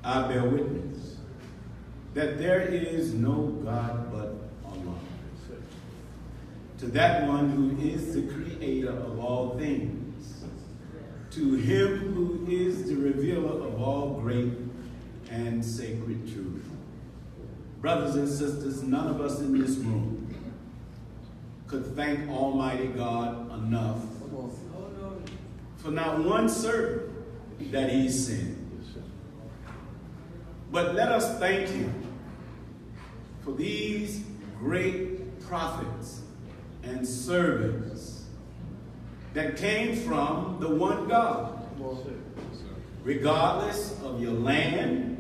I bear witness that there is no God but Allah. To that one who is the creator of all things, to him who is the revealer of all great and sacred truth. Brothers and sisters, none of us in this room could thank Almighty God enough for not one servant that he sent. But let us thank him for these great prophets and servants that came from the one God. Regardless of your land,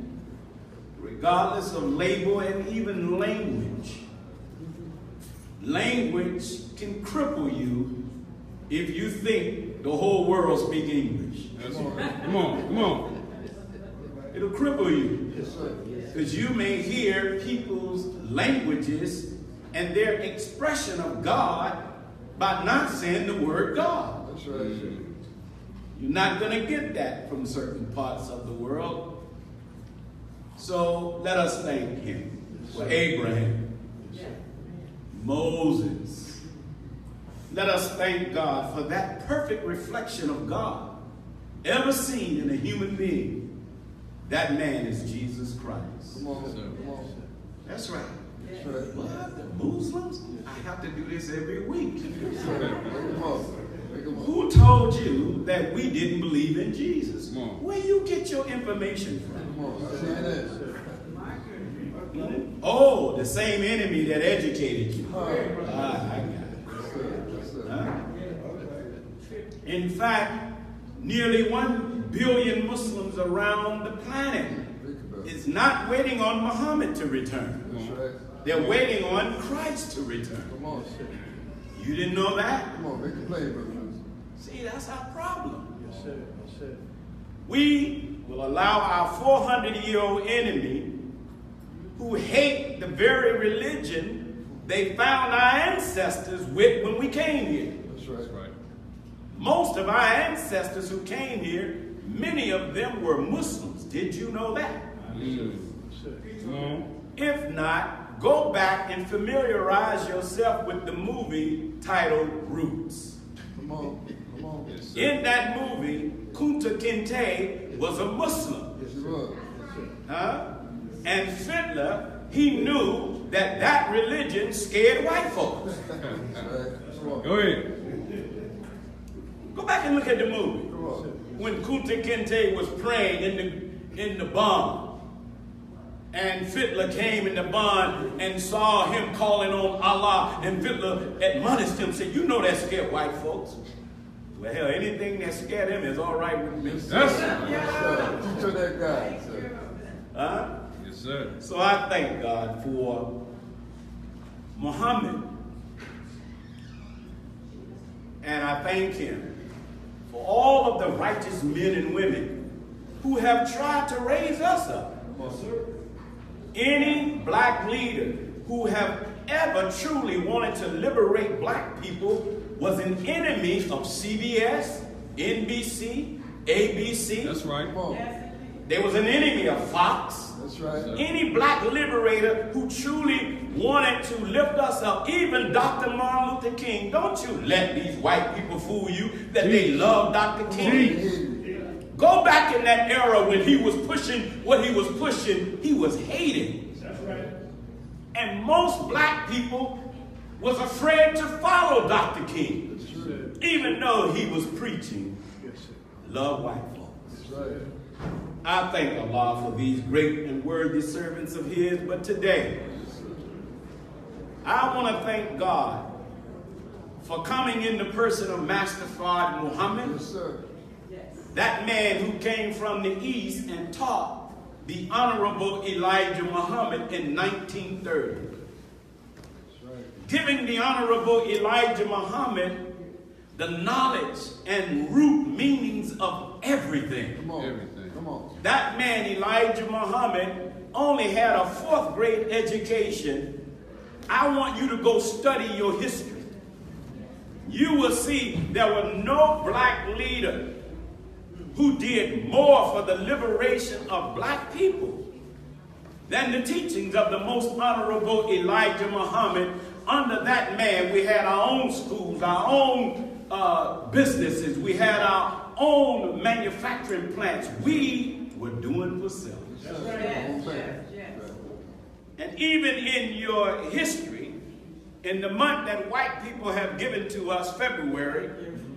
regardless of label, and even language. Language can cripple you if you think the whole world speaks English. Come on. It'll cripple you. Because you may hear people's languages and their expression of God by not saying the word God. That's right. You're not going to get that from certain parts of the world. So let us thank him for Abraham, Moses. Let us thank God for that perfect reflection of God ever seen in a human being. That man is Jesus Christ. Come on, come on. That's right. That's right. What? The Muslims? I have to do this every week. Come on. Who told you that we didn't believe in Jesus? Where you get your information from? Come on. Oh, the same enemy that educated you. I got it. In fact, nearly 1 billion Muslims around the planet is not waiting on Muhammad to return. They're waiting on Christ to return. Come on. You didn't know that? Come on, make it plain, brother. See, that's our problem. Yes, sir. Yes, sir. We will allow our 400-year-old enemy who hate the very religion they found our ancestors with when we came here. That's right. Most of our ancestors who came here, many of them were Muslims. Did you know that? If not, go back and familiarize yourself with the movie titled Roots. Come on. Come on. Yes, in that movie, Kunta Kinte was a Muslim. Yes, he was. And Fiddler, he knew that that religion scared white folks. Go ahead. Go back and look at the movie. When Kunta Kinte was praying in the barn, and Fiddler came in the barn and saw him calling on Allah, and Fiddler admonished him, said, "You know that scared white folks." Well, hell, anything that scared him is all right with me. Teach her that guy, sir. Yes, sir. So I thank God for Muhammad. And I thank him for all of the righteous men and women who have tried to raise us up. Any black leader who have ever truly wanted to liberate black people was an enemy of CBS, NBC, ABC. That's right. They was an enemy of Fox. That's right. Any black liberator who truly wanted to lift us up, even Dr. Martin Luther King. Don't you let these white people fool you that they love Dr. King. Go back in that era when he was pushing what he was pushing, he was hating. That's right. And most black people was afraid to follow Dr. King, even though he was preaching love white folks. That's right. I thank Allah for these great and worthy servants of his, but today, I want to thank God for coming in the person of Master Fard Muhammad, Yes, sir. that man who came from the East and taught the Honorable Elijah Muhammad in 1930. Giving the Honorable Elijah Muhammad the knowledge and root meanings of everything. Come on. Come on. That man, Elijah Muhammad, only had a 4th grade education. I want you to go study your history. You will see there was no black leader who did more for the liberation of black people than the teachings of the most honorable Elijah Muhammad. Under that man, we had our own schools, our own businesses, we had our own manufacturing plants. We were doing for self. And even in your history, in the month that white people have given to us, February,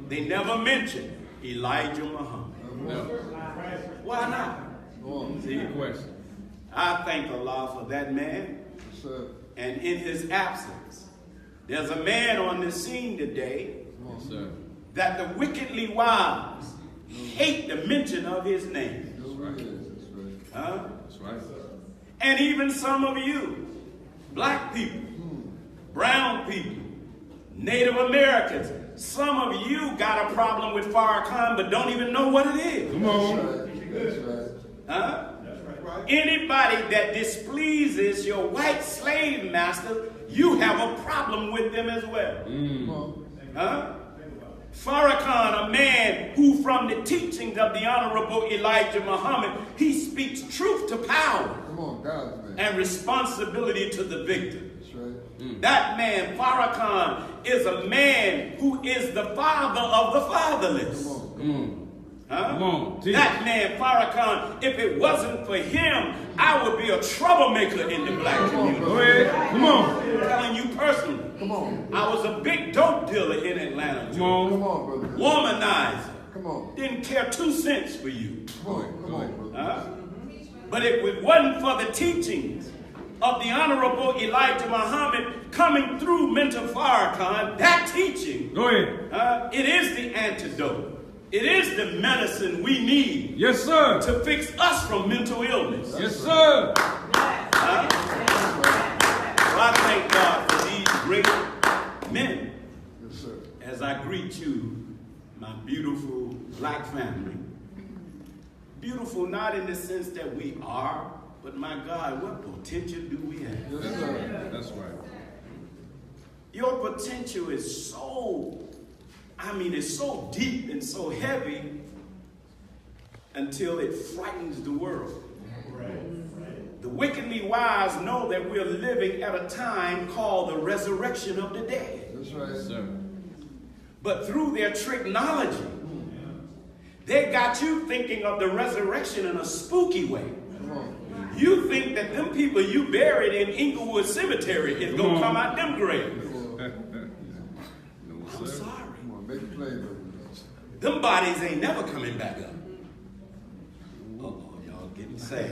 they never mentioned Elijah Muhammad. No. Why not? See your question. I thank Allah for that man. Yes, sir. And in his absence, there's a man on the scene today Yes, sir. that the wickedly wise hate the mention of his name. That's right. That's right. Huh? That's right. And even some of you, black people, brown people, Native Americans, some of you got a problem with Farrakhan but don't even know what it is. Come on. That's right. Huh? Anybody that displeases your white slave master, you have a problem with them as well. Come on. Huh? Farrakhan, a man who from the teachings of the Honorable Elijah Muhammad, he speaks truth to power. Come on, God's man. And responsibility to the victim. That's right. That man, Farrakhan, is a man who is the father of the fatherless. Come on. Come on. Huh? Come on. That man, Farrakhan, if it wasn't for him, I would be a troublemaker in the black community. Go ahead. Come on. I'm telling you personally. Come on. I was a big dope dealer in Atlanta. Come on. Come on, brother. Womanizer. Come on. Didn't care 2 cents for you. Come on. Come on, brother. Huh? But if it wasn't for the teachings of the Honorable Elijah Muhammad coming through Mentor Farrakhan, that teaching, Go ahead. it is the antidote. It is the medicine we need Yes, sir. to fix us from mental illness. Yes, sir. Huh? So I thank God for these great men Yes, sir. as I greet you, my beautiful black family. Beautiful not in the sense that we are, but my God, what potential do we have? Yes, sir. That's right. Your potential is so, it's so deep and so heavy until it frightens the world. The wickedly wise know that we're living at a time called the resurrection of the dead. That's right. Yes, sir. But through their tricknology, they got you thinking of the resurrection in a spooky way. Come on. You think that them people you buried in Inglewood Cemetery is going to come out them graves. Come No, I'm sir. sorry. on. Make it plain, brother. Them bodies ain't never coming back up. Uh-oh, y'all getting sad.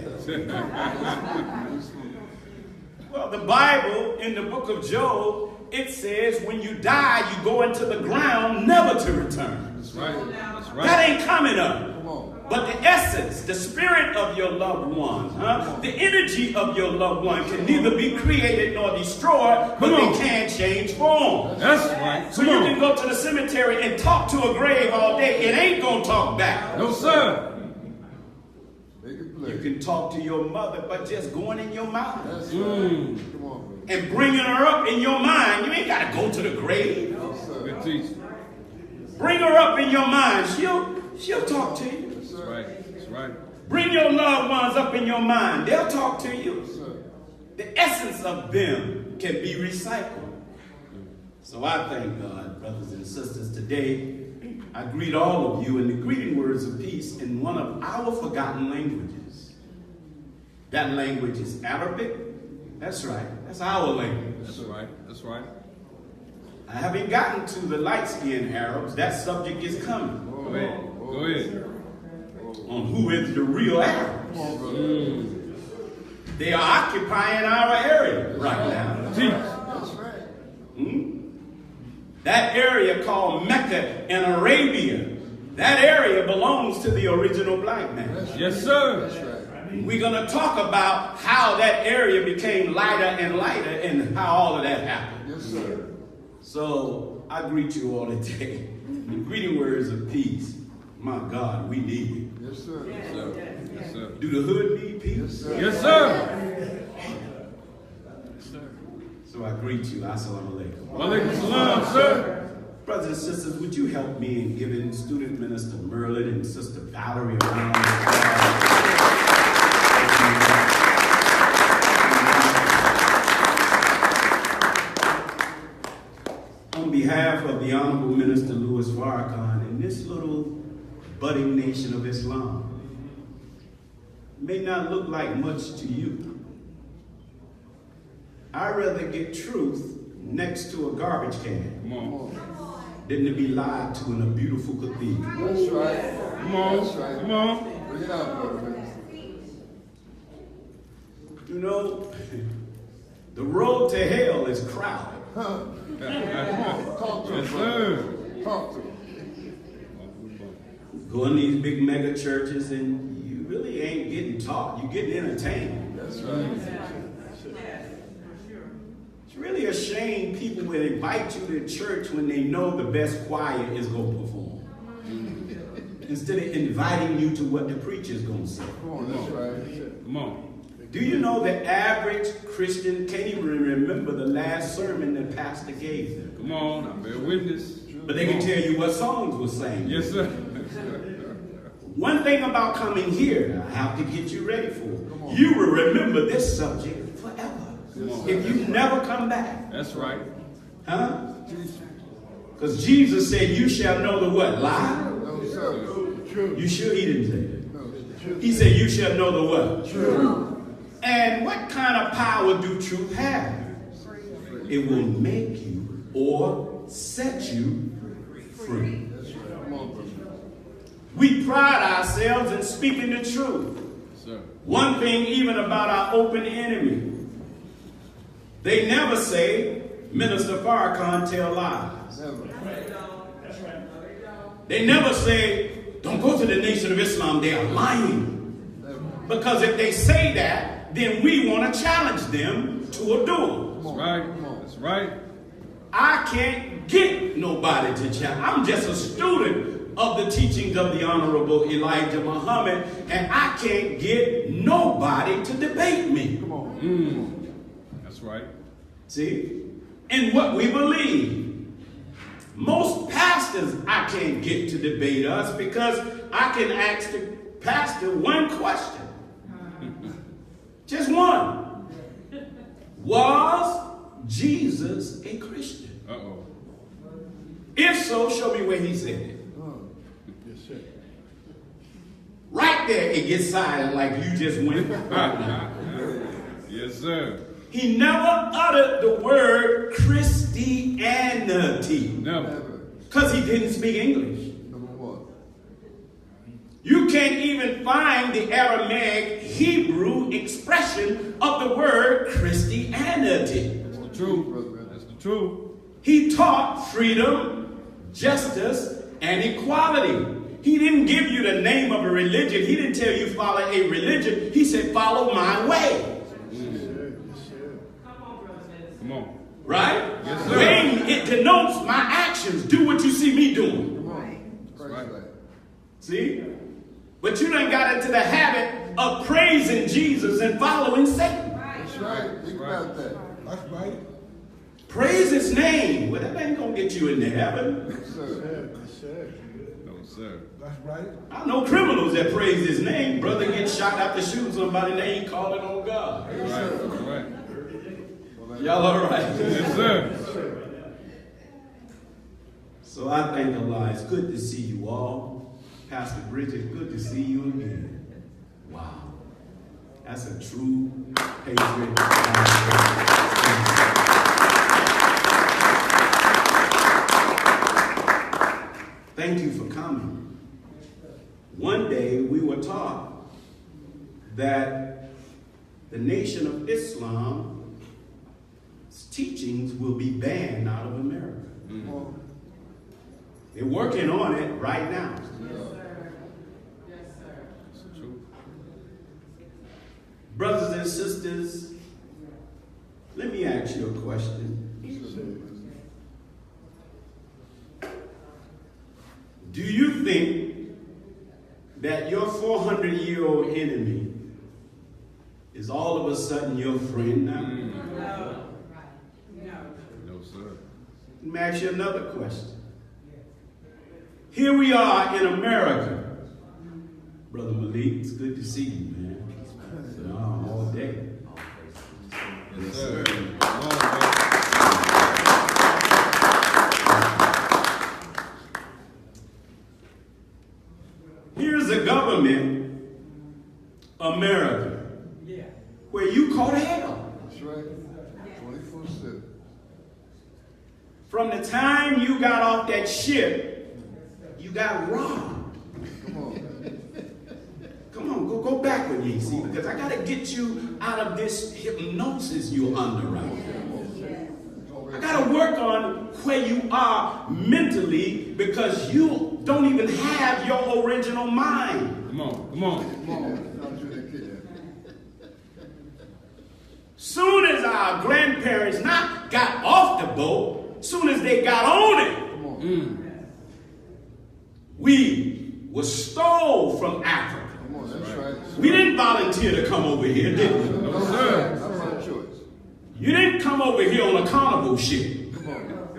Well, the Bible in the book of Job, it says when you die, you go into the ground never to return. That's right. That's right. That ain't coming up. Come on. But the essence, the spirit of your loved one, the energy of your loved one can neither be created nor destroyed, but they can change form. That's right. So Come you on. can go to the cemetery and talk to a grave all day. It ain't going to talk back. No, sir. Make it You plain. can talk to your mother, but just going in your mouth That's right. Come on, brother. and bringing her up in your mind. You ain't got to go to the grave. Yes, sir. Good teaching. Bring her up in your mind. She'll talk to you. Yes, That's sir. right. That's right. Bring your loved ones up in your mind. They'll talk to you. Yes, sir. The essence of them can be recycled. So I thank God, brothers and sisters, today I greet all of you in the greeting words of peace in one of our forgotten languages. That language is Arabic. That's right. That's our language. That's right. That's right. I haven't gotten to the light-skinned Arabs. That subject is coming Go ahead. Go ahead. on who is the real Arabs. Come on, brother. They are occupying our area right now. Teach. That's right. That area called Mecca and Arabia, that area belongs to the original black man. Yes, sir. That's right. We're going to talk about how that area became lighter and lighter and how all of that happened. Yes, sir. So I greet you all today. The greeting words of peace. My God, we need it. Yes, sir. Yes, sir. Yes, sir. Do the hood need peace? Yes, sir. Yes, sir. So I greet you. Assalamu alaikum. Walaikum salam, sir. Brothers and sisters, would you help me in giving Student Minister Merlin and Sister Valerie a round of applause? On behalf of the Honorable Minister Louis Farrakhan and this little budding nation of Islam, may not look like much to you. I'd rather get truth next to a garbage can than to be lied to in a beautiful cathedral. That's right. Come on. That's right. Come on. Bring it out, brother. You know, the road to hell is crowded. Huh. Come on. Talk to Yes, him, brother. sir. Talk to him. Go in these big mega churches and you really ain't getting taught. You're getting entertained. That's right. It's really a shame people would invite you to church when they know the best choir is going to perform. Instead of inviting you to what the preacher's going to say. Come on, that's right. Come on. Do you know the average Christian can't even remember the last sermon that pastor gave them? Come on. I bear witness. But they can tell you what songs were sang. Yes, sir. One thing about coming here, I have to get you ready for. You will remember this subject forever. If you never come back. That's right. Huh? Because Jesus said, you shall know the what? Lie? No, sir. You sure he didn't say that? No, the truth. He said, you shall know the what? Truth. And what kind of power do truth have? It will make you or set you free. That's right. Come on, brother. We pride ourselves in speaking the truth. Sir. One thing even about our open enemy. They never say, Minister Farrakhan tell lies. Never. They never say, don't go to the Nation of Islam, they are lying. Never. Because if they say that, then we want to challenge them to a duel. That's right. That's right. I can't get nobody to challenge. I'm just a student of the teachings of the Honorable Elijah Muhammad, and I can't get nobody to debate me. Come on. That's right. See? In what we believe. Most pastors I can't get to debate us because I can ask the pastor one question. Just one. Was Jesus a Christian? Uh-oh. If so, show me where he said it. Yes, sir. Right there, it gets silent like you just went. Yes, sir. He never uttered the word Christianity Never. because he didn't speak English. Number one. You can't even find the Aramaic Hebrew expression of the word Christianity. That's the truth. That's the truth. He taught freedom, justice, and equality. He didn't give you the name of a religion. He didn't tell you follow a religion. He said follow my way. Come on. Right? Yes, sir. When it denotes my actions. Do what you see me doing. Come on. Christ like. See? But you done got into the habit of praising Jesus and following Satan. That's right. Think about that. That's right. Praise his name. Well, that ain't going to get you into heaven. Yes, sir. No, sir. That's right. I know criminals that praise his name. Brother gets shot after shooting somebody and they ain't calling on God. That's right. That's right. Y'all all right? Yes, sir. So I thank Allah. It's good to see you all. Pastor Bridget, good to see you again. Wow. That's a true patriot. Thank you for coming. One day we were taught that the Nation of Islam's teachings will be banned out of America. Come on. They're working on it right now. That's the truth. Brothers and sisters, let me ask you a question. Do you think that your 400-year-old enemy is all of a sudden your friend now? No, sir. Let me ask you another question. Here we are in America. Brother Malik, it's good to see you, man. All day. Yes, sir. Here's a government, America, where you call hell. That's right. 24/7. From the time you got off that ship, you got robbed. Come on. Come on, go back with me, see, because I got to get you out of this hypnosis you're under right now. I got to work on where you are mentally because you don't even have your original mind. Come on, come on. Come on. Not you that kid. Soon as our grandparents not got off the boat, soon as they got on it, Come on. we were stole from Africa. Come on. That's right. We didn't volunteer to come over here, did we? No, sir. That's my choice. You didn't come over here on a carnival ship. Come on.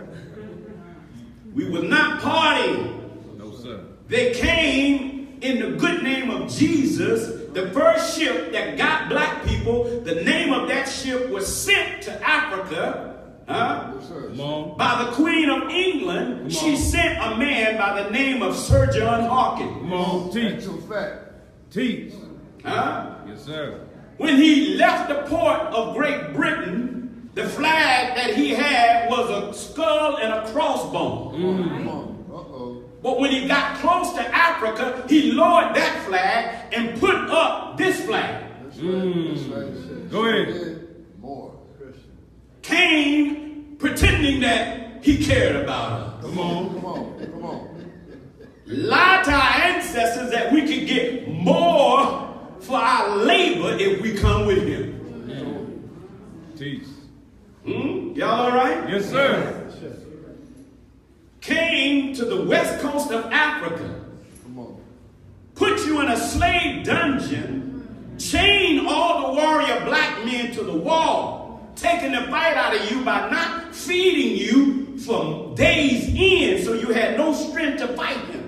We were not partying. No, sir. They came in the good name of Jesus. The first ship that got black people, the name of that ship was sent to Africa. Yes, sir. Come on. By the Queen of England, Come she on. sent a man by the name of Sir John Hawkins. Come on. Teach. Actual fact. Teach. Yes, sir. When he left the port of Great Britain, the flag that he had was a skull and a crossbone. Come on. Uh-oh. But when he got close to Africa, he lowered that flag and put up this flag. That's right. That's right. Go ahead. More. Cain pretending that he cared about us. Come on. Come on. Come on. Lied to our ancestors that we could get more for our labor if we come with him. Teach. Y'all all right? Yes, sir. Came to the west coast of Africa, Come on. put you in a slave dungeon, chained all the warrior black men to the wall, taking the fight out of you by not feeding you for days in, so you had no strength to fight him.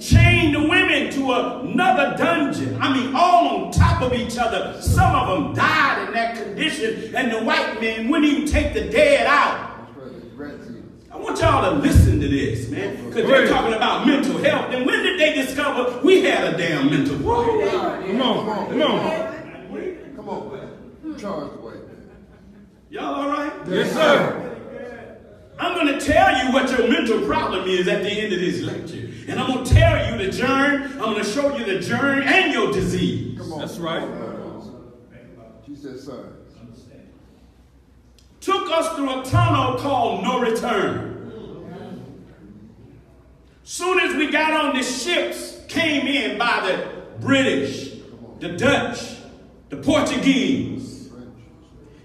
Chained the women to another dungeon. I mean, all on top of each other. Some of them died in that condition, and the white men wouldn't even take the dead out. That's right. It's rat season. I want y'all to listen to this, man, because they're talking about mental health. And when did they discover we had a damn mental problem? Come on. Come on. Come on. Charge the white man. Y'all all right? Yes, sir. I'm going to tell you what your mental problem is at the end of this lecture. And I'm going to tell you the germ. I'm going to show you the germ and your disease. Come on. That's right. She said, sir. Took us through a tunnel called No Return. Soon as we got on the ships, came in by the British, the Dutch, the Portuguese.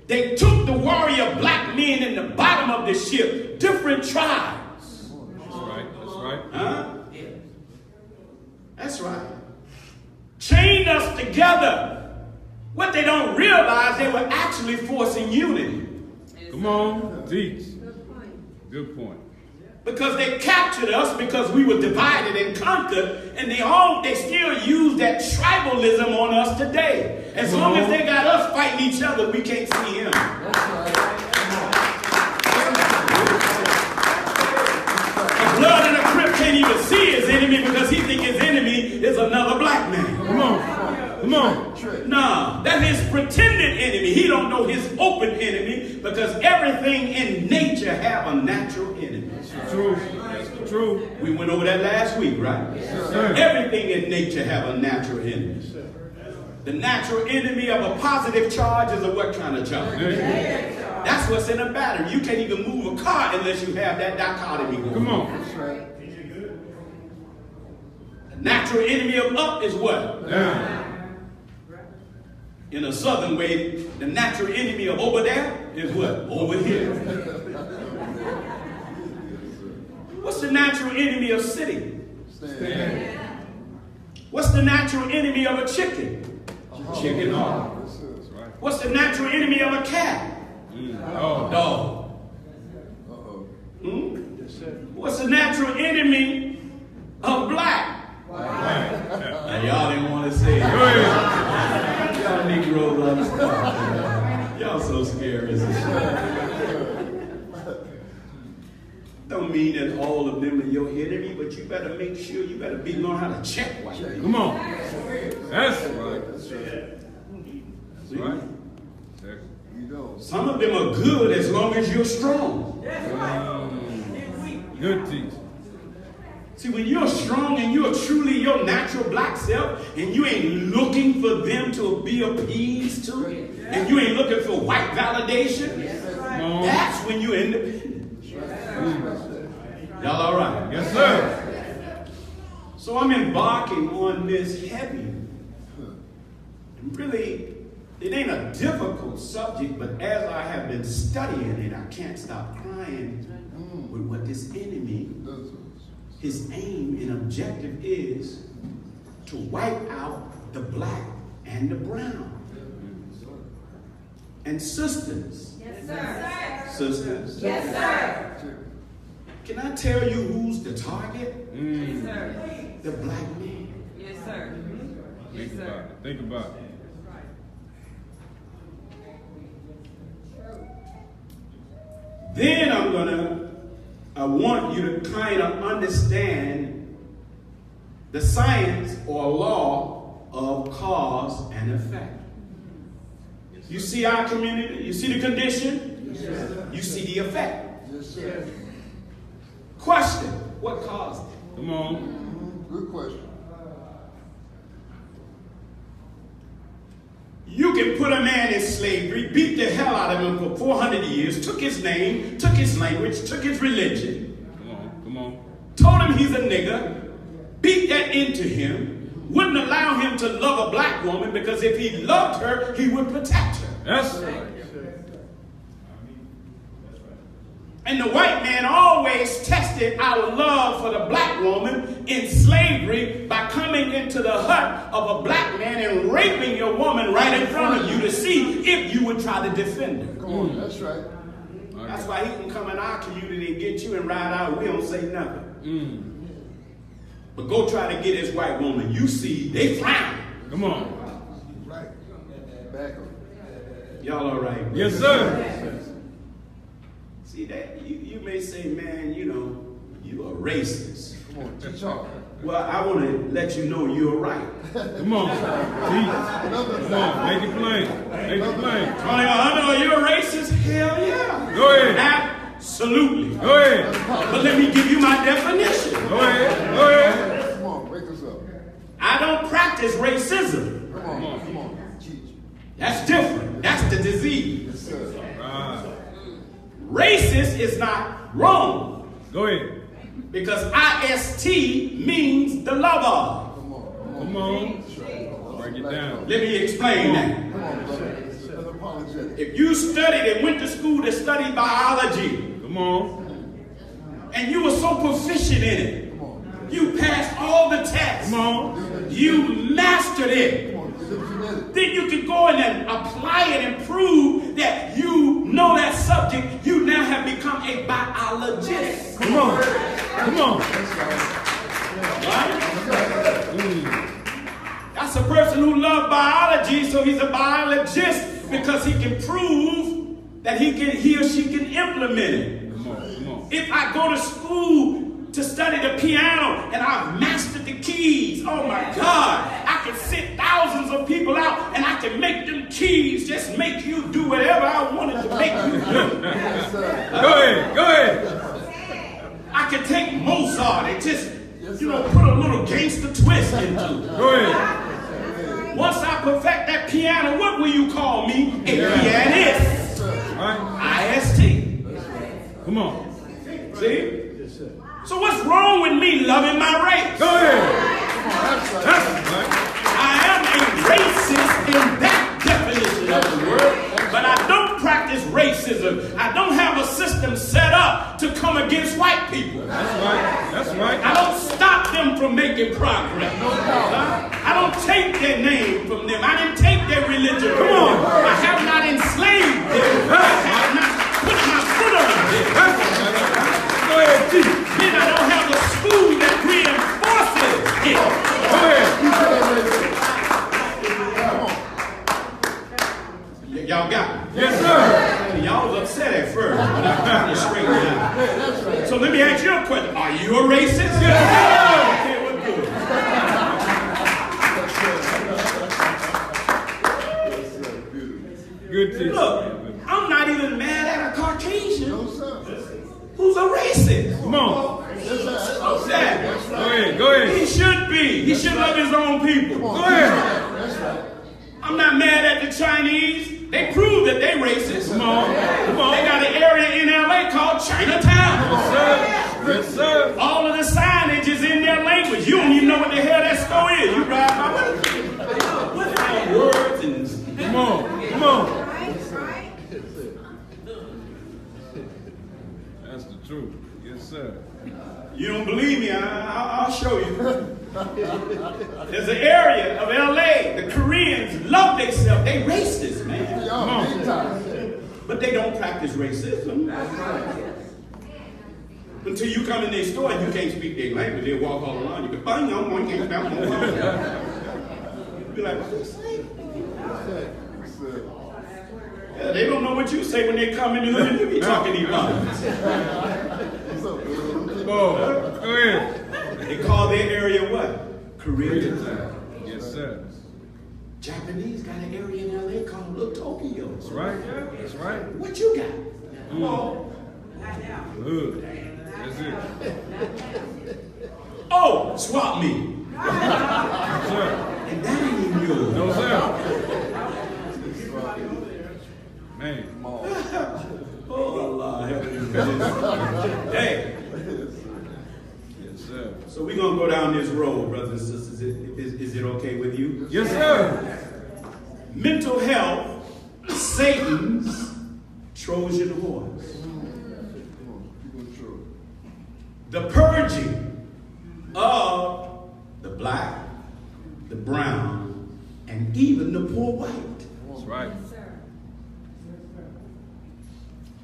They took the warrior black men in the bottom of the ship, different tribes. That's right. That's right. Huh? That's right. Chained us together. What they don't realize, they were actually forcing unity. Come on. Teach. Good point. Because they captured us because we were divided and conquered, and they still use that tribalism on us today. As long as they got us fighting each other, we can't see him. That's right. The blood and the crip can't even see his enemy because he thinks his enemy is another black man. Come on. Come on. No, that's his pretended enemy. He don't know his open enemy because everything in nature have a natural enemy. True. That's true. We went over that last week, right? Yes, sir. Everything in nature have a natural enemy. The natural enemy of a positive charge is a what kind of charge? That's what's in a battery. You can't even move a car unless you have that dichotomy going. Come on. That's right. The natural enemy of up is what? Down. In a southern way, the natural enemy of over there is what? Over here. What's the natural enemy of sitting? Stand. What's the natural enemy of a chicken? Chicken heart. That's right. What's the natural enemy of a cat? Oh. Dog. Uh-oh. What's the natural enemy of black? Now, y'all didn't want to say it. Go ahead. Y'all Negroes understand. Y'all so scary as a shit. Don't mean that all of them are your enemy, but you better make sure you better learn how to check white people. Come on. That's right. See? Right. You know. Some of them are good as long as you're strong. Good teaching. See, when you're strong and you're truly your natural black self, and you ain't looking for them to be appeased to, and you ain't looking for white validation, that's when you're independent. Y'all all right? Yes, sir. So I'm embarking on this heavy. And really, it ain't a difficult subject, but as I have been studying it, I can't stop crying with what this enemy, his aim and objective is to wipe out the black and the brown. And sisters. Yes, sir. Sisters. Yes, sir. Can I tell you who's the target? Yes, sir. The black man. Yes, sir. Yes, Think about sir. it. Think about it. Then I want you to kind of understand the science or law of cause and effect. You see our community? You see the condition? Yes, You see the effect. yes, sir. Question, what caused it? Come on. Good question. You can put a man in slavery, beat the hell out of him for 400 years, took his name, took his language, took his religion, Come on. Come on. told him he's a nigger, beat that into him, wouldn't allow him to love a black woman because if he loved her, he would protect her. That's right. And the white man always tested our love for the black woman in slavery by coming into the hut of a black man and raping your woman right in front of you to see if you would try to defend her. Come on, that's right. That's why he can come in our community and get you and ride out. We don't say nothing. But go try to get his white woman. You see, they frown. Come on. Right. Back up. Y'all all right? Yes, sir. See that? You may say, man, you a racist. Come on, teach hard. Well, I want to let you know you're right. Come on. Teach. Come on. Make it plain. Make it plain. Tony, are you a racist? Hell yeah. Go ahead. Absolutely. Go ahead. But let me give you my definition. Go ahead. Go ahead. Come on, wake us up. I don't practice racism. Come on, teach. That's different. That's the disease. Yes, sir. Right. Racist is not wrong Go ahead. because IST means the lover. Come on. Come on. Break it down. Let me explain that. Come on, brother. It's unapologetic. If you studied and went to school to study biology Come on. and you were so proficient in it, Come on. you passed all the tests, Come on. you mastered it, Come on, it's genetic. then you can go in and apply it and prove that you know that subject. You now have become a biologist. Come on. Come on. Right? That's a person who loves biology, so he's a biologist because he can prove that he or she can implement it. Come on. Come on. If I go to school to study the piano and I've mastered the keys, oh my God, I can sit thousands of people out and I can make them keys just make you do whatever I wanted to make you do. Yes, sir. Go ahead. Go ahead. I can take Mozart and just, put a little gangster twist into it. Go ahead. Once I perfect that piano, what will you call me? A pianist. Right. IST. Come on. See? So what's wrong with me loving my race? Go ahead. That's right. That's right. I am a racist in that definition of the word, but I don't practice racism. I don't have a system set up to come against white people. That's right. That's right. I don't stop them from making progress. I don't take their name from them. I didn't take their religion from them. I have not enslaved them. I have not put my foot on them. Go ahead, teach. should love his own people. Come on. Go ahead. That's right. I'm not mad at the Chinese. They prove that they racist. Come on. Come on. They got an area in LA called Chinatown. Yes, sir. All of the signage is in their language. You don't even know what the hell that store is. You ride by what words and Come on. Come on. That's the truth. Yes, sir. you don't believe me, I'll show you. There's an area of LA, the Koreans love themselves. They racist, man. Y'all big time. But they don't practice racism. Until you come in their store and you can't speak their language, they walk all around you. But you can't spell no. You be like, what they say? Yeah, they don't know what you say when they come in the hood and you be talking to each other. Come on. Go ahead. They call their area what? Koreatown. Yes, sir. Japanese got an area in LA called Little Tokyo. That's right. That's right. What you got? Come on. Good. That's it. Oh, swap me. Yes, sir. And that ain't even yours. No, sir. Man. Oh, Allah, help me. Hey. Yes, sir. So we're going to go down this road, brothers and sisters. Is it okay with you? Yes, sir. Mental health, Satan's Trojan horse. The purging of the black, the brown, and even the poor white. That's right.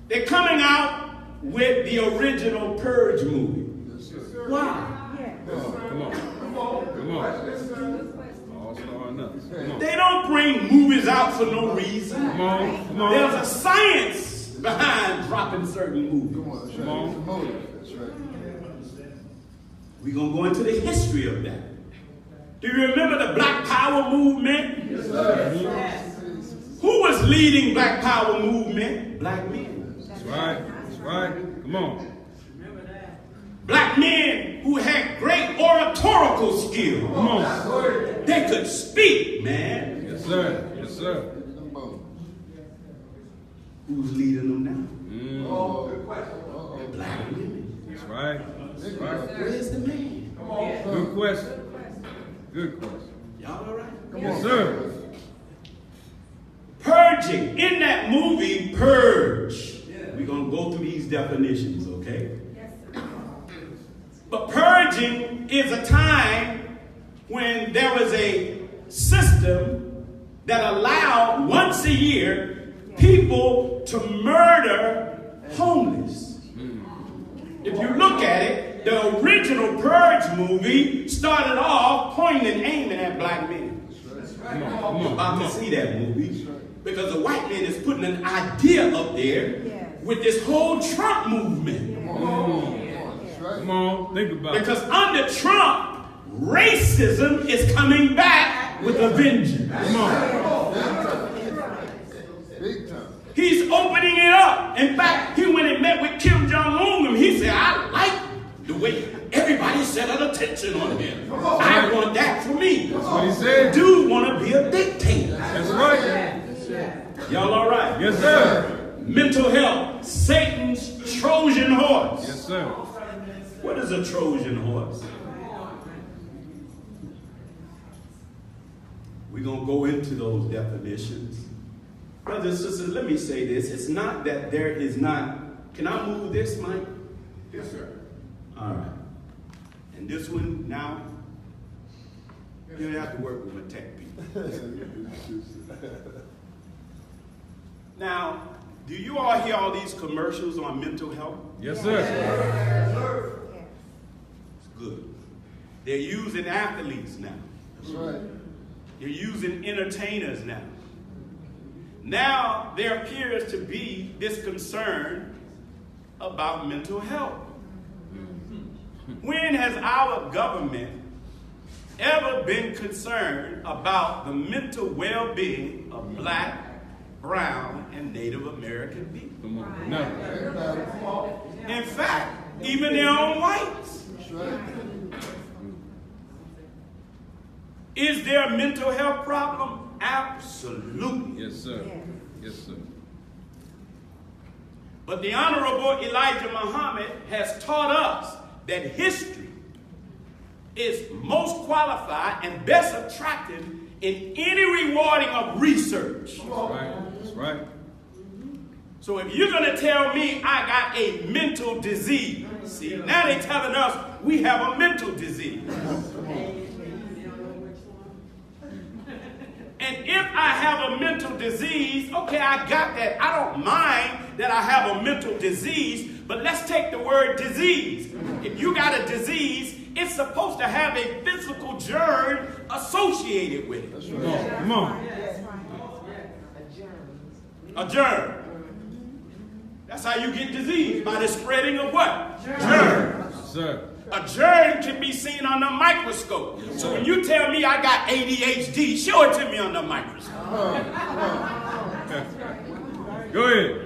They're coming out with the original Purge movie. Why? Come on. Come on. All starting up. Come on. They don't bring movies out for no reason. Come on. Come on. There's a science behind dropping certain movies. Come on. That's right. We're going to go into the history of that. Do you remember the Black Power movement? Yes, sir. Who was leading Black Power movement? Black men. That's right. That's right. Come on. Black men who had great oratorical skills. Come on. They could speak, man. Yes, sir. Yes, sir. Who's leading them now? Uh-oh. Black women. That's right. That's right. Where's the man? Good question. Good question. Y'all all right? Yes, sir. Purging. In that movie, Purge. We're going to go through these definitions, okay? But purging is a time when there was a system that allowed once a year people to murder homeless. If you look at it, the original Purge movie started off pointing and aiming at black men. I'm about to see that movie because the white man is putting an idea up there with this whole Trump movement. Come on, think about it. Because under Trump, racism is coming back with a vengeance. Come on. Big time. He's opening it up. In fact, he went and met with Kim Jong-un and he said, I like the way everybody set an attention on him. I want that for me. That's what he said. Dude want to be a dictator. That's right. Y'all all right? Yes, sir. Mental health, Satan's Trojan horse. Yes, sir. What is a Trojan horse? We're going to go into those definitions. Brothers and sisters, let me say this. It's not that there is not... Can I move this, Mike? Yes, sir. All right. And this one now, you don't have to work with my tech people. Now, do you all hear all these commercials on mental health? Yes, sir. It's good. They're using athletes now. That's right. They're using entertainers now. Now there appears to be this concern about mental health. When has our government ever been concerned about the mental well-being of black, brown, and Native American people? Come on. No. In fact, even their own whites. That's right. Is there a mental health problem? Absolutely. Yes, sir. Yes, sir. But the Honorable Elijah Muhammad has taught us that history is most qualified and best attractive in any rewarding of research. That's right. That's right. So if you're going to tell me I got a mental disease, see, now they're telling us we have a mental disease. And if I have a mental disease, okay, I got that. I don't mind that I have a mental disease, but let's take the word disease. If you got a disease, it's supposed to have a physical germ associated with it. That's Come right. on. Come on. A germ. That's how you get disease, by the spreading of what? Germs. Yes, sir. A germ can be seen under a microscope. So when you tell me I got ADHD, show it to me under a microscope. Go ahead.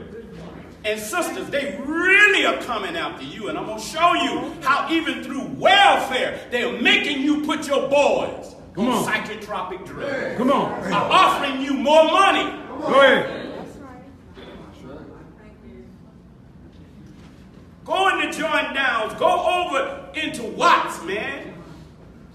And sisters, they really are coming after you. And I'm going to show you how even through welfare, they're making you put your boys on psychotropic drugs. Come on. Are offering you more money. Go ahead. Go into Jordan Downs. Go over into Watts, man.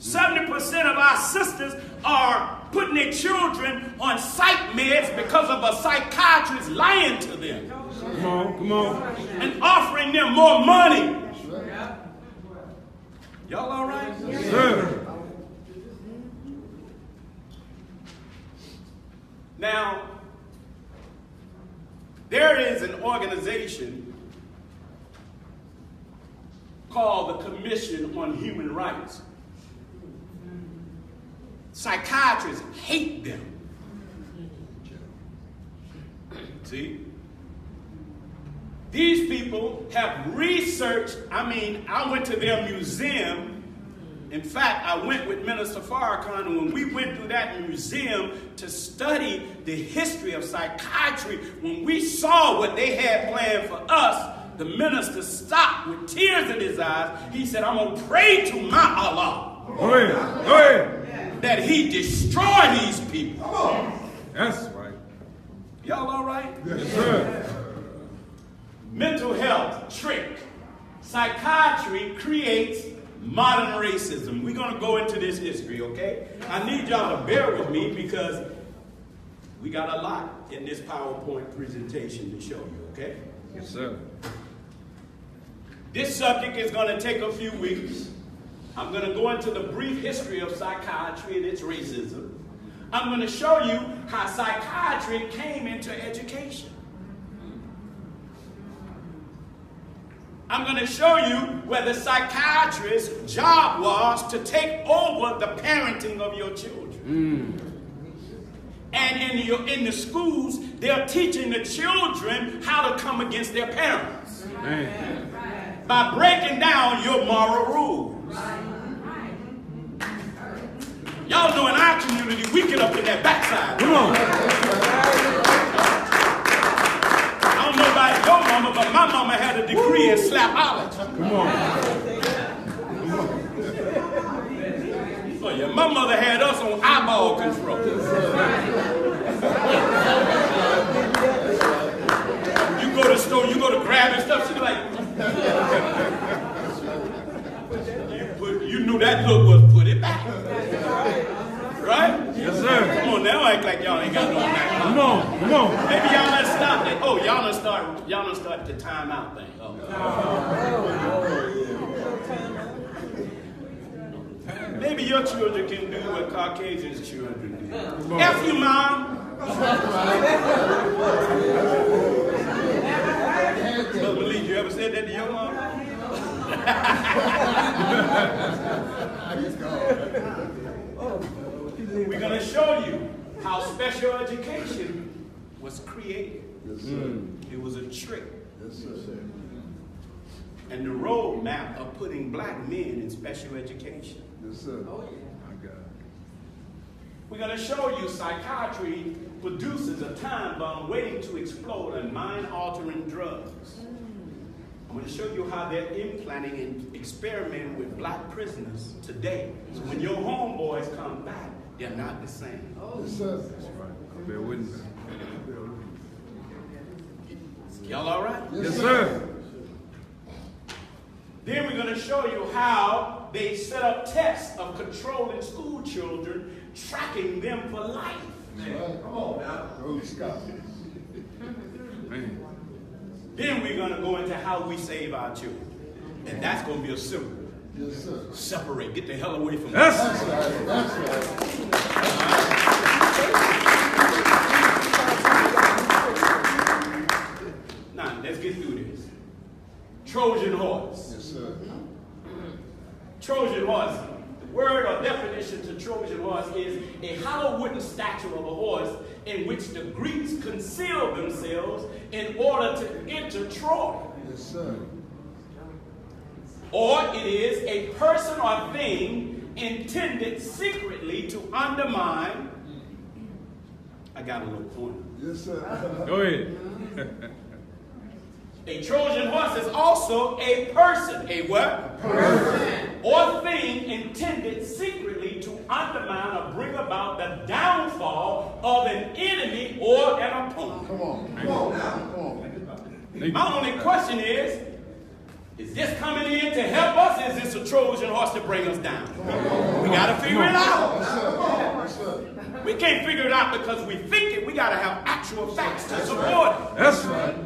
70% of our sisters are putting their children on psych meds because of a psychiatrist lying to them. Come on. Come on. And offering them more money. Y'all all right? Yes, sir. Now, there is an organization called the Commission on Human Rights. Psychiatrists hate them. See? These people have researched. I went to their museum. In fact, I went with Minister Farrakhan, and when we went through that museum to study the history of psychiatry, when we saw what they had planned for us, the minister stopped with tears in his eyes. He said, I'm going to pray to my Allah. Go ahead. Go ahead. That he destroy these people. That's right. Y'all all right? Yes, sir. Mental health, trick. Psychiatry creates modern racism. We're going to go into this history, okay? I need y'all to bear with me because we got a lot in this PowerPoint presentation to show you, okay? Yes, sir. This subject is going to take a few weeks. I'm going to go into the brief history of psychiatry and its racism. I'm going to show you how psychiatry came into education. I'm going to show you where the psychiatrist's job was to take over the parenting of your children. And in the schools, they're teaching the children how to come against their parents. By breaking down your moral rules. Y'all know in our community, we get up in that backside. Come on. I don't know about your mama, but my mama had a degree in slapology. Come on. Oh yeah, my mother had us on eyeball control. You go to the store, you go to grab and stuff, she's like, you knew that look was put it back. Right? Yes, sir. Come on now, act like y'all ain't got no back. Come on. Come on. Maybe y'all done stopped it. Oh, y'all done start the timeout thing. Oh. Maybe your children can do what Caucasians' children do. F you, Mom. Brother Lee, you ever said that to your mom? We're going to show you how special education was created. It was a trick. And the roadmap of putting black men in special education. Yes, sir. My God. We're going to show you psychiatry produces a time bomb waiting to explode and mind-altering drugs. I'm going to show you how they're implanting and experimenting with black prisoners today. So when your homeboys come back, They're not the same. Yes, sir. That's right. I bear witness. Y'all all right? Yes, sir. Then we're going to show you how they set up tests of controlling school children, tracking them for life. That's right. Come on now. Road Scouts. Man. Then we're going to go into how we save our children. And that's going to be a simple. Yes, sir. Separate. Get the hell away from That's us. That's right. That's right. Now, let's get through this. Trojan horse. Yes, sir. Trojan horse. The word or definition to Trojan horse is a hollow wooden statue of a horse in which the Greeks concealed themselves in order to enter Troy. Yes, sir. Or it is a person or thing intended secretly to undermine. I got a little pointer. Yes, sir. Go ahead. A Trojan horse is also a person. A what? Person. Or thing intended secretly to undermine or bring about the downfall of an enemy or an opponent. Come on. Come on now. Come on. My only question is this coming in to help us? Is this a Trojan horse to bring us down? We got to figure it out. Yes, sir. Yes, sir. We can't figure it out because we think it. We got to have actual facts to support it. That's right.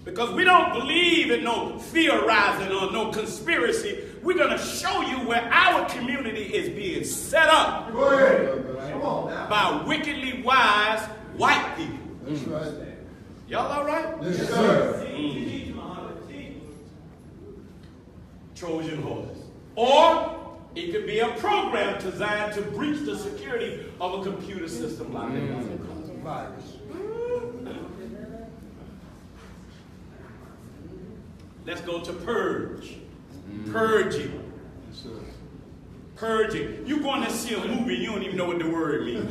Because we don't believe in no theorizing or no conspiracy. We're going to show you where our community is being set up Go ahead. Come on now. by wickedly wise white people. That's right. Y'all all right? Yes, sir. Trojan horse. Or it could be a program designed to breach the security of a computer system like that. Virus. Let's go to purge. Purging. Yes, sir. Purging. You're going to see a movie, you don't even know what the word means.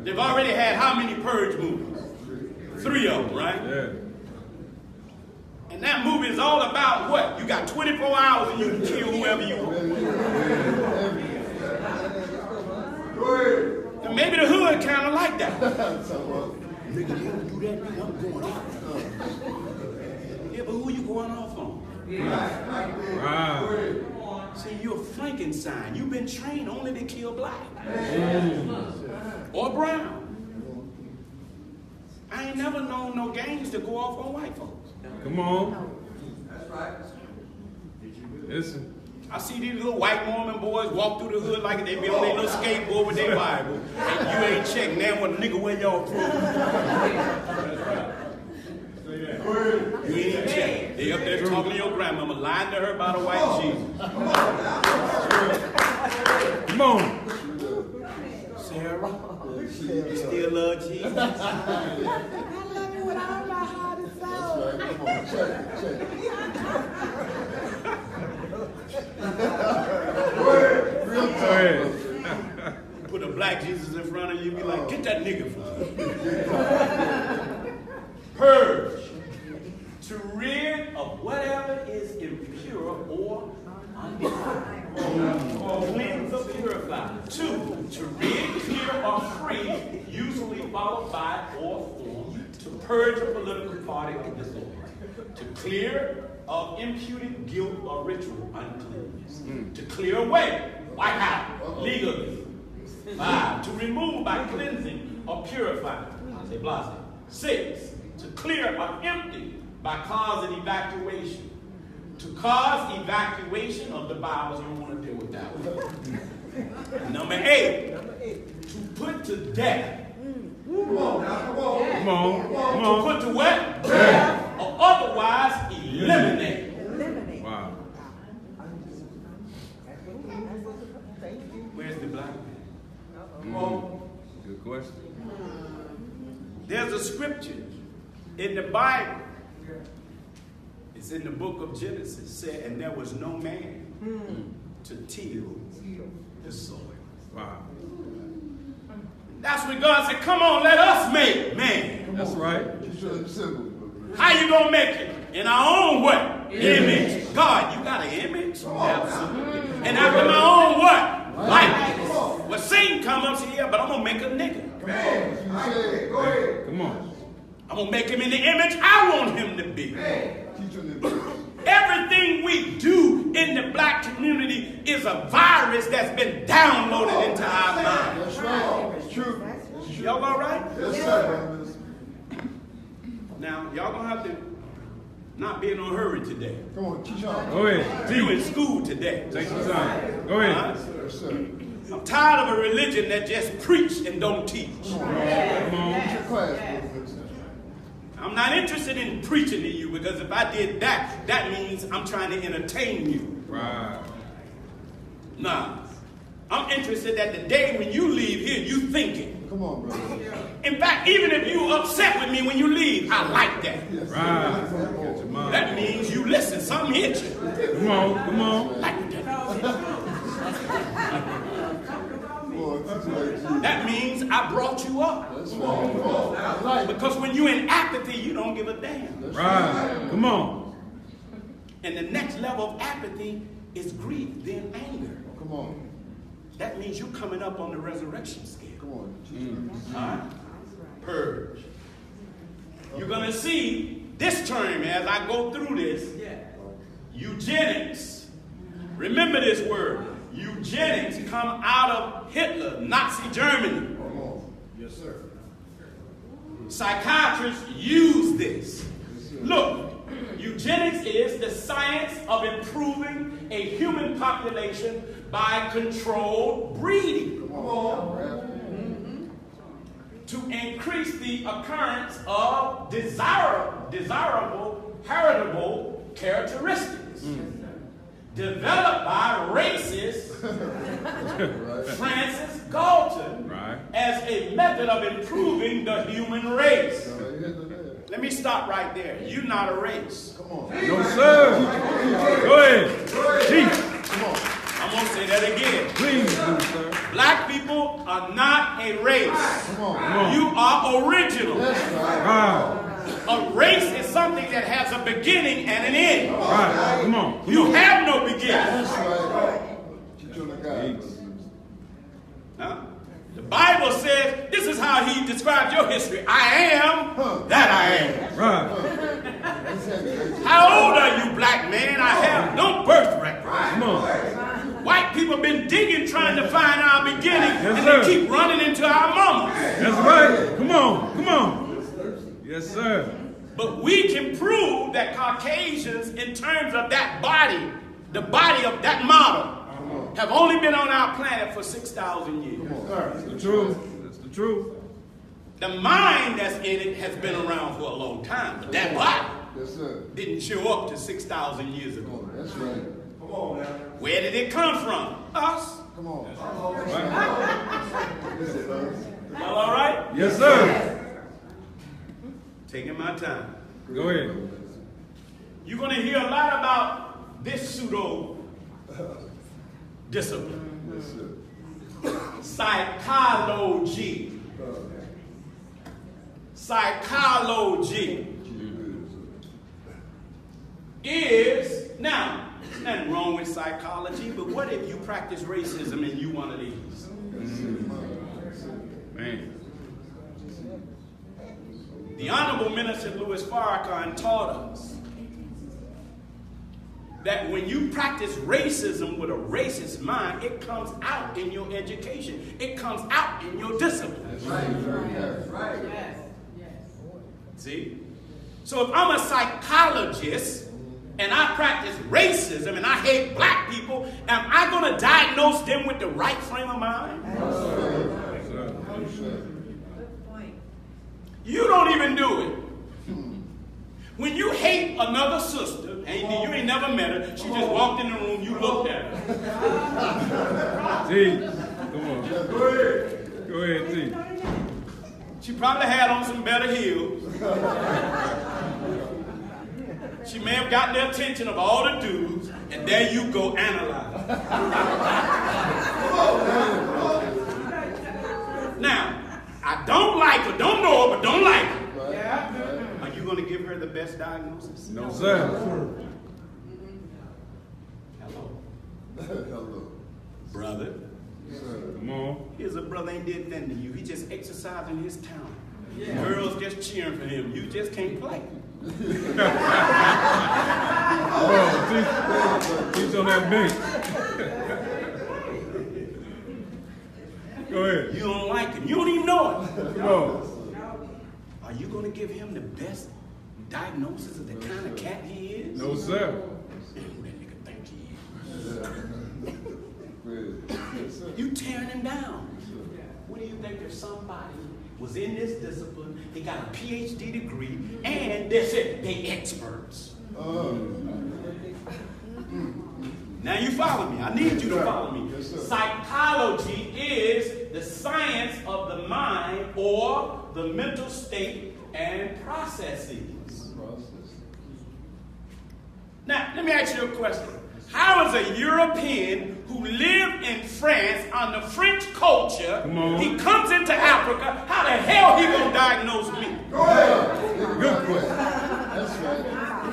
They've already had how many purge movies? 3 of them, right? Yeah. And that movie is all about what? You got 24 hours and you can kill whoever you want. And maybe the hood kind of like that. Nigga, you ever do that? Nigga, I'm going off. Yeah, but who you going off on? Wow. See, you're a Frankenstein. You've been trained only to kill black. Or brown. I ain't never known no gangs to go off on white folks. Come on. That's right. Listen. I see these little white Mormon boys walk through the hood like they be on their little skateboard with their Bible. And you ain't checking them when a nigga wear your clothes. You ain't checking. They up there talking to your grandmama, lying to her about a white Jesus. Come on. Sarah, you still love Jesus? I love you with all my heart and soul. That's right. Come on. Check it. Check it. Real Go talk. ahead. Put a black Jesus in front of you, be like, get that nigga from me. Purge. To rid of whatever is impure or undefiled. Cleanse or purify. 2. To rid, clear, or free, usually followed by or form. To purge a political party or disorder. To clear of imputed guilt or ritual uncleanness. To clear away, wipe out, legally. 5. To remove by cleansing or purifying. Say blase. 6. To clear or empty by causing evacuation. To cause evacuation of the bowels. You don't want to deal with that one. Number 8. To put to death. Come on now. Come on. Come on. Come To on. put to what? Death. Or otherwise eliminate. Wow. Where's the black man? Good question. There's a scripture in the Bible. It's in the book of Genesis. Said, and there was no man to till the soil. Wow. That's when God said, come on, let us make man. That's right. Simple. How you gonna make it? In our own way. Image. God, you got an image? Absolutely. And after my own what? Likeness. Well, Satan comes up and says, yeah, but I'm going to make a nigga. Come on. I'm going to make him in the image I want him to be. Everything we do in the black community is a virus that's been downloaded into our mind. That's right. It's true. Y'all all right? Yes, sir. Now, y'all going to have to not be in no hurry today. Come on, teach on. Go ahead. You in school today. Take some time. Go ahead. Yes, sir. I'm tired of a religion that just preach and don't teach. Come on. Teach your class. I'm not interested in preaching to you, because if I did that, that means I'm trying to entertain you. Right. Nah. I'm interested that the day when you leave here, you thinking. Come on, brother. In fact, even if you upset with me when you leave, I like that. Yes, Right. sir. That means you listen. Something hit you. Come on. Come on. Like that. Boy, teach like That means I brought you up. That's right. That's right. Because when you're in apathy, you don't give a damn. Right. Come on. And the next level of apathy is grief, then anger. Come on. That means you're coming up on the resurrection scale. Come on. Teach All right? Purge. You're going to see this term as I go through this. Eugenics. Remember this word. Eugenics come out of Hitler, Nazi Germany. Come on. Yes, sir. Psychiatrists use this. Look, eugenics is the science of improving a human population by controlled breeding. Come on. To increase the occurrence of desirable, heritable characteristics. Developed by racist Francis Galton as a method of improving the human race. Let me stop right there. You're not a race. Come on. No, sir. Go ahead. Teach. Come on. I'm going to say that again. Please do, sir. Black people are not a race. Come on. You are original. That's right. Right. A race is something that has a beginning and an end. Right. Come on. Come You on. have no beginning. That's right. Teach on the guy. Huh? The Bible says this is how he describes your history. I am that I am. Right. How old are you, black man? I have no birth record. Come on. White people have been digging trying to find our beginning, Yes, and sir. they keep running into our mamas. That's right. Come on. Come on. Yes, sir. But we can prove that Caucasians, in terms of that body, the body of that model, have only been on our planet for 6,000 years. That's the truth. That's the truth. The mind that's in it has been around for a long time, but that body Yes, sir. didn't show up to 6,000 years Come ago. on. That's right. Come on now. Where did it come from? Us. Come on. Y'all all right? Yes, sir. Taking my time. Go ahead. You're going to hear a lot about this pseudo discipline. Yes, sir. Psychology. Psychology is, now, there's nothing wrong with psychology, but what if you practice racism and you one of these? Man. The Honorable Minister Louis Farrakhan taught us that when you practice racism with a racist mind, it comes out in your education. It comes out in your discipline. That's right. That's right. Yes. Yes. See? So if I'm a psychologist and I practice racism and I hate black people, am I going to diagnose them with the right frame of mind? You don't even do it. When you hate another sister, and you ain't never met her, she just walked in the room, you looked at her. T. Come on. Go ahead. Go ahead, T. She probably had on some better heels. She may have gotten the attention of all the dudes, and there you go analyze. Now, I don't like her, don't know her, but don't like her. Are you going to give her the best diagnosis? No, sir. Hello. Brother, Come on. here's a brother ain't did nothing to you. He just exercising his talent. Girls just cheering for him. You just can't play. Oh, he's on that bench. Go ahead. You don't like him. You don't even know it. Come on. Are you going to give him the best diagnosis of the kind of cat he is? No, sir. Man, who that nigga think he is? Yes, sir. You tearing him down. What do you think if somebody was in this discipline, they got a PhD degree, and they said they experts? Now you follow me. I need you to follow me. Yes, sir. Psychology is the science of the mind or the mental state and processes. Now, let me ask you a question. How is a European who lived in France under French culture, he comes into Africa, how the hell he gonna diagnose me? Go ahead. Good question. That's right.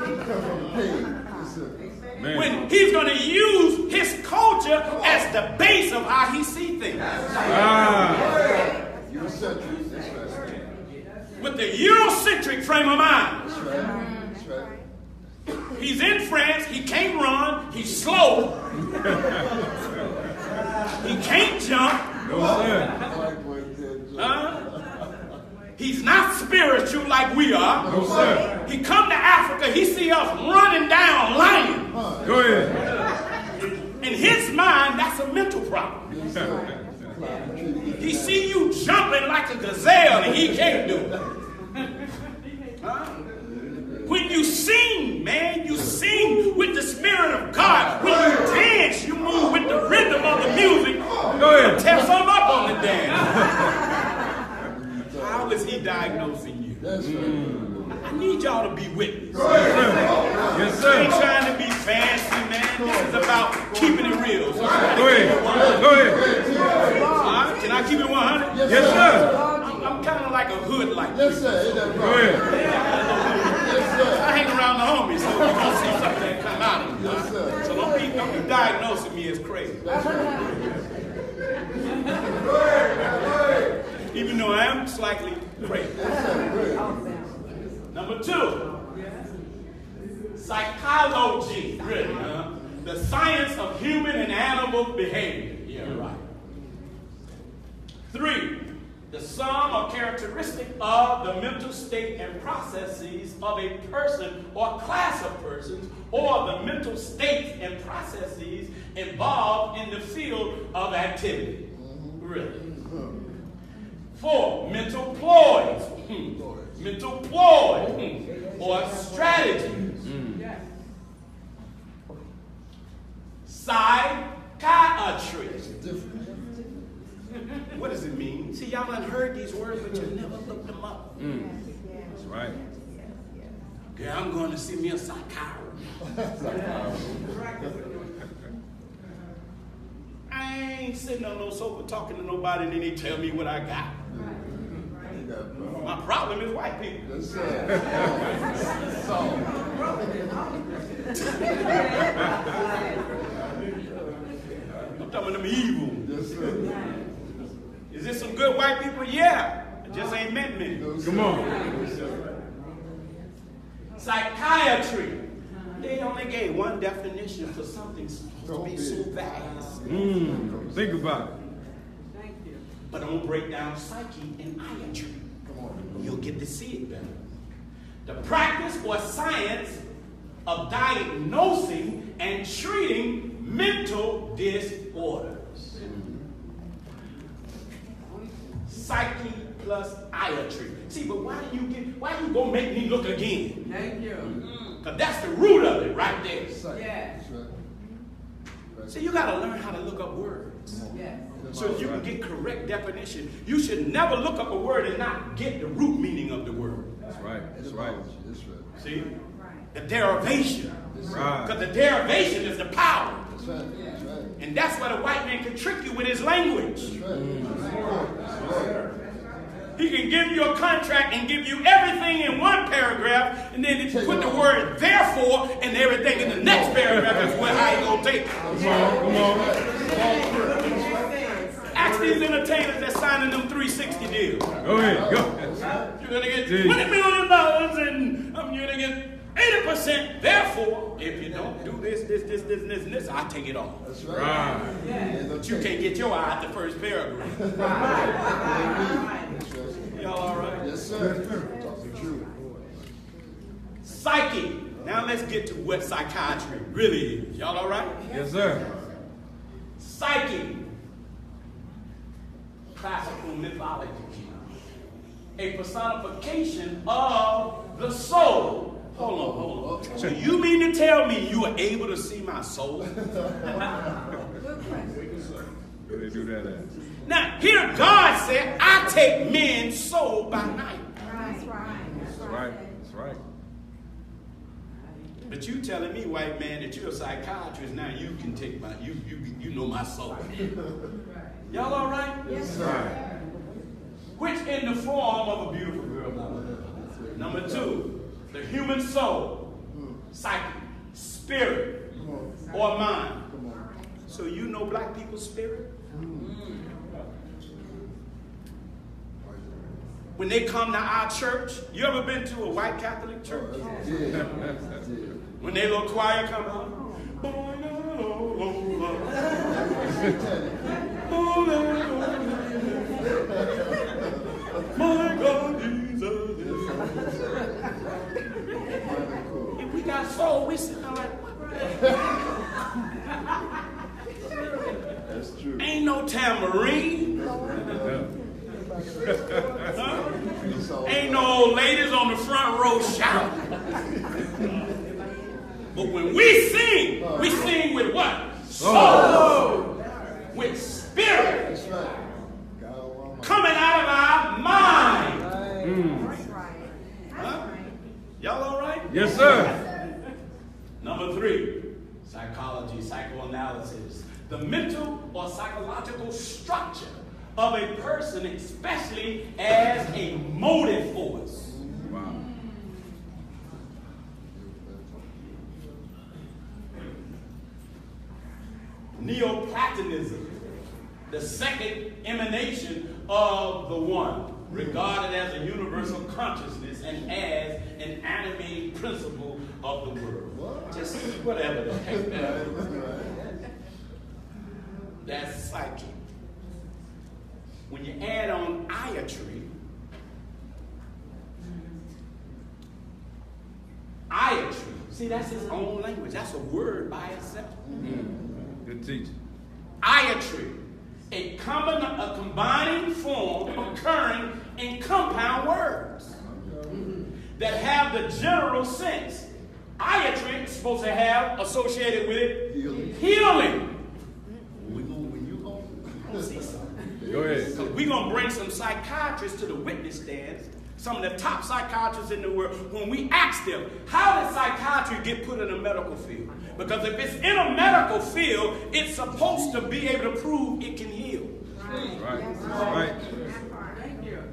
He come from the pain. Yes, sir. Man. When he's gonna use his culture as the base of how he sees things. Eurocentric. That's right. With the Eurocentric frame of mind. That's right. That's right. He's in France, he can't run, he's slow. He can't jump. No, sir. White boy can't jump. He's not spiritual like we are. No, sir. He come to Africa, he see us running down lions. Go ahead. In his mind, that's a mental problem. Yes, sir. He see you jumping like a gazelle and he can't do it. When you sing, man, you sing with the Spirit of God. When you dance, you move with the rhythm of the music. Go ahead. Tear some up on the dance. How is he diagnosing you? That's right. I need y'all to be witness. Yes, I ain't sir. trying to be fancy, man. This is about keeping it real. So Go ahead. Go ahead. can I keep it 100? Yes, sir. I'm kind of like a hood like Yes, this. sir. Ain't that Go right? ahead. Yes, sir. I hang around the homies, so you're going to see something that come out of me. Yes, sir. So don't be diagnosing me as crazy. That's right. Even though I am slightly crazy. Number 2, psychology, really, the science of human and animal behavior. Yeah, right. 3, the sum or characteristic of the mental state and processes of a person or class of persons, or the mental states and processes involved in the field of activity. Really. 4, mental ploys. Mental ploy or strategies. Psychiatry. What does it mean? See, y'all done heard these words, but you never looked them up. That's right. Okay, I'm going to see me a psychiatrist. I ain't sitting on no sofa talking to nobody and then they tell me what I got. My problem is white people. Yes, sir. I'm talking about them evil. Yes, sir. Is this some good white people? Yeah. I just ain't met many. Come on. Psychiatry. They only gave one definition for something supposed to be so vast. Think about it. But I'm going to break down psyche and iatry. You'll get to see it better. The practice or science of diagnosing and treating mental disorders. Psyche plus iatry. See, but why you gonna make me look again? Thank you. Because that's the root of it right there. Yes. See, you got to learn how to look up words. Yes. So you can get correct definition. You should never look up a word and not get the root meaning of the word. That's right. That's right. That's right. See? The derivation. Right. Because the derivation is the power. That's right. That's right. And that's why the white man can trick you with his language. That's right. He can give you a contract and give you everything in one paragraph, and then put the word therefore and everything in the next paragraph is where how he gonna take it. Come on. Ask these entertainers that signing them 360 deals. Go ahead, go. You're gonna get $20 million and you're gonna get 80%. Therefore, if you don't do this, and this, I take it off. That's right. But you can't get your eye at the first paragraph. Y'all all right? Yes, sir. Talk the truth. Psyche. Now let's get to what psychiatry really is. Y'all all right? Yes, sir. Psyche. Classical mythology. A personification of the soul. Hold on. So you mean to tell me you are able to see my soul? Where they do that at? Now, here God said, I take men's soul by night. That's right. That's right. But you telling me, white man, that you're a psychiatrist, now you can take my, you know my soul. Y'all all right? Yes, sir. Which in the form of a beautiful girl. Number 2, the human soul, psyche, spirit, or mind. So you know black people's spirit? When they come to our church, you ever been to a white Catholic church? Yeah. When their little choir come out, my God, Jesus. If we got soul, we sitting there like, That's true. ain't no tambourine. Huh? Ain't no old ladies on the front row shouting. But when we sing with what? Soul. With spirit. That's right. God Almighty. Coming out of our mind. Huh? Y'all all right? Yes, sir. Number 3, psychology, psychoanalysis. The mental or psychological structure of a person, especially as a motive force. Wow. Neoplatonism, the second emanation of the one, regarded as a universal consciousness and as an animating principle of the world. Just whatever the heck that is. That's psyche. When you add on iatry, see, that's his own language. That's a word by itself. Good teaching. Iatry, a combining form occurring in compound words that have the general sense. Iatry is supposed to have associated with it healing. When you go see something. Go ahead. Because we're going to bring some psychiatrists to the witness stand, some of the top psychiatrists in the world, when we ask them, how does psychiatry get put in the medical field? Because if it's in a medical field, it's supposed to be able to prove it can heal. Right. Right.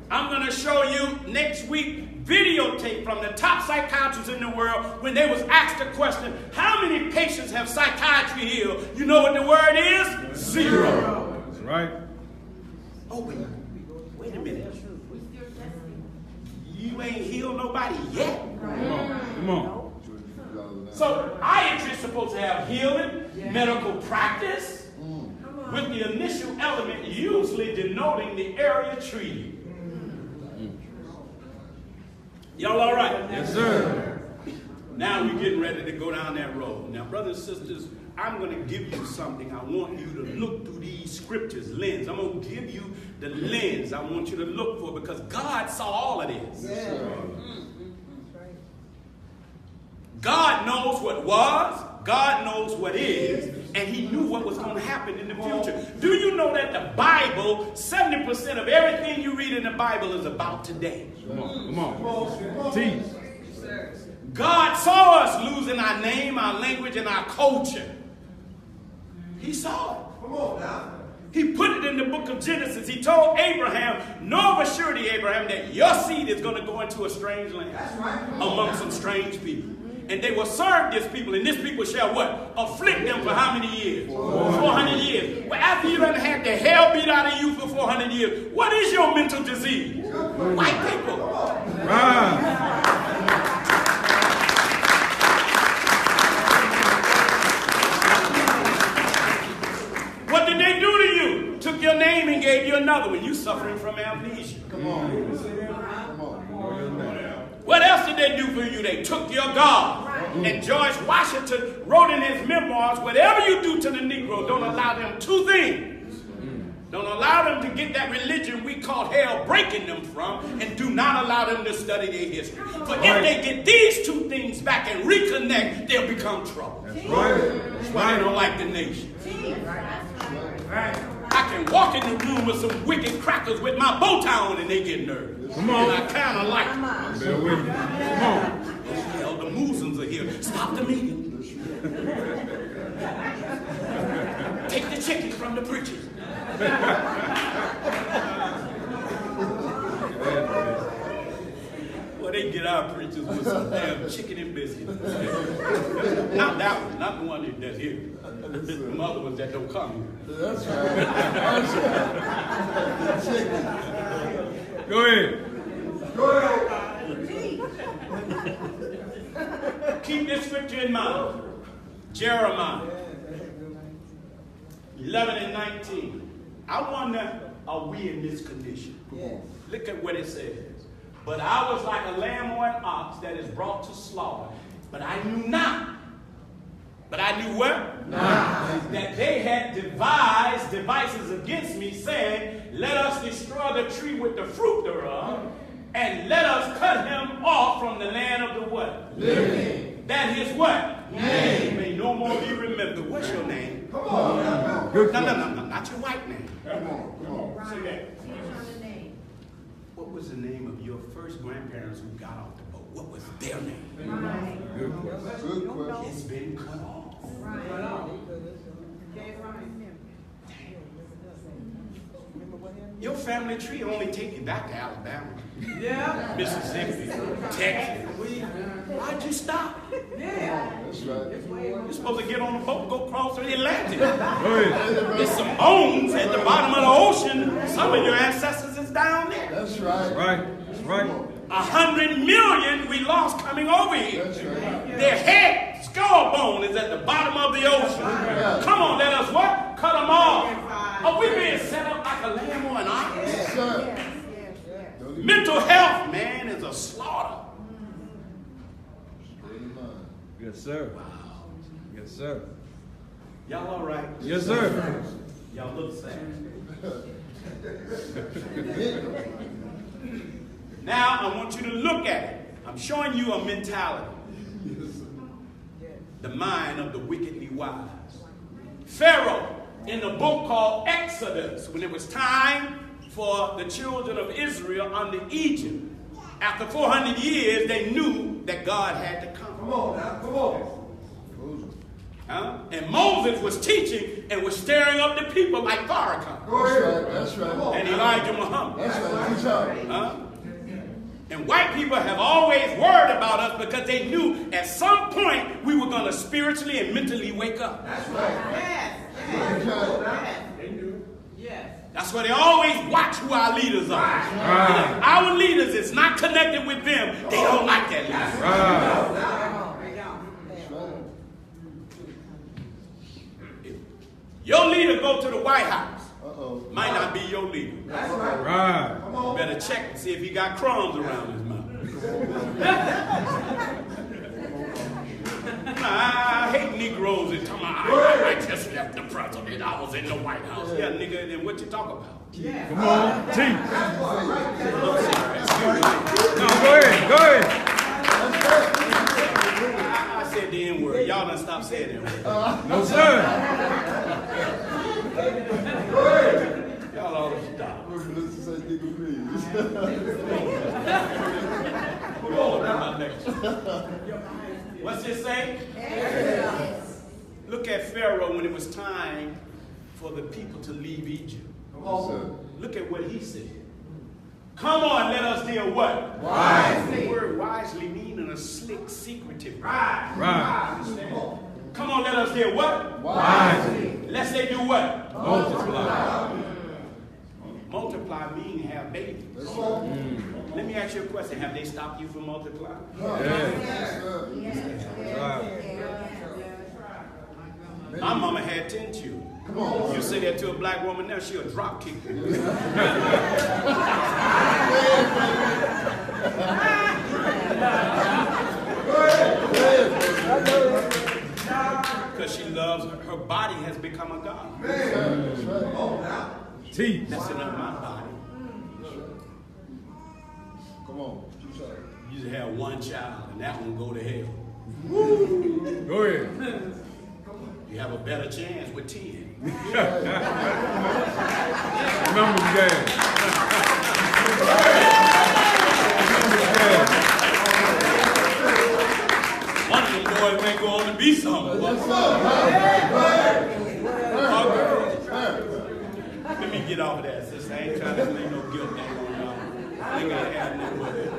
I'm going to show you next week videotape from the top psychiatrists in the world when they was asked the question, how many patients have psychiatry healed? You know what the word is? 0. That's right. Oh, wait a minute. You ain't healed nobody yet. Come on. So iatry is supposed to have healing, medical practice, with the initial element usually denoting the area treated. Y'all all right? Yes, sir. Now we're getting ready to go down that road. Now, brothers and sisters, I'm going to give you something. I want you to look through these scriptures, lens. I'm going to give you the lens I want you to look for, because God saw all of this. God knows what was, God knows what is, and he knew what was going to happen in the future. Do you know that the Bible, 70% of everything you read in the Bible is about today? Come on. Teach. God saw us losing our name, our language, and our culture. He saw it. Come on now. He put it in the book of Genesis. He told Abraham, know of a surety, Abraham, that your seed is going to go into a strange land among some strange people. And they will serve this people, and this people shall what? Afflict them for how many years? 400 years. Well, after you done had the hell beat out of you for 400 years, what is your mental disease? White people. What did they do to you? Took your name and gave you another one. You suffering from amnesia. Come on. What else did they do for you? They took your God. And George Washington wrote in his memoirs, whatever you do to the Negro, don't allow them two things. Don't allow them to get that religion we call hell breaking them from, and do not allow them to study their history. For if they get these two things back and reconnect, they'll become trouble. That's why they don't like the nation. I can walk in the room with some wicked crackers with my bow tie on and they get nervous. Come on. And I kind of like them. Come on. Hell, the Muslims are here. Stop the meeting. Take the chicken from the preachers. Well, they get our preachers with some damn chicken and biscuits. Not that one, not the one that's here. The other ones that don't come here. That's right. Go ahead. Keep this scripture in mind. Jeremiah 11 and 19. I wonder, are we in this condition? Look at what it says. But I was like a lamb or an ox that is brought to slaughter. But I knew not. But I knew what? That they had devised devices against me, saying, let us destroy the tree with the fruit thereof, and let us cut him off from the land of the what? Living. That his what? Name may no more be remembered. What's your name? Come on. No, not your white name. Come on. Say that. What was the name of your first grandparents who got off the boat? What was their name? Good question. It's been cut off. Your family tree only take you back to Alabama, Mississippi, Texas. Why'd you stop? That's right. You're supposed to get on a boat and go across the Atlantic. There's some bones at the bottom of the ocean. Some of your ancestors is down there. That's right. That's right. 100 million we lost coming over here. That's right. Their head, skull bone is at the bottom of the ocean. Come on, let us what? Cut them off. Are we being set up like a lamb or an ox? Yes, sir. Mental health, man, is a slaughter. Yes, sir. Wow. Yes, sir. Y'all all right? Yes, sir. Y'all look sad. Now I want you to look at it. I'm showing you a mentality. The mind of the wickedly wise. Pharaoh, in the book called Exodus, when it was time for the children of Israel under Egypt, after 400 years, they knew that God had to come. Come on now, come on. And Moses was teaching and was stirring up the people like Farrakhan. That's right. And Elijah Muhammad. That's right. Good job. And white people have always worried about us because they knew at some point we were going to spiritually and mentally wake up. That's right. That's why they always watch who our leaders are. If our leaders is not connected with them, they don't like that leader. If your leader go to the White House, might not be your leader. That's right. You better check and see if he got crumbs around his mouth. I hate Negroes that tell me, I just left the president. I was in the White House. Yeah, nigga, then what you talk about? Come on, team. No, go ahead. I said the N-word. Y'all done stop saying that word. No, sir. Y'all ought to stop. What's it say? Look at Pharaoh when it was time for the people to leave Egypt. Yes, sir. Look at what he said. Come on, let us deal what? Wisely. The word wisely meaning a slick, secretive. Right. Come on, let us deal what? Wisely. Let's say do what? Multiply. Multiply means have babies. Yes, sir. Let me ask you a question. Have they stopped you from multiplying? Yes, sir. Right. My mama had 10 children. Come on. You say that to a black woman now, she'll drop kick you. Because she loves her body has become a god. That's right. Teach. That's enough my body. Come on. You just have one child and that one go to hell. Go ahead. You have a better chance with 10. Remember the game. One of them boys may go on to be something. Yes, Let me get off of that, sister. I ain't trying to lay no guilt down on y'all. I ain't gotta have nothing but it.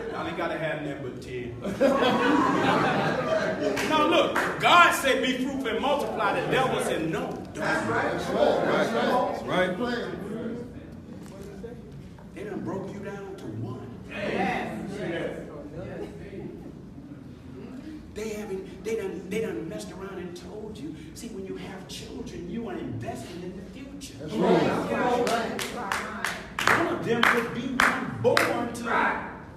10. Now look, God said be fruitful and multiply. The devil said no. That's right. That's right. They done broke you down to one. They done messed around and told you. See, when you have children, you are investing in the future. That's right. One of them could be one born to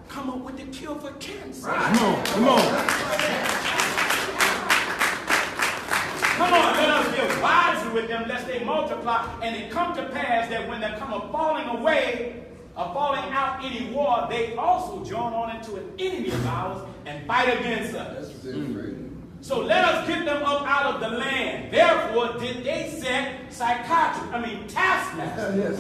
come up with the cure for cancer. Come on. Come on, let us get wisely with them, lest they multiply. And it come to pass that when there come a falling away, a falling out any war, they also join on into an enemy of ours and fight against us. That's what they're afraid of. So let us get them up out of the land. Therefore did they set taskmasters Yes.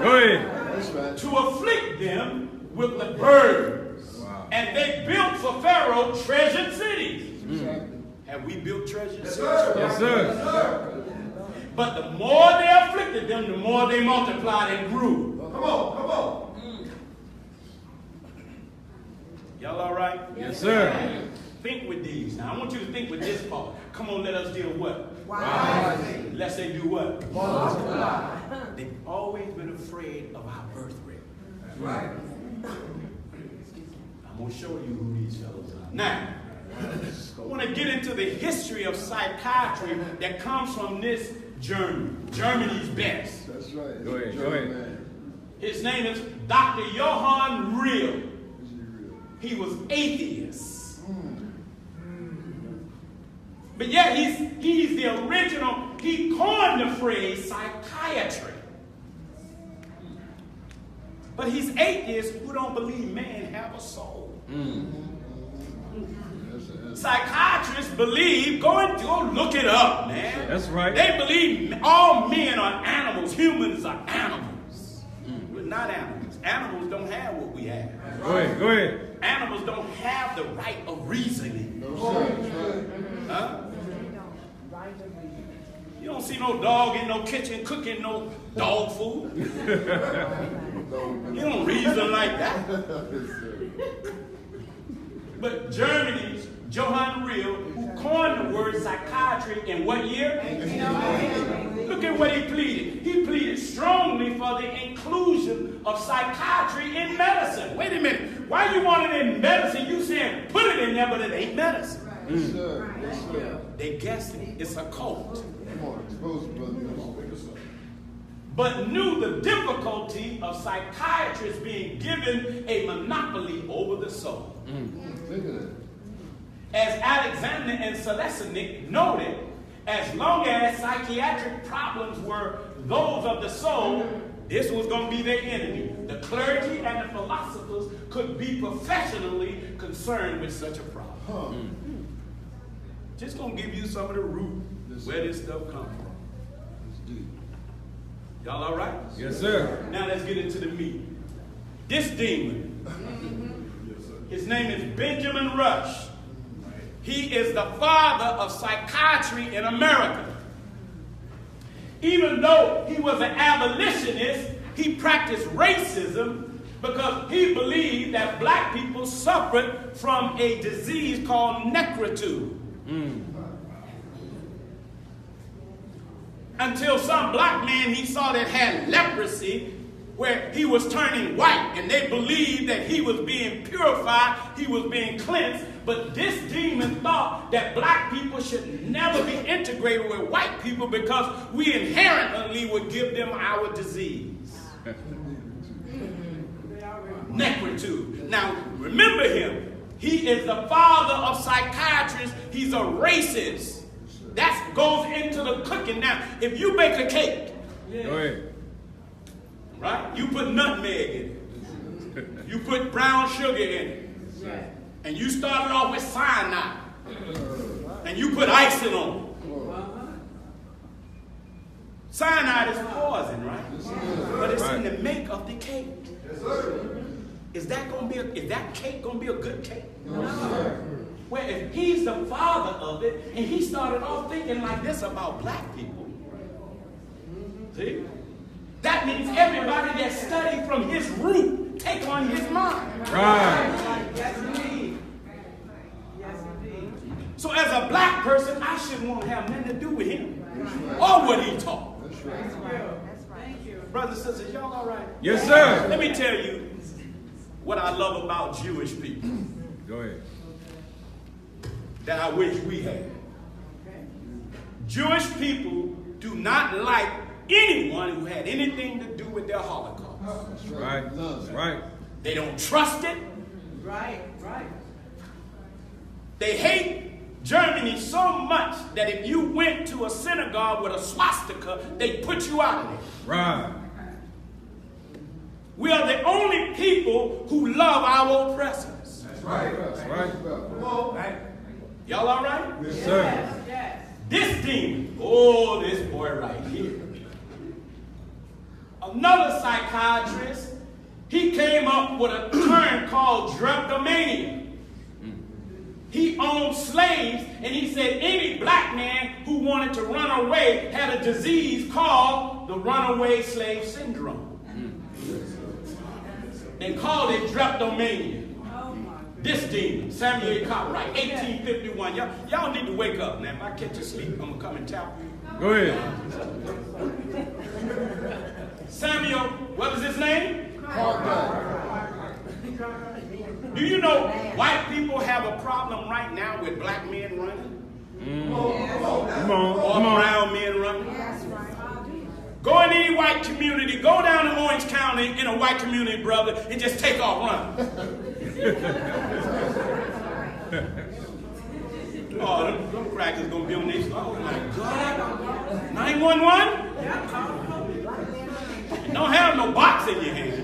Go ahead. That's right. to afflict them with the birds. Wow. And they built for Pharaoh treasured cities. Exactly. Have we built treasured cities? Yes, sir. But the more they afflicted them, the more they multiplied and grew. Come on. Y'all all right? Yes, sir. Think with these. Now I want you to think with this part. Come on, let us deal what? Wisely. Let's say do what? Multiply. They've always been afraid of our birth rate. That's right. I'm going to show you who these fellows are. Now, I want to get into the history of psychiatry that comes from this Germany's best. That's right. Go ahead. Man. His name is Dr. Johann Real. Is he real? He was atheist. But yet he's the original, he coined the phrase psychiatry. But he's atheists who don't believe man have a soul. Psychiatrists believe, go look it up, man. That's right. They believe all men are animals, humans are animals. We're not animals. Animals don't have what we have. Go ahead. Animals don't have the right of reasoning. No, sir. That's right. Huh? You don't see no dog in no kitchen cooking no dog food. You don't reason like that. But Germany's Johann Real, who coined the word psychiatry in what year? 1808. Look at what he pleaded. He pleaded strongly for the inclusion of psychiatry in medicine. Wait a minute. Why you want it in medicine? You saying put it in there, but it ain't medicine. Yes, sir. Yes, sir. They guessing it's a cult. Come on, expose it, brother. But knew the difficulty of psychiatrists being given a monopoly over the soul. Think of that. As Alexander and Selesnik noted, as long as psychiatric problems were those of the soul, this was going to be their enemy. The clergy and the philosophers could be professionally concerned with such a problem. Just going to give you some of the root where this stuff comes from. Y'all all right? Yes, sir. Now let's get into the meat. This demon, his name is Benjamin Rush. He is the father of psychiatry in America. Even though he was an abolitionist, he practiced racism because he believed that black people suffered from a disease called negritude. Until some black man he saw that had leprosy, where he was turning white, and they believed that he was being purified, he was being cleansed. But this demon thought that black people should never be integrated with white people because we inherently would give them our disease. Negritude. Now, remember him. He is the father of psychiatrists. He's a racist. That goes into the cooking. Now, if you bake a cake, Go ahead. right? You put nutmeg in it. You put brown sugar in it. And you started off with cyanide. And you put icing on it. Cyanide is poison, right? But it's in the make of the cake. Is that cake gonna be a good cake? Well, if he's the father of it, and he started off thinking like this about black people, see? That means everybody that studied from his root take on his mind. Right. Yes, indeed. Yes, indeed. So as a black person, I shouldn't want to have nothing to do with him or what he taught. That's right. Thank you. Brothers and sisters, y'all all right? Yes, sir. Let me tell you what I love about Jewish people Go ahead. that I wish we had. Jewish people do not like anyone who had anything to do with their Holocaust. That's Right. right. That's right. They don't trust it. Right. They hate Germany so much that if you went to a synagogue with a swastika, they put you out of there. Right. We are the only people who love our oppressors. That's right. Y'all all right? Yes, sir. Yes. This demon, oh, this boy right here. Another psychiatrist, he came up with a term called drapetomania. He owned slaves, and he said any black man who wanted to run away had a disease called the runaway slave syndrome. They called it drapetomania. This demon, Samuel Cartwright, 1851. Y'all need to wake up now. If I catch you asleep, I'm going to come and tap you. Go ahead. Samuel, what is his name? Cartwright. Do you know white people have a problem right now with black men running? Come Or on. brown men running? Go in any white community, go down to Orange County in a white community, brother, and just take off running. Oh, them crackers gonna be on this. Oh my God. 911? Don't have no box in your hand.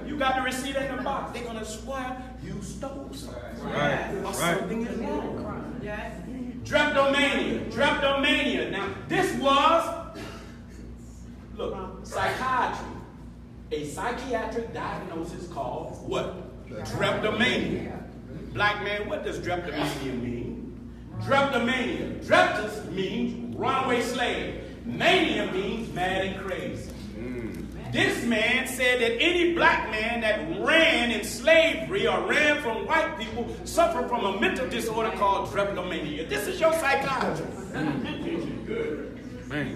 You got the receipt in the box. They're gonna swear you stole something. Right. Or Right. something is wrong. Yes. Drapetomania. Now, this was, look, psychiatry. A psychiatric diagnosis called what? Drapetomania. Black man, what does drapetomania mean? Drapetomania. Dreptus means runaway slave. Mania means mad and crazy. This man said that any black man that ran in slavery or ran from white people suffered from a mental disorder called drapetomania. This is your psychiatrist. Man.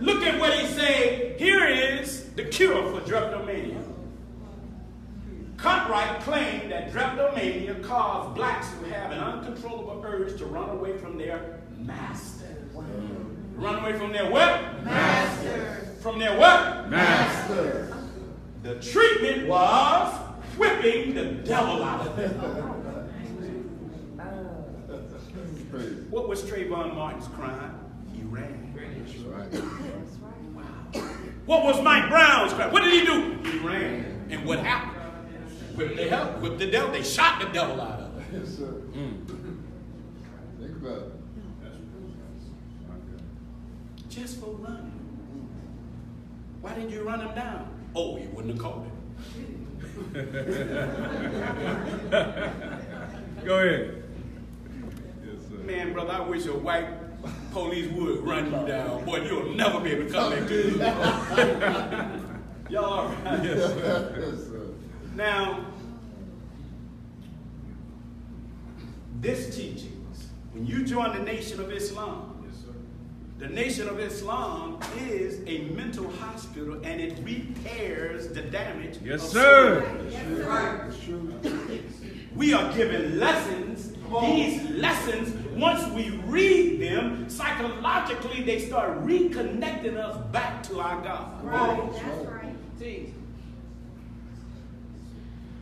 Look at what he said. Here is the cure for drapetomania. Cartwright claimed that drapetomania caused blacks to have an uncontrollable urge to run away from their master. Run away from their what? Master. From their what? Master. The treatment was whipping the devil out of them. What was Trayvon Martin's crime? He ran. Wow. What was Mike Brown's crime? What did he do? He ran. And what happened? Whipped the hell, whipped the devil. They shot the devil out of him. Yes, sir. Think about it. Just for running. Why didn't you run him down? Oh, you wouldn't have caught him. Go ahead. Yes, sir. Man, brother, I wish a white police would run you down. Boy, you'll never be able to come back to you. Y'all all right? Yes, sir. Now, this teachings, when you join the Nation of Islam, the Nation of Islam is a mental hospital and it repairs the damage. Yes, of sir. slavery. It's true. We are given lessons. These lessons, once we read them, psychologically they start reconnecting us back to our God. Right. That's right. See.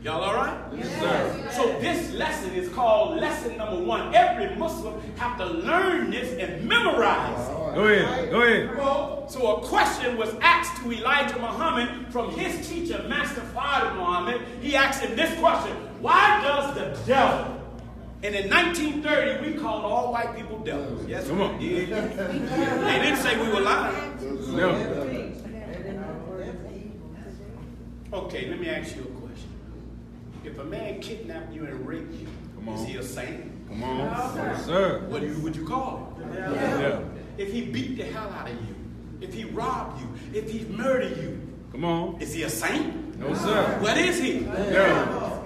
Y'all all right? Yes, sir. So this lesson is called lesson number 1. Every Muslim have to learn this and memorize it. Go ahead. Go ahead. So a question was asked to Elijah Muhammad from his teacher, Master Father Muhammad. He asked him this question: why does the devil? And in 1930, we called all white people devils. Yes, Come on. we did. They didn't say we were lying. No. Okay, let me ask you a question. If a man kidnapped you and raped you, Come on. is he a saint? Come on. Yes, sir. What would you call him? Yeah. If he beat the hell out of you, if he robbed you, if he murdered you, Come on. is he a saint? No, sir. What is he? Yeah.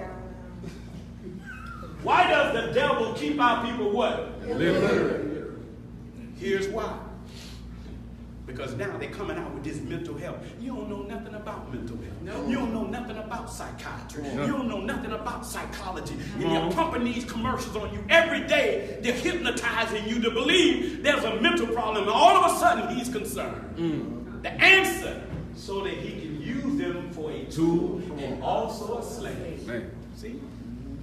Why does the devil keep our people what? Live. Here's why. Because now they're coming out with this mental health. You don't know nothing about mental health. No. You don't know nothing about psychiatry. No. You don't know nothing about psychology. And on. they're pumping these commercials on you every day. They're hypnotizing you to believe there's a mental problem. And all of a sudden, he's concerned. The answer, so that he can use them for a tool and also a slave. Man. See?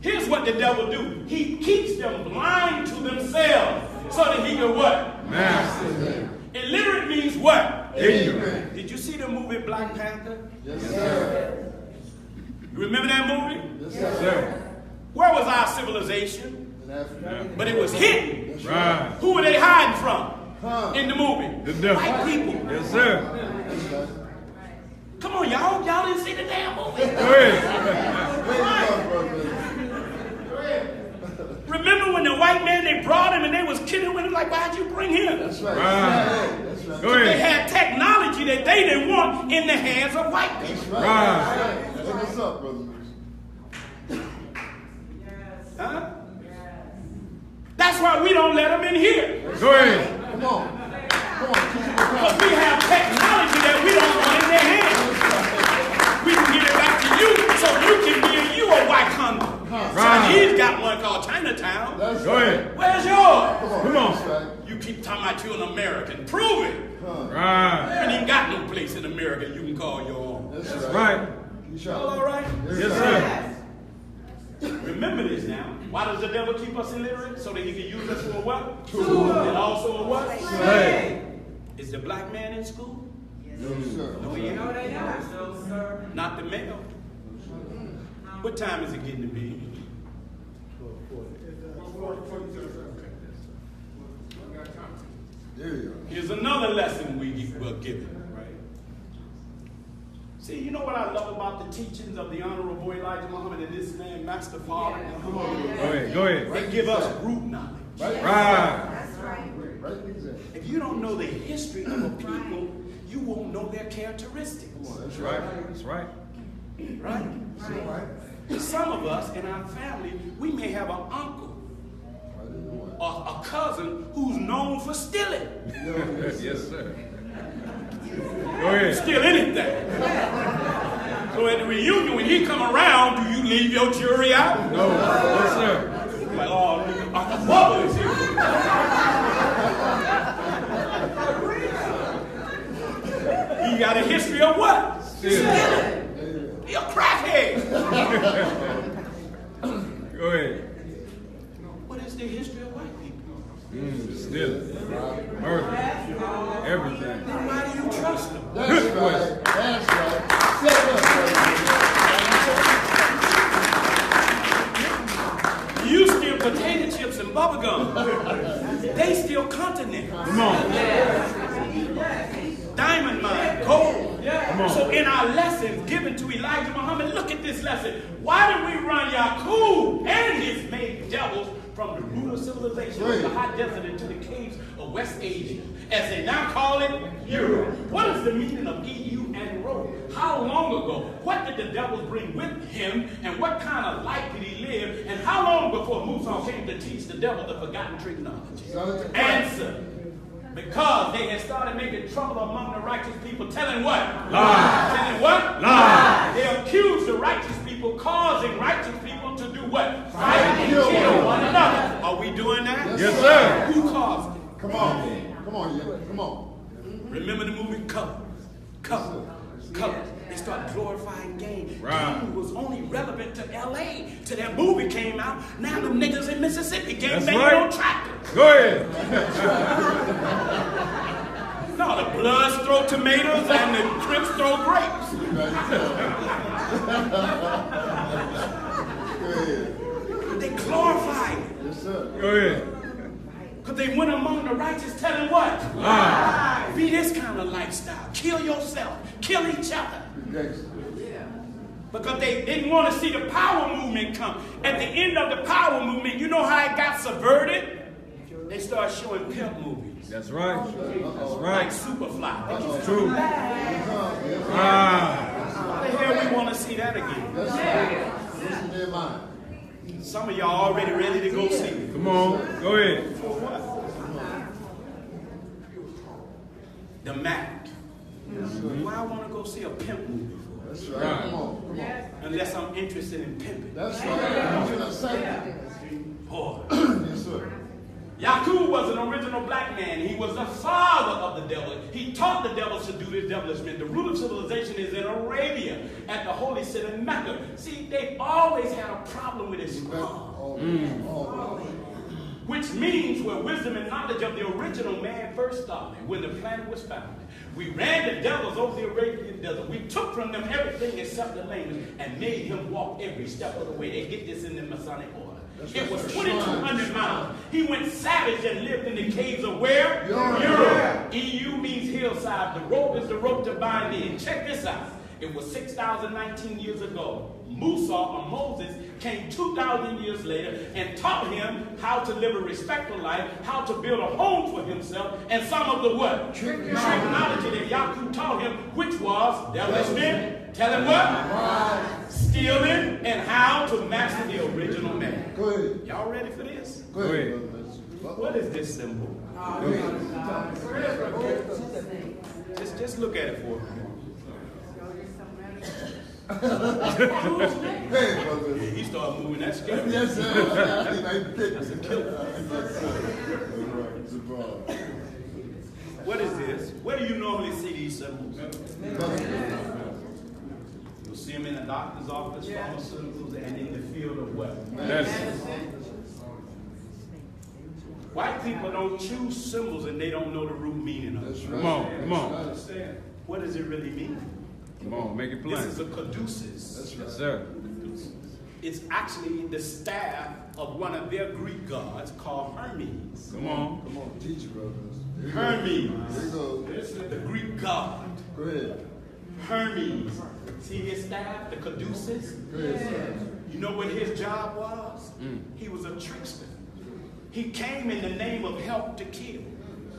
Here's what the devil do. He keeps them blind to themselves so that he can what? Master. Illiterate means what? Ignorant. Did you see the movie Black Panther? Yes, sir. You remember that movie? Yes, Yes, sir. sir. Where was our civilization? In Africa. Yeah. But it was hidden. That's Right. Who were they hiding from Huh. in the movie? The devil. White people. Yes, sir. That's right. Come on, y'all. Y'all didn't see the damn movie. Go ahead. Where you from, brother? Remember when the white man, they brought him and they was kidding with him like, why'd you bring him? That's right. Right. That's right. Go They ahead. had technology that they didn't want in the hands of white people. That's right. Right. Look us up, brother. Huh? That's why we don't let them in here. Go ahead. Come on. Come on. Because we have technology that we don't want in their hands. We can give it back to you so you can give you a white Congo. Right. Chinese got one called Chinatown. That's Go right. ahead. Where's yours? Come on. That's right. You keep talking about you an American. Prove it. Huh. Right. You ain't even got no place in America you can call your own. That's That's right. right. You Y'all all right? Yes, sir. Remember this now. Why does the devil keep us illiterate? So that he can use us for a what? Tool. And also a what? Slave. Is the black man in school? No, sir. No, he ain't. No, they not. No, sir. Not the male. What time is it getting to be? There you go. Here's another lesson we're given. Right? See, you know what I love about the teachings of the Honorable Elijah Muhammad and this man, Master Father Muhammad? Go ahead. Go ahead. They give us root knowledge. Right. Right. That's right. Right. Exactly. If you don't know the history of a people, you won't know their characteristics. Come on. That's That's right. right. That's right. Right? Right. Some of us in our family, we may have an uncle I didn't know that. or a cousin who's known for stealing. Yes, sir. Go ahead. Steal anything. So at the reunion, when he come around, do you leave your jury out? No. Yes, sir. Like, oh, Uncle Bubba is here. He got a history of what? Stealing. He a crackhead. Go ahead. What is the history of white people? Stealing. Murder. Everything. Then why do you trust them? That's Good right. question. That's right. Set up, You steal potato chips and bubble gum. They steal continent. Come on. Diamond mine, gold. Come on. So in our lessons given to Elijah Muhammad, look at this lesson. Why did we run Yaqub and his made devils from the root of civilization, Right. the hot desert into the caves of West Asia, as they now call it, Europe. What is the meaning of EU and Rome? How long ago? What did the devil bring with him, and what kind of life did he live, and how long before Musa came to teach the devil the forgotten technology? Answer. Because they had started making trouble among the righteous people, telling what? Lies. Telling what? Lies. They accused the righteous people, causing righteous people to do what? Fight and kill one another. Are we doing that? Yes, sir. Who caused it? Come on. Come on, yeah. Come on. Remember the movie Cover? Cover. Cover. They started glorifying game. Right. Game was only relevant to L.A. till that movie came out. Now them niggas in Mississippi game That's banging right. on tractors. Go ahead. No, the Bloods throw tomatoes and the Crips throw grapes. Go ahead. They glorified it. Yes, sir. Go ahead. Because they went among the righteous telling what? Lies. Be this kind of lifestyle. Kill yourself. Kill each other. Because they didn't want to see the power movement come. At the end of the power movement, you know how it got subverted? They started showing pimp movies. That's right. That's Like right. Superfly. They used to True. Ah. Why the hell we want to see that again? That's right. Listen to their mind. Some of y'all already ready to go see it. Come on. Go ahead. For what? The Mac. Why I want to go see a pimp movie for? That's right. Come on. Come on. Unless I'm interested in pimping. That's right. You're not saying. Boy. Yes, sir. Yaqub was an original black man. He was the father of the devil. He taught the devils to do this devilish men. The root of civilization is in Arabia, at the holy city Mecca. See, they've always had a problem with Islam. Which means where wisdom and knowledge of the original man first started, when the planet was founded. We ran the devils over the Arabian desert. We took from them everything except the language and made him walk every step of the way. They get this in the Masonic order. It was 2,200 miles. He went savage and lived in the caves of where? Europe. EU means hillside. The rope is the rope to bind in. Check this out. It was 6,019 years ago. Musa, or Moses, came 2,000 years later and taught him how to live a respectful life, how to build a home for himself, and some of the what? Technology that Yaqub taught him, which was devilish men, telling what? Stealing, and how to master the original man. Go ahead. Y'all ready for this? Go ahead. What is this symbol? Just look at it for a minute. Hey, brother. He started moving that scary. Yes, sir. That's a killer. Yes, sir. What is this? Where do you normally see these symbols? You'll see them in the doctor's office, pharmaceuticals, and in the field of what? White people don't choose symbols and they don't know the root meaning of it. Right. Come on. Come on. What does it really mean? Come on. Make it plain. This is a caduceus. Yes, sir. It's actually the staff of one of their Greek gods called Hermes. Come on. Come on, teach you, brothers. Hermes, There you go. the Greek god. Go ahead. Hermes. See his staff, the caduceus? Go ahead, sir. You know what his job was? He was a trickster. He came in the name of help to kill.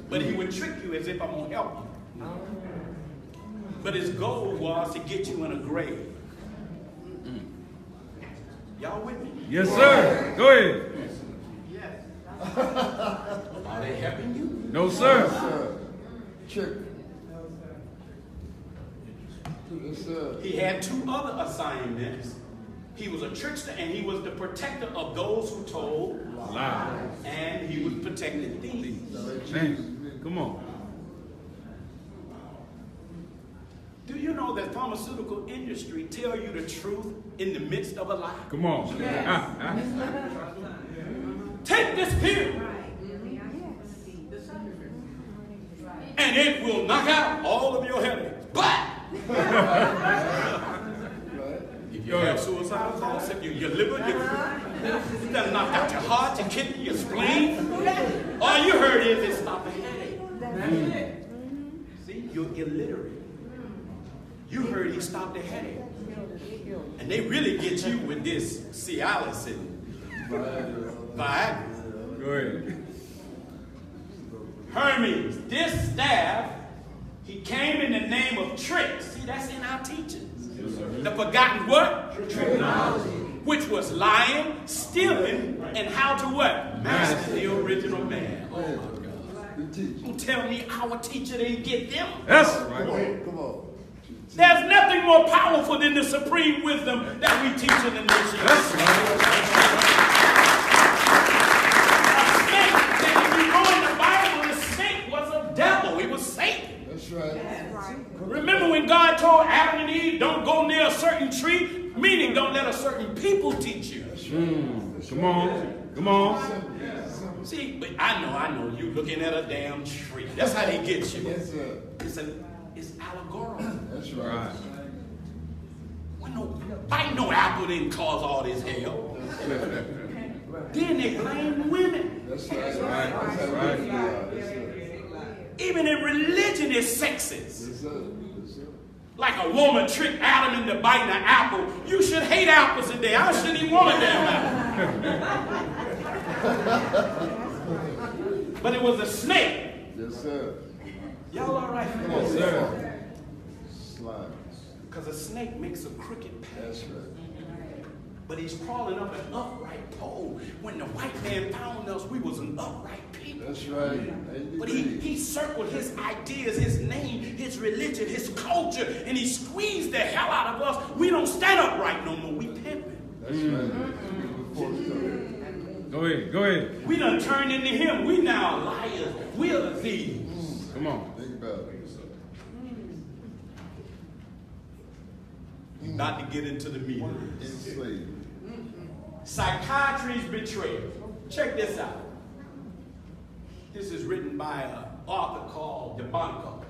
But he would trick you as if I'm going to help you. But his goal was to get you in a grave. Y'all with me? Yes, sir. Go ahead. Are they helping you? No, sir. Sir. Check. Yes, sir. He had two other assignments. He was a trickster and he was the protector of those who told Lies. and he was protecting thieves. Man, come on. Do you know that pharmaceutical industry tell you the truth in the midst of a lie? Come on. Take this pill and it will knock out all of your headaches. But if you have suicidal thoughts, if your liver, you done knocked out your heart, your kidney, your spleen, all you heard is it stop the headache. See, you're illiterate. You heard he stopped the headache. And they really get you with this Cialis and Viagra. Go ahead. Hermes, this staff, he came in the name of trick. See, that's in our teachings. The forgotten what? Trigonometry. Which was lying, stealing, and how to what? Master the original man. Oh my God. Don't tell me our teacher didn't get them. That's right. Come on. There's nothing more powerful than the supreme wisdom that we teach in the nation. That's right. A snake, that if you go in the Bible, the snake was a devil. It was Satan. That's right. Remember when God told Adam and Eve, don't go near a certain tree? Meaning, don't let a certain people teach you. Come on. Come on. See, but I know, you looking at a damn tree. That's how they get you. Yes, sir. It's allegorical. That's right. I know apple didn't cause all this hell. Then they blame women. That's right. That's right. Even in religion, it's sexist. Yes, sir. Like a woman tricked Adam into biting an apple. You should hate apples today. I shouldn't even want a damn apple. But it was a snake. Yes, sir. Y'all all right? Come on, sir. Slide. Because a snake makes a crooked path. That's right. But he's crawling up an upright pole. When the white man found us, we was an upright people. That's right. But he circled his ideas, his name, his religion, his culture, and he squeezed the hell out of us. We don't stand upright no more. We pimping. That's right. Go ahead. We done turned into him. We now liars. We are the thieves. Come on. Think about it. Not to get into the meat. Enslaved. Psychiatry's betrayal. Check this out. This is written by an author called DeBonco.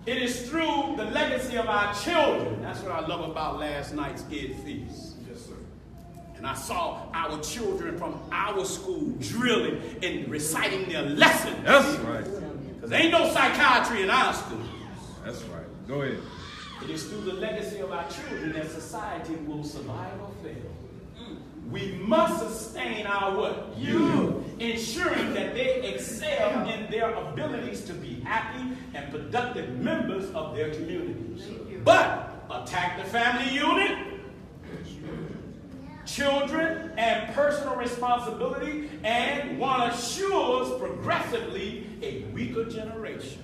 It is through the legacy of our children. That's what I love about last night's Ed Feast. Yes, sir. And I saw our children from our school drilling and reciting their lessons. That's right. Because there ain't no psychiatry in our schools. That's right. Go ahead. It is through the legacy of our children that society will survive or fail. We must sustain our what? Youth, ensuring that they excel in their abilities to be happy and productive members of their communities. But attack the family unit, children, and personal responsibility, and one assures progressively a weaker generation.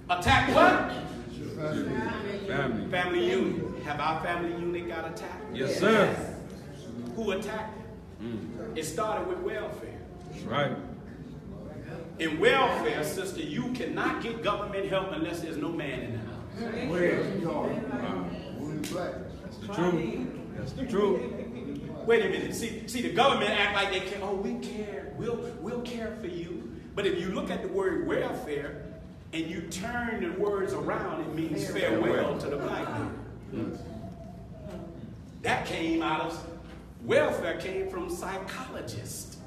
Attack what? Family unit. Have our family unit got attacked? Yes, sir. Who attacked it? It started with welfare. That's right. In welfare, sister, you cannot get government help unless there's no man in the house. That's the truth. That's the truth. Wait a minute. See, the government act like they care. Oh, we care. We'll care for you. But if you look at the word welfare and you turn the words around, it means farewell to the black man. That came out of welfare, came from psychologists.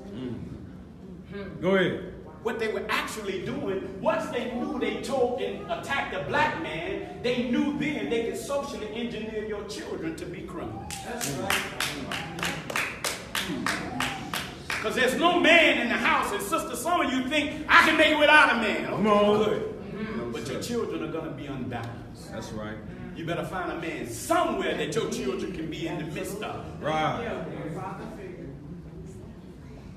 Go ahead. What they were actually doing, once they knew they told and attacked the black man, they knew then they could socially engineer your children to be criminals. That's right. Because there's no man in the house. And sister, some of you think, I can make it without a man. Okay, Come on. good. But your children are going to be unbalanced. That's right. You better find a man somewhere that your children can be in the midst of. Right.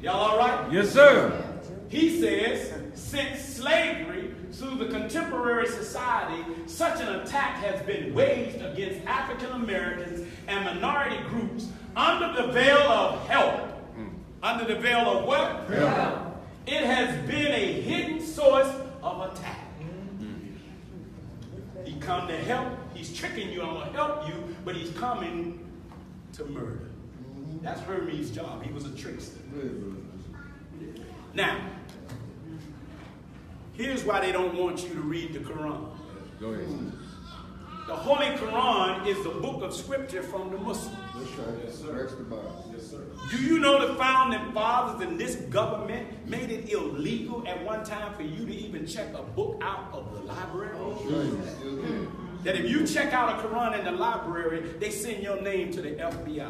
Y'all all right? Yes, sir. He says, since slavery through the contemporary society, such an attack has been waged against African Americans and minority groups under the veil of help. Under the veil of what? Help. It has been a hidden source of attack. He come to help. He's tricking you. I'm going to help you, but he's coming to murder. That's Hermes' job. He was a trickster. Now, here's why they don't want you to read the Quran. Go ahead. The Holy Quran is the book of scripture from the Muslims. That's right. Yes, sir. That's the Bible. Yes, sir. Do you know the founding fathers in this government made it illegal at one time for you to even check a book out of the library? Right. That if you check out a Quran in the library, they send your name to the FBI.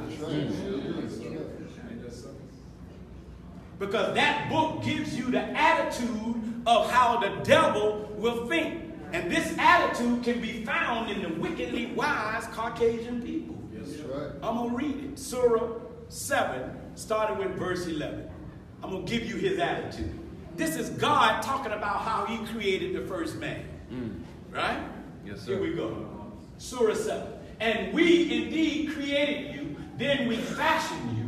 Because that book gives you the attitude of how the devil will think. And this attitude can be found in the wickedly wise Caucasian people. That's right. I'm going to read it. Surah 7, starting with verse 11. I'm going to give you his attitude. This is God talking about how he created the first man. Right? Yes, sir. Here we go. Surah 7. And we indeed created you, then we fashioned you.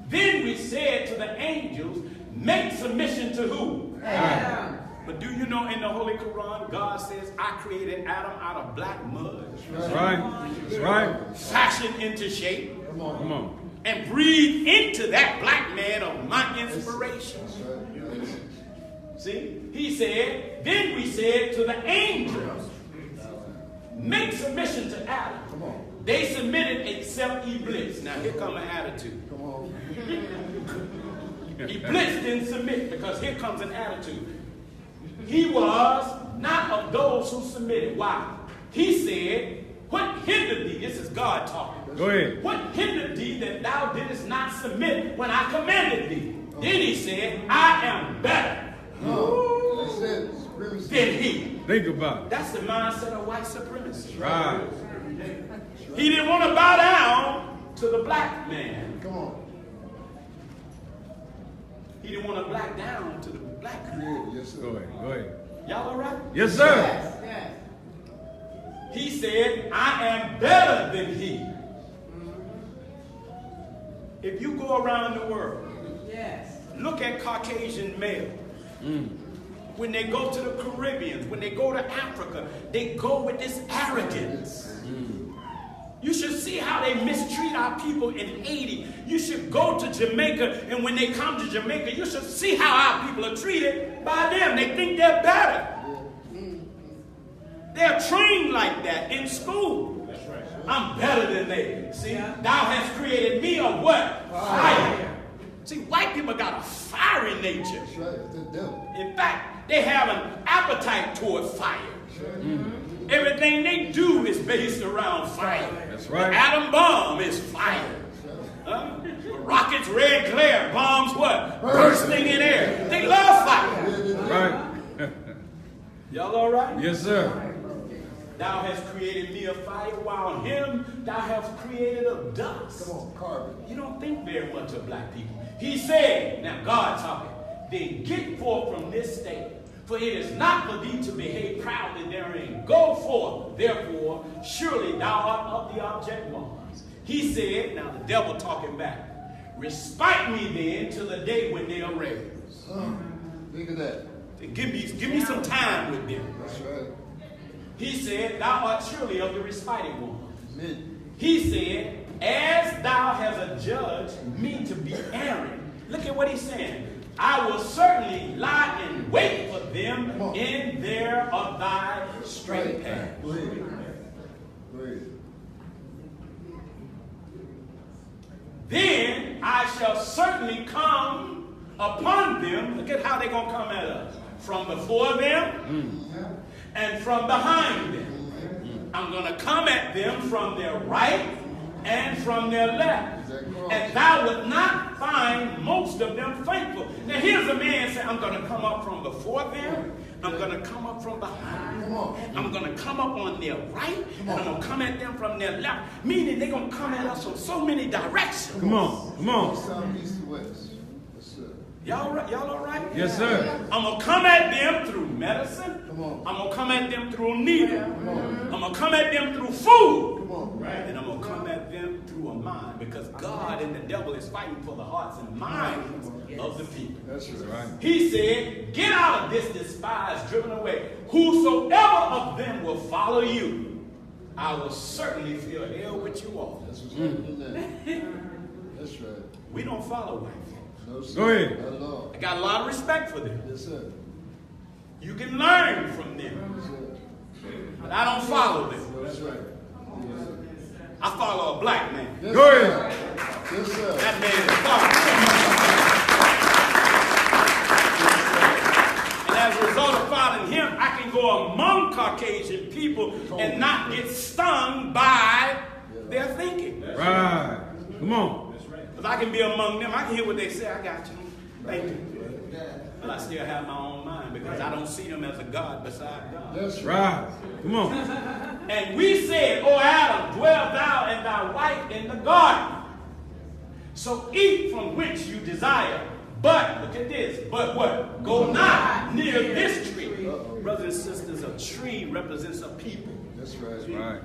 Then we said to the angels, make submission to who? Adam. But do you know in the Holy Quran, God says, I created Adam out of black mud. That's right. That's right. Fashioned into shape. Come on. Come on. And breathed into that black man of my inspiration. That's right. See? He said, then we said to the angels, make submission to Adam. Come on. They submitted except Iblis. Now here comes an attitude. Come on. Iblis didn't submit because here comes an attitude. He was not of those who submitted. Why? He said, what hindered thee? This is God talking. Go ahead. What hindered thee that thou didst not submit when I commanded thee? Then he said, I am better That's it. Supremacy. than he. Think about it. That's the mindset of white supremacy. Right. He didn't want to bow down to the black man. Come on. He didn't want to back down to the black man. Created. Yes, sir. Go ahead. Go ahead. Y'all all right? Yes, sir. Yes. He said, I am better than he. If you go around the world, Yes. look at Caucasian males. When they go to the Caribbean, when they go to Africa, they go with this arrogance. You should see how they mistreat our people in Haiti. You should go to Jamaica, and when they come to Jamaica, you should see how our people are treated by them. They think they're better. They're trained like that in school. That's right. I'm better than they. See, thou hast created me a what? Fire. See, white people got a fiery nature. That's right. It's the devil. In fact, they have an appetite toward fire. Everything they do is based around fire. That's right. The atom bomb is fire. Rockets, red glare, bombs what? Bursting in air. They love fire. Right. Y'all all right? Yes, sir. Thou hast created me a fire, while him thou hast created of dust. Come on, carbon. You don't think very much of black people. He said, now God talking, then get forth from this state, for it is not for thee to behave proudly therein. Go forth, therefore, surely thou art of the object ones. He said, now the devil talking back, respite me then till the day when they are raised. Think of that. Give me some time with them. That's right. He said, thou art surely of the respited ones. Amen. He said, as thou hast adjudged me to be Aaron. Look at what he's saying. I will certainly lie in wait for them in there of thy straight path. Go ahead. Go ahead. Then I shall certainly come upon them. Look at how they're going to come at us. From before them and from behind them. I'm going to come at them from their right and from their left. And thou wilt not find most of them faithful. Now here's a man saying, I'm going to come up from before them. I'm going to come up from behind them. I'm going to come up on their right. And I'm going to come at them from their left. Meaning they're going to come at us from so many directions. Come on. Come on. South, east, and west. Yes, sir. Y'all all right? Yes, sir. I'm going to come at them through medicine. Come on. I'm going to come at them through a needle. Come on. I'm going to come at them through food. Come on. Right. And I'm going to come at them through a mind. Because God and the devil is fighting for the hearts and minds of the people. That's right. He said, get out of this despised, driven away. Whosoever of them will follow you, I will certainly fill hell with you all. That's what's happening now. That's right. We don't follow white folks. No, sir. Go ahead. Not at all. I got a lot of respect for them. Yes, sir. You can learn from them. Yes, sir. But I don't follow them. That's right. Yes, sir. I follow a black man. Yes, Go sir. ahead. Yes, sir. That man is God. And as a result of following him, I can go among Caucasian people and not get stung by their thinking. Right. Come on. Because I can be among them. I can hear what they say. I got you. Thank you. But I still have my own mind because I don't see them as a God beside God. That's Right. Come on. And we said, O Adam, dwell thou and thy wife in the garden. So eat from which you desire. But, look at this, but what? Go not near this tree. Brothers and sisters, a tree represents a people. That's right. That's right.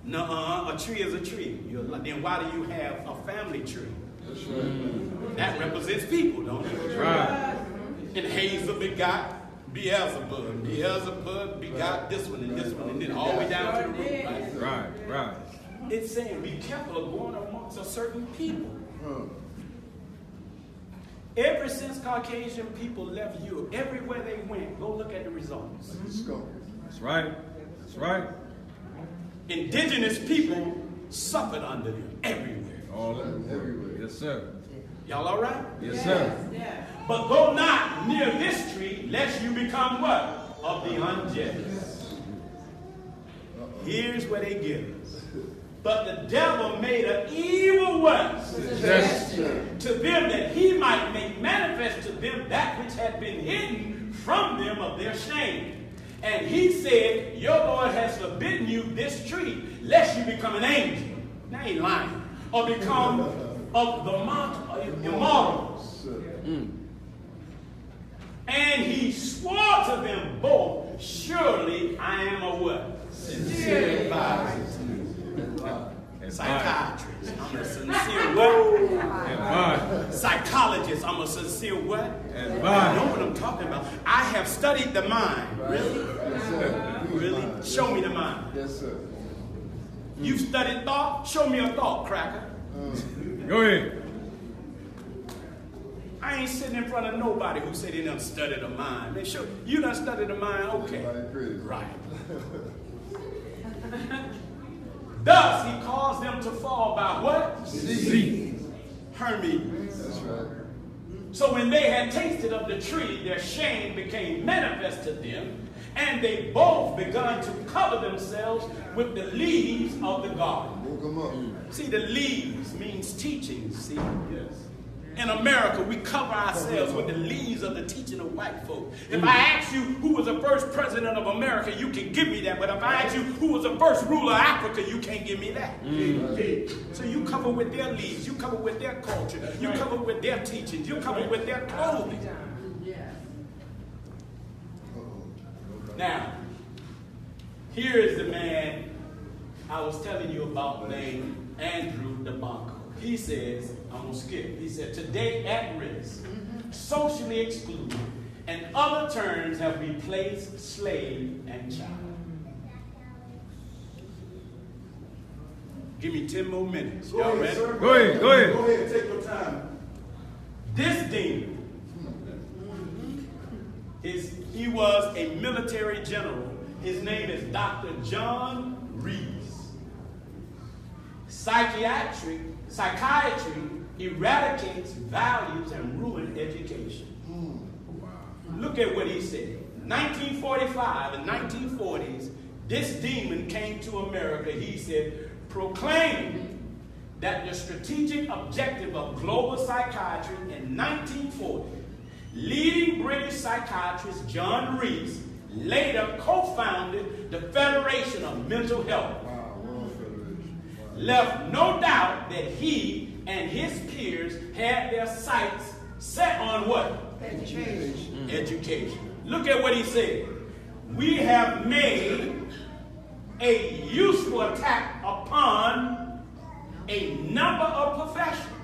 Nuh-uh, a tree is a tree. Then why do you have a family tree? That's right. That represents people, don't it? That's right. And Hazel begot Beelzebub. Beelzebub begot this one and this one and then all the way down to the root. Right? Right. Right. It's saying be careful of going amongst a certain people. Ever since Caucasian people left Europe, everywhere they went, go look at the results. Let's go. That's right. That's right. Indigenous people suffered under them everywhere. All everywhere. Yes, sir. Y'all all right? Yes, sir. But go not near this tree, lest you become what? Of the unjust. Here's what they give us. But the devil made an evil what? Suggestion. To them that he might make manifest to them that which had been hidden from them of their shame. And he said, your Lord has forbidden you this tree, lest you become an angel. Now he ain't lying. Or become of the immortals. And he swore to them both, surely I am a what? Sincere advisor. Psychiatrist, I'm a sincere what? Psychologist, I'm a sincere what? I know what I'm talking about. I have studied the mind. Really? Yes, sir. Really? Show me the mind. Yes, sir. You've studied thought? Show me a thought, cracker. Go ahead. I ain't sitting in front of nobody who said they done studied the mind. Man, sure, you done studied the mind, okay. Right. Thus he caused them to fall by what? Deceit. Hermes. That's right. So when they had tasted of the tree, their shame became manifest to them, and they both began to cover themselves with the leaves of the garden. Woke them up. See, the leaves means teaching, see? Yes. In America, we cover ourselves with the leaves of the teaching of white folk. If I ask you who was the first president of America, you can give me that. But if I ask you who was the first ruler of Africa, you can't give me that. So you cover with their leaves. You cover with their culture. You cover with their teachings. You cover with their clothing. Now, here is the man I was telling you about named Andrew DeBanco. He says, I'm going to skip. He said, today at risk, socially excluded, and other terms have replaced slave and child. Give me 10 more minutes. Y'all ready? Go ahead. Go ahead. Go ahead. Take your time. This demon, he was a military general. His name is Dr. John Reese. Psychiatry eradicates values and ruins education. Look at what he said. 1945 and 1940s, this demon came to America. He said, proclaiming that the strategic objective of global psychiatry in 1940, leading British psychiatrist John Reese later co-founded the Federation of Mental Health. Left no doubt that he and his peers had their sights set on what? Education. Education. Look at what he said. We have made a useful attack upon a number of professions.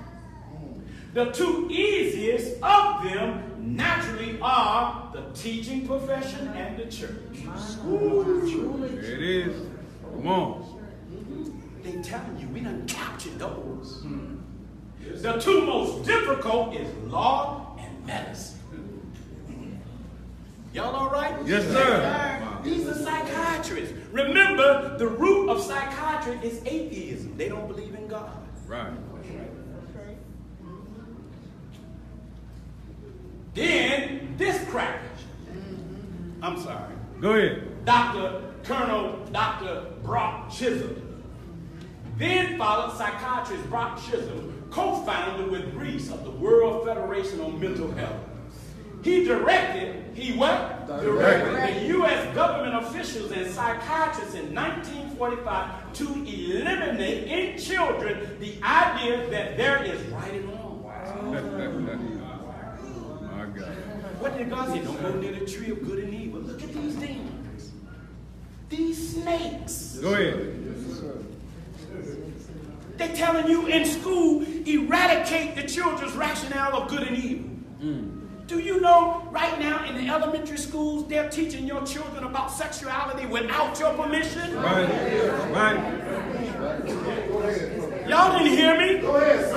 The two easiest of them naturally are the teaching profession and the church. There it is. Come on. They telling you, we done captured those. The two most difficult is law and medicine. Y'all all right? Yes, sir. These are psychiatrists. Remember, the root of psychiatry is atheism. They don't believe in God. Right. Then this cracker. I'm sorry. Go ahead. Colonel Dr. Brock Chisholm. Then followed psychiatrist Brock Chisholm, co-founder with Greece of the World Federation on Mental Health. He directed the U.S. government officials and psychiatrists in 1945 to eliminate in children the idea that there is right and wrong. My God. What did God say? Don't go near the tree of good and evil. Look at these demons. These snakes. Go ahead. They're telling you in school, eradicate the children's rationale of good and evil. Do you know right now in the elementary schools, they're teaching your children about sexuality without your permission? Right. Y'all didn't hear me? Go ahead.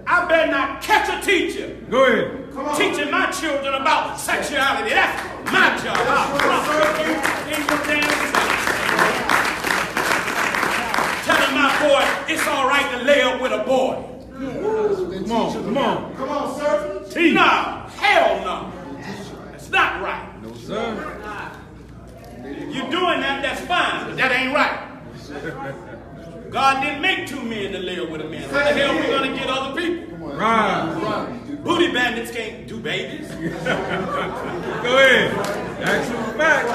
I better not catch a teacher Go ahead. teaching my children about sexuality. That's my job. I'll trust you in your damn self. Telling my boy it's all right to lay up with a boy. Come on, sir. No, hell no. That's not right. No, sir. You're doing that, that's fine, but that ain't right. God didn't make two men to live with a man. How the hell are we going to get other people? Right. Booty bandits can't do babies. Go ahead. Ask some facts.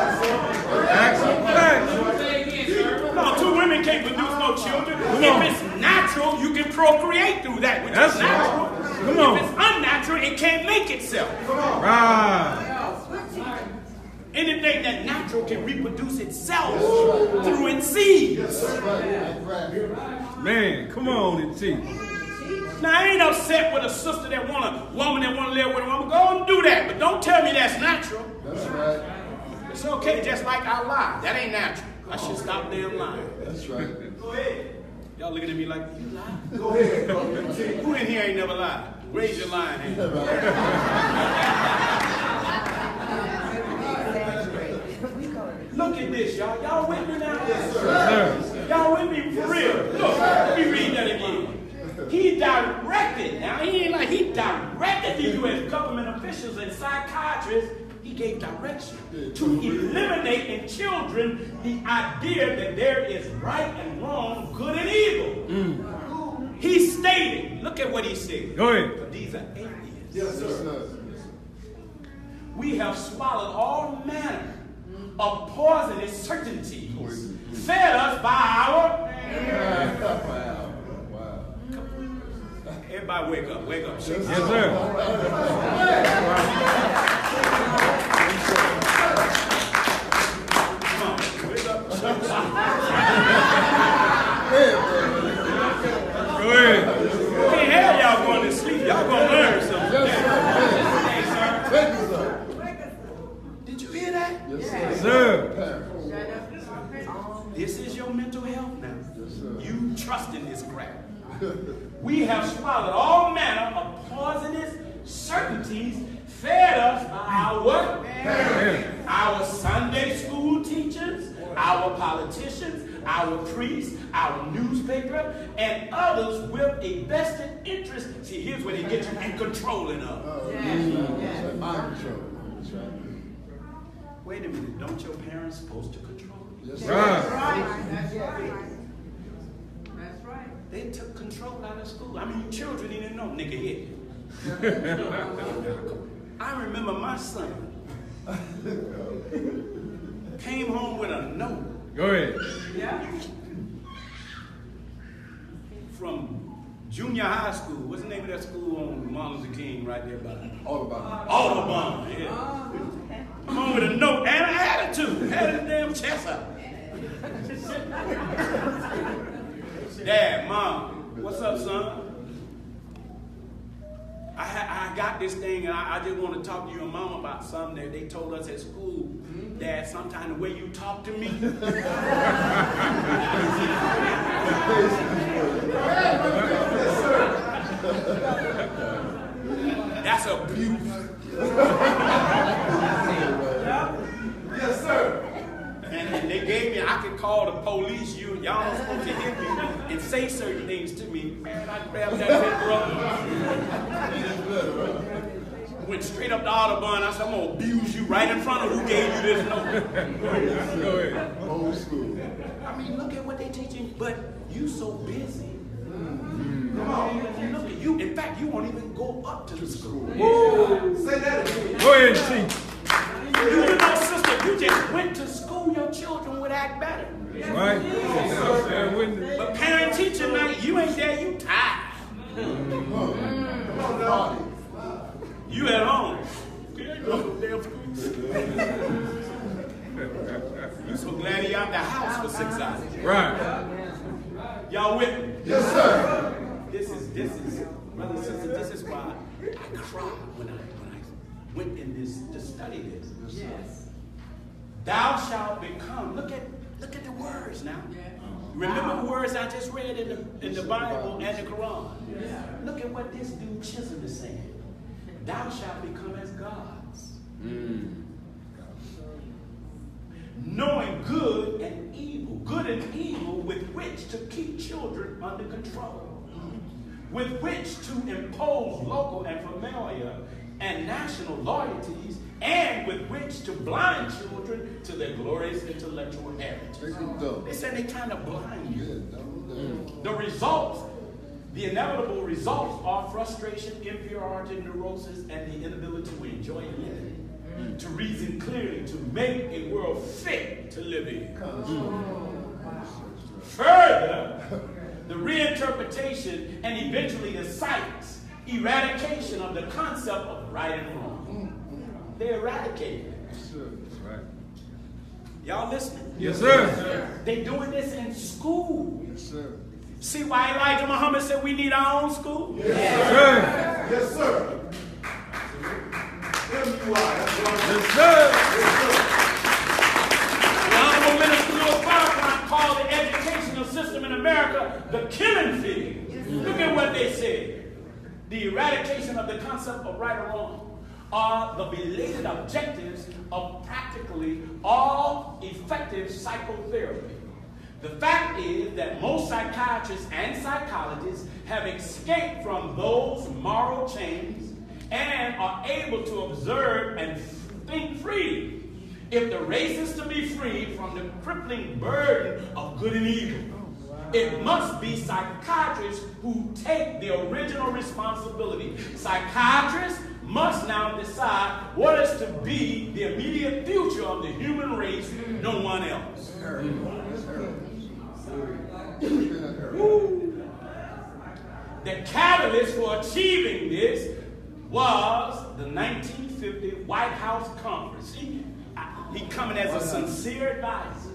No, two women can't produce no children. If it's natural, you can procreate through that, which is natural. Come on. If it's unnatural, it can't make itself. Right. Anything that natural can reproduce itself through its seeds. Man, come on and teach. Now, I ain't upset with a sister that want a woman that want to live with a woman. Go and do that, but don't tell me that's natural. That's right. It's okay, just like I lie. That ain't natural. I should stop damn lying. That's right. Go ahead. Y'all looking at me like, you lie? Go ahead. Who in here ain't never lied? Raise your lying hand. Look at this, y'all. Y'all with me now? Yes, sir. Y'all with me for real? Look, let me read that again. He directed, now he ain't like he directed the U.S. government officials and psychiatrists. He gave direction to eliminate in children the idea that there is right and wrong, good and evil. He stated, look at what he said. Go ahead. But these are atheists. Yes, sir. We have swallowed all manner of poisonous certainties fed us by our... Everybody wake up, wake up. Yes, sir. Come on, wake up. Go ahead. Can't have y'all going to sleep. Y'all going to learn something. Yes, sir. Did you hear that? Yes, Sir. This is your mental health now. Yes, sir. You trust in this crap. We have swallowed all manner of poisonous certainties fed us by our what? Parents. Our Sunday school teachers, our politicians, our priests, our newspaper, and others with a vested interest. See, here's where they get you in controlling of. Mind control. That's right. Wait a minute, don't your parents supposed to control you? Yes, sir. Right. They took control out of school. I mean, children didn't know nigga hit you. I remember my son came home with a note. Go ahead. From junior high school. What's the name of that school on Martin Luther King right there by Audubon. Audubon, yeah. Come on with a note and an attitude. Had his damn chest up. Dad, Mom, what's up, son? I got this thing, and I just want to talk to you and Mom about something that they told us at school. Dad, sometimes the way you talk to me. That's abuse. Yes, sir. And they gave me, I could call the police. Y'all not supposed to hit me and say certain things to me. Man, I grabbed that big brother. Went straight up to Audubon. I said, I'm going to abuse you right in front of who gave you this note. Go ahead. Old school. I mean, look at what they teaching. But you so busy Come on. Look at you. In fact, you won't even go up to the school. Say that again. Go ahead and teach. You know, sister, if you just went to school, your children would act better. Right? Bear witness. But parent teacher night, you ain't there, you tired. Come on now. You at home. You ain't going to damn school. You so glad he out the house for 6 hours. Right. Y'all with me? Yes, sir. This is, brother and sister, this is why I cried when I went in this to study this. Yes. Thou shalt become. Look at the words now. Remember the words I just read in the Bible and the Quran. Look at what this dude Chisholm is saying. Thou shalt become as gods. Knowing good and evil with which to keep children under control, with which to impose local and familiar and national loyalties, and with which to blind children to their glorious intellectual heritage. They said they kind of blind you. The results, the inevitable results are frustration, inferiority, neurosis, and the inability to enjoy living, to reason clearly, to make a world fit to live in. Further, the reinterpretation and eventually the science, eradication of the concept of right and wrong. They eradicated it. Right. Y'all listening? Yes, sir. They doing this in school. Yes, sir. See why Elijah Muhammad said we need our own school? Yes, sir. Yes, sir. Them you are. That's right. Yes, sir. The Honorable Minister Louis Farrakhan called the educational system in America the killing field. Look at what they said. The eradication of the concept of right or wrong are the belated objectives of practically all effective psychotherapy. The fact is that most psychiatrists and psychologists have escaped from those moral chains and are able to observe and think freely. If the race is to be freed from the crippling burden of good and evil, it must be psychiatrists who take the original responsibility. Psychiatrists must now decide what is to be the immediate future of the human race, no one else. The catalyst for achieving this was the 1950 White House Conference. See, he coming as a sincere advisor.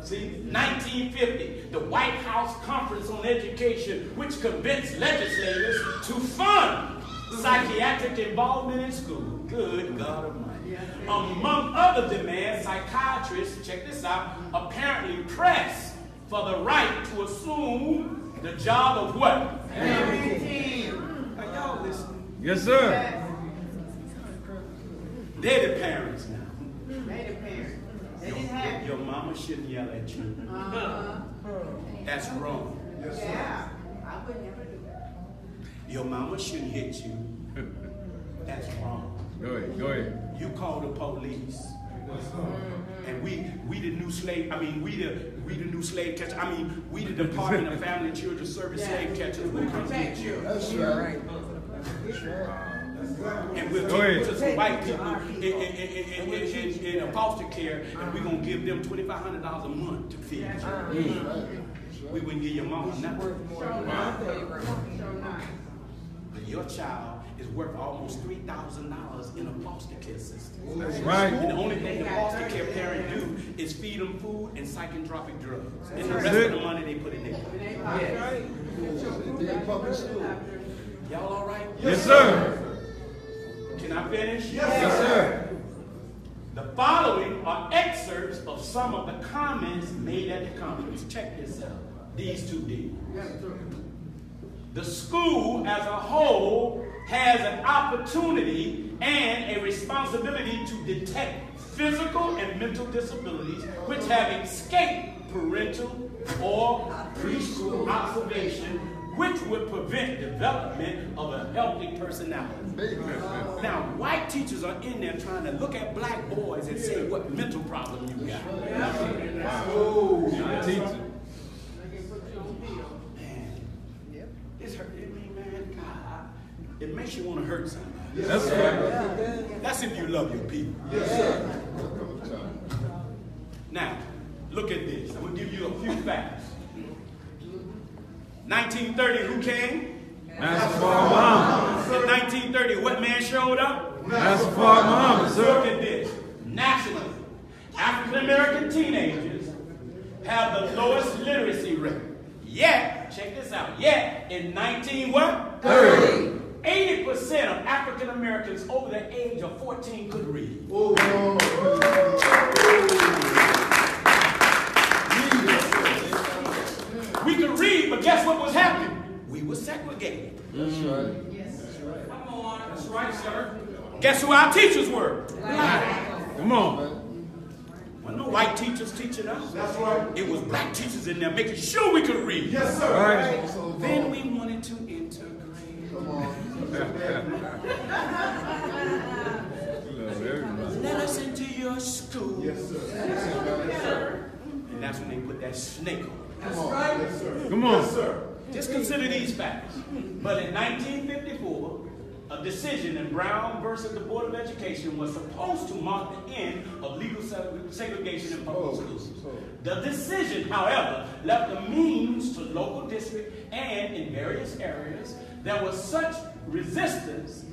See, 1950, the White House Conference on Education, which convinced legislators to fund psychiatric involvement in school. Good God Almighty. Among other demands, psychiatrists, check this out, apparently pressed for the right to assume the job of what? Parenting. Are y'all listening? Yes, sir. They're the parents now. They the parents. They didn't have Your mama shouldn't yell at you. That's wrong. Yeah. I would never do that. Your mama shouldn't hit you. That's wrong. Go ahead. Go ahead. You call the police. And we the new slave, we the new slave catcher. We the Department of Family and Children Service slave catchers will come get you. That's right. And we'll take it to some white people in a foster care, and we're going to give them $2,500 a month to feed you. We wouldn't give your mama nothing. But your child is worth almost $3,000 in a foster care system. That's right. And the only thing the foster care parent do is feed them food and psychotropic drugs. And the That's rest it. of the money they put in their pocket. They in public school. Y'all all right? Yes, sir. Can I finish? Yes, sir. The following are excerpts of some of the comments made at the conference. Check this out. These two did. The school as a whole has an opportunity and a responsibility to detect physical and mental disabilities which have escaped parental or preschool observation, which would prevent development of a healthy personality. Now, white teachers are in there trying to look at black boys and say what mental problem you got. Teacher. it makes you want to hurt somebody. That's right. That's if you love your people. Yes, sir. Now, look at this. I'm going to give you a few facts. 1930, who came? Master Muhammad. In 1930, what man showed up? Master Muhammad, sir. Look at this. Nationally, African American teenagers have the lowest literacy rate. Yet, check this out. Yet, in 1930, 80% of African Americans over the age of 14 could read. We could read, but guess what was happening? We were segregated. That's right. Come on. That's right, sir. Guess who our teachers were? Black. Come on. Well, no white teachers teaching us. That's right. It was black teachers in there making sure we could read. Yes, sir. Right. Then we wanted to integrate. Come on. Love everybody. Let us into your school. Yes, sir. And that's when they put that snake on. Come on. Yes, sir. Come on. Yes, sir. Just consider these facts. But in 1954, a decision in Brown versus the Board of Education was supposed to mark the end of legal segregation in public schools. The decision, however, left the means to local districts and in various areas there was such resistance.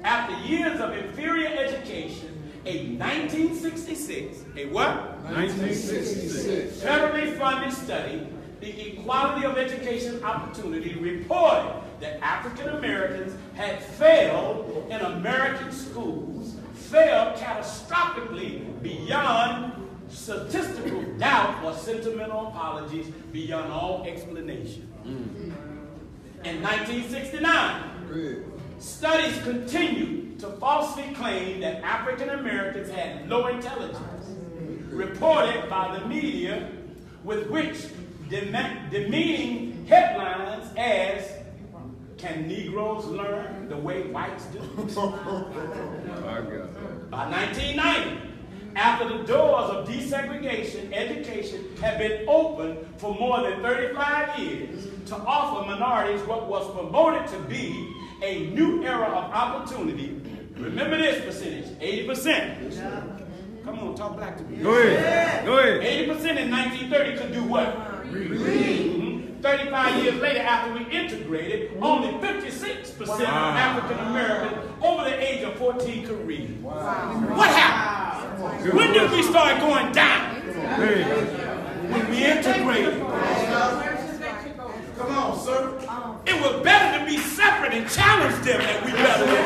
After years of inferior education, a 1966, a what? 1966. Federally funded study, the Equality of Education Opportunity, reported that African Americans had failed in American schools, failed catastrophically beyond statistical doubt or sentimental apologies, beyond all explanation. In 1969, studies continued to falsely claim that African Americans had low intelligence, reported by the media, with which demeaning headlines as "Can Negroes learn the way whites do?" By 1990, after the doors of desegregation, education had been open for more than 35 years to offer minorities what was promoted to be a new era of opportunity. Remember this percentage, 80%. Come on, talk black to me. Go ahead. Go ahead. 80% in 1930 could do what? Read. 35 years later, after we integrated, only 56% of African Americans over the age of 14 could read. What happened? When did we start going down? When we integrated. Come on, sir. It was better to be separate and challenge them than we better than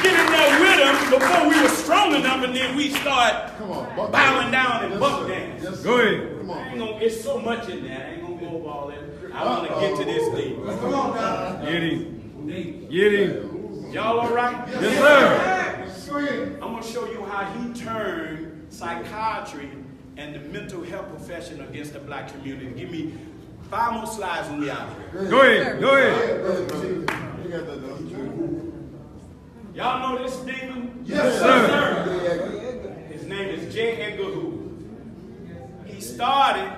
Get in there with them before we were strong enough, and then we start bowing down and buck dance. Go ahead. It's so much in there. I ain't gonna go over all that. I want to get to this thing. Come on, now. Get him. Get him. Y'all all right? Yes, sir. I'm gonna show you how he turned psychiatry and the mental health profession against the black community. Give me 5 more slides and we out of here. Go ahead. Go ahead. Y'all know this demon? Yes, sir. His name is J. Edgar Hoover. He started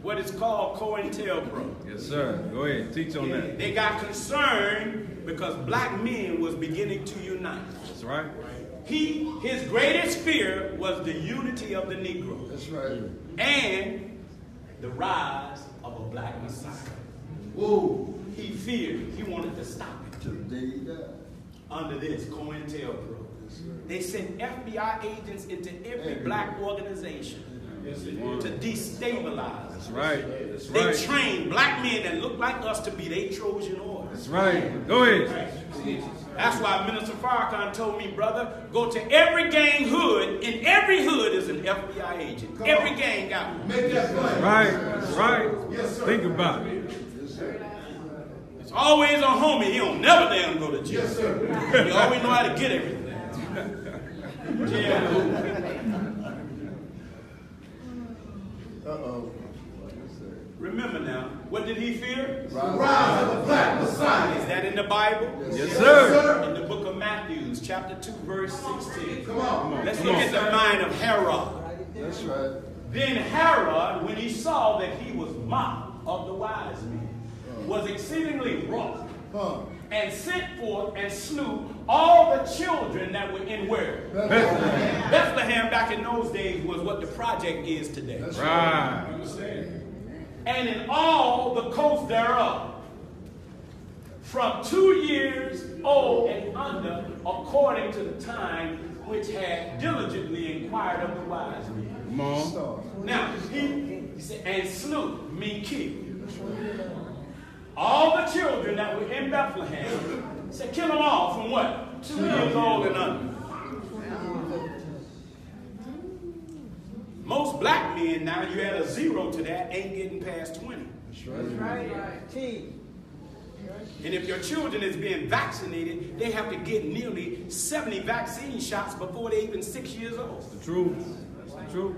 what is called COINTELPRO. Yes, sir. Go ahead. Teach on that. They got concerned because black men was beginning to unite. That's right. His greatest fear was the unity of the Negro. That's right. And the rise of a black Messiah. Whoa. He feared. He wanted to stop it. Under this COINTELPRO. They sent FBI agents into every black organization to destabilize. That's right. That's They right. trained black men that looked like us to be their Trojan horse. That's right. Go ahead. That's why Minister Farrakhan told me, brother, go to every gang hood. In every hood is an FBI agent. Every gang got one. Make that play. Right. That's right. Yes, sir. Think about it. It's always a homie. He don't never damn go to jail. Yes, sir. He always know how to get everything. Yeah. Remember now, what did he fear? Rise of the black Messiah. Is that in the Bible? Yes, sir. In the book of Matthew, chapter 2, verse 16. Come on. Let's look at the mind of Herod. That's right. Then Herod, when he saw that mouth of the wise men, was exceedingly wroth, and sent forth and slew all the children that were in where? Bethlehem. Bethlehem back in those days was what the project is today. That's right. And in all the coasts thereof, from 2 years old and under, according to the time which had diligently inquired of the wise men. Come on. Now, he said, and slew, mean killed. All the children that were in Bethlehem, said kill them all from what? 2 years old and under. Most black men now, you add a 0 to that, ain't getting past 20. That's right. And if your children is being vaccinated, they have to get nearly 70 vaccine shots before they're even 6 years old. The truth. That's the truth.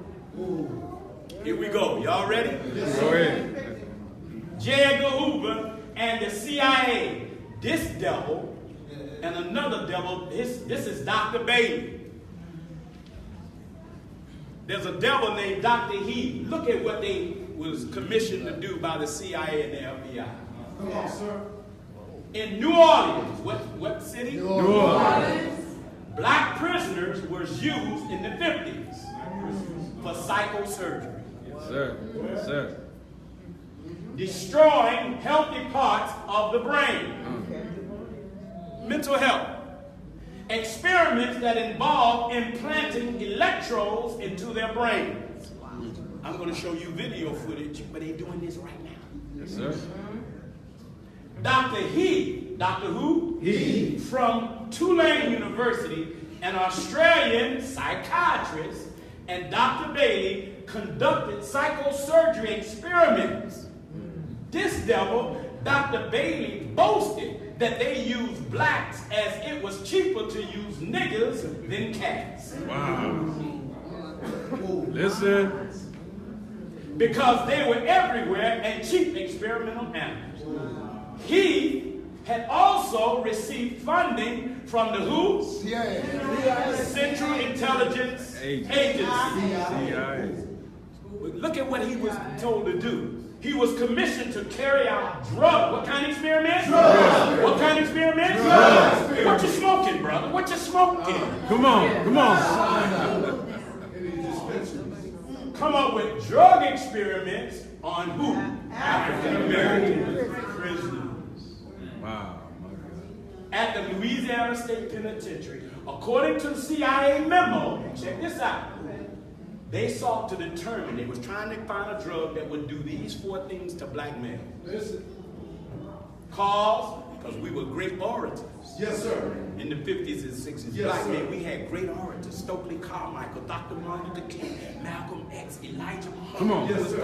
Here we go. Y'all ready? Yes, go ahead. J. Edgar Hoover and the CIA. This devil and another devil. This is Dr. Bailey. There's a devil named Dr. He. Look at what they was commissioned to do by the CIA and the FBI. Come on, sir. In New Orleans, what city? New Orleans. Black prisoners were used in the 50s for psychosurgery. Yes, sir. Yes, sir. Destroying healthy parts of the brain. Mental health. Experiments that involve implanting electrodes into their brains. I'm going to show you video footage, but they're doing this right now. Yes, sir. Dr. He, Dr. who? He. From Tulane University, an Australian psychiatrist, and Dr. Bailey conducted psychosurgery experiments. This devil, Dr. Bailey, boasted that they used blacks as it was cheaper to use niggas than cats. Wow. Listen. Because they were everywhere and cheap experimental animals. He had also received funding from the who? CIA. Central Intelligence Agency. CIA. Look at what he was told to do. He was commissioned to carry out what kind of experiment? Drugs. What kind of experiment? Drugs. What you smoking, brother? What you smoking? Come on. Come on. Come up with drug experiments on who? African American prisoners. Wow. My God. At the Louisiana State Penitentiary. According to the CIA memo, check this out. They sought to determine, they was trying to find a drug that would do these 4 things to black men. Listen. Cause, because we were great orators. Yes, sir. In the 50s and 60s, Yes, black sir. men, we had great orators. Stokely Carmichael, Dr. Martin Luther King, Malcolm X, Elijah Muhammad, Come on. Yes, sir.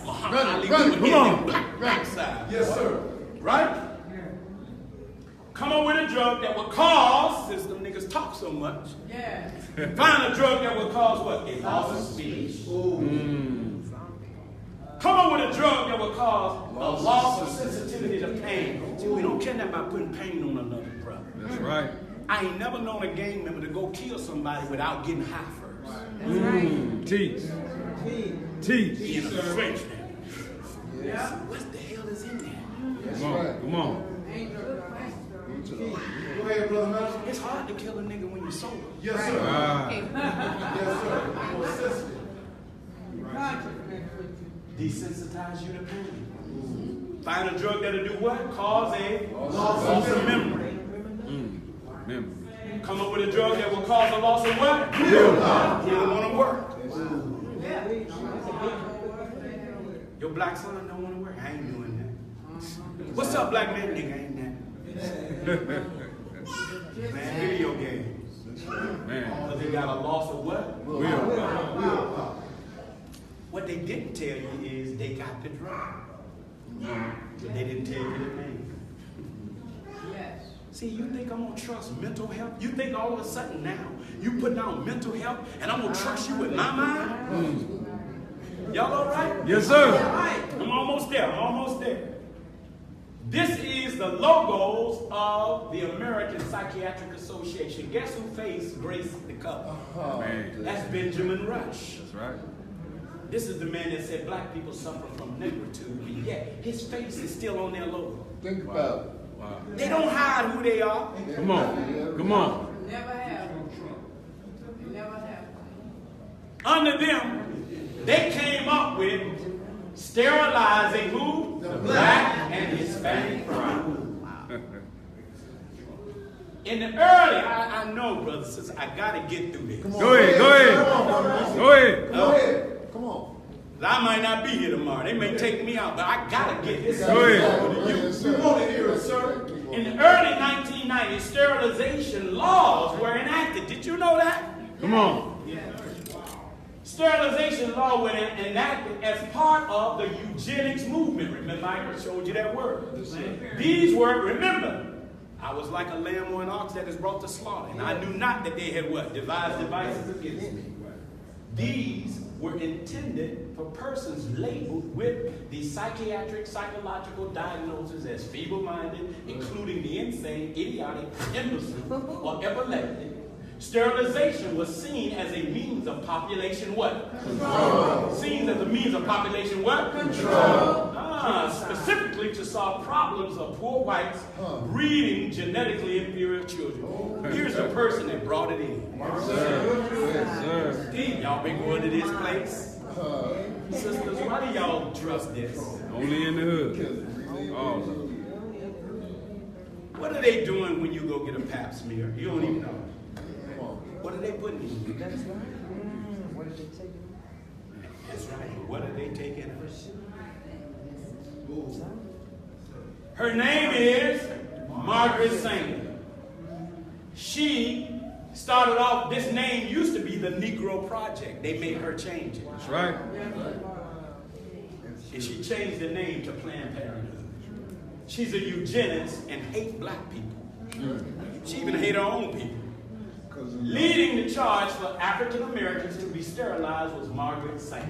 Muhammad Ali. Run it, We were come in on. the black side. Yes, sir. Right? Come up with a drug that would cause, since them niggas talk so much, Yeah. find a drug that would cause what? A loss of speech. Come up with a drug that would cause a loss of sensitivity to pain. See, we don't care nothing about putting pain on another brother. That's right. I ain't never known a gang member to go kill somebody without getting high first. Teach. Teach. Being a Frenchman. What the hell is in there? Come on. Come on. Go ahead, Brother Malcolm. It's hard to kill a nigga when you're sober. Yes, sir. Ah. Yes, sir. Desensitize you to pain. Find a drug that'll do what? Cause a loss of memory. Remember. Come up with a drug that will cause a loss of what? He don't want to work. Your black son don't want to work. I ain't doing that. What's up, black man? Nigga, ain't that. Man, video games. Man. Because they got a loss of what? Will. What they didn't tell you is they got the drug. But they didn't tell you the name. Yes. See, you think I'm going to trust mental health? You think all of a sudden now you putting out mental health and I'm going to trust you with my mind? Y'all all right? Yes, sir. I'm almost there. I'm almost there. This is the logos of the American Psychiatric Association. Guess who faced Grace the Cover? Man. That's Benjamin Rush. That's right. This is the man that said black people suffer from negritude, and yet his face is still on their logo. Think about it. Wow. They don't hide who they are. Come on. Come on. Never have. Never have. Under them, they came up with sterilizing who? The black and Hispanic crowd. In the early, I know, brothers and sisters, I got to get through this. Go ahead. Go ahead. Go ahead. Go ahead. Come on. I might not be here tomorrow. They may take me out, but I got to get this. Go ahead. We want to hear it, sir. In the early 1990s, sterilization laws were enacted. Did you know that? Come on. Sterilization law was enacted as part of the eugenics movement. Remember, I showed you that word. These were, remember, I was like a lamb or an ox that is brought to slaughter, and I knew not that they had what? Devised devices against me. These were intended for persons labeled with the psychiatric, psychological diagnosis as feeble-minded, including the insane, idiotic, imbecile, or epileptic. Sterilization was seen as a means of population what? Control. Seen as a means of population what? Control. Specifically to solve problems of poor whites breeding genetically inferior children. Here's the person that brought it in. Yes, sir. Y'all been going to this place? Sisters, why do y'all trust this? Only in the hood. Oh. What are they doing when you go get a pap smear? You don't even know. What are they putting in you? That's right. What are they taking? That's right. What are they taking? Her name is Margaret Sanger. She started off, this name used to be the Negro Project. They made her change it. That's right. And she changed the name to Planned Parenthood. She's a eugenist and hates black people. She even hates her own people. Leading the charge for African Americans to be sterilized was Margaret Sanger.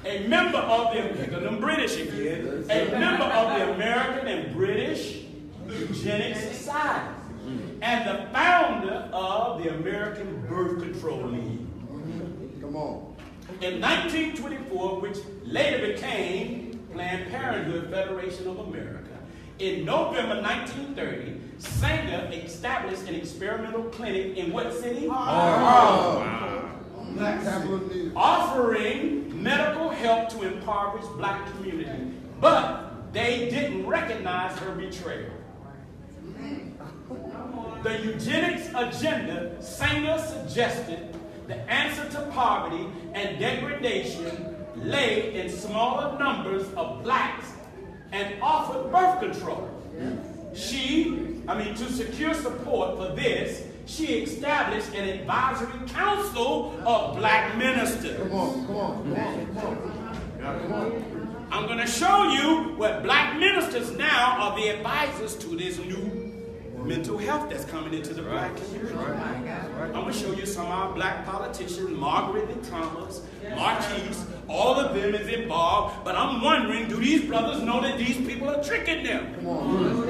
A member of the, them British again, a member of the American and British Eugenics Society, and the founder of the American Birth Control League. Come on. In 1924, which later became Planned Parenthood Federation of America, in November 1930, Sanger established an experimental clinic in what city? Offering medical help to impoverished black community. But they didn't recognize her betrayal. The eugenics agenda, Sanger suggested the answer to poverty and degradation lay in smaller numbers of blacks and offered birth control. To secure support for this, she established an advisory council of black ministers. Come on. I'm going to show you what black ministers now are the advisors to this new mental health that's coming into the black community. I'm going to show you some of our black politicians, Margaret and Thomas, Marquise, all of them is involved, but I'm wondering, do these brothers know that these people are tricking them? Come on.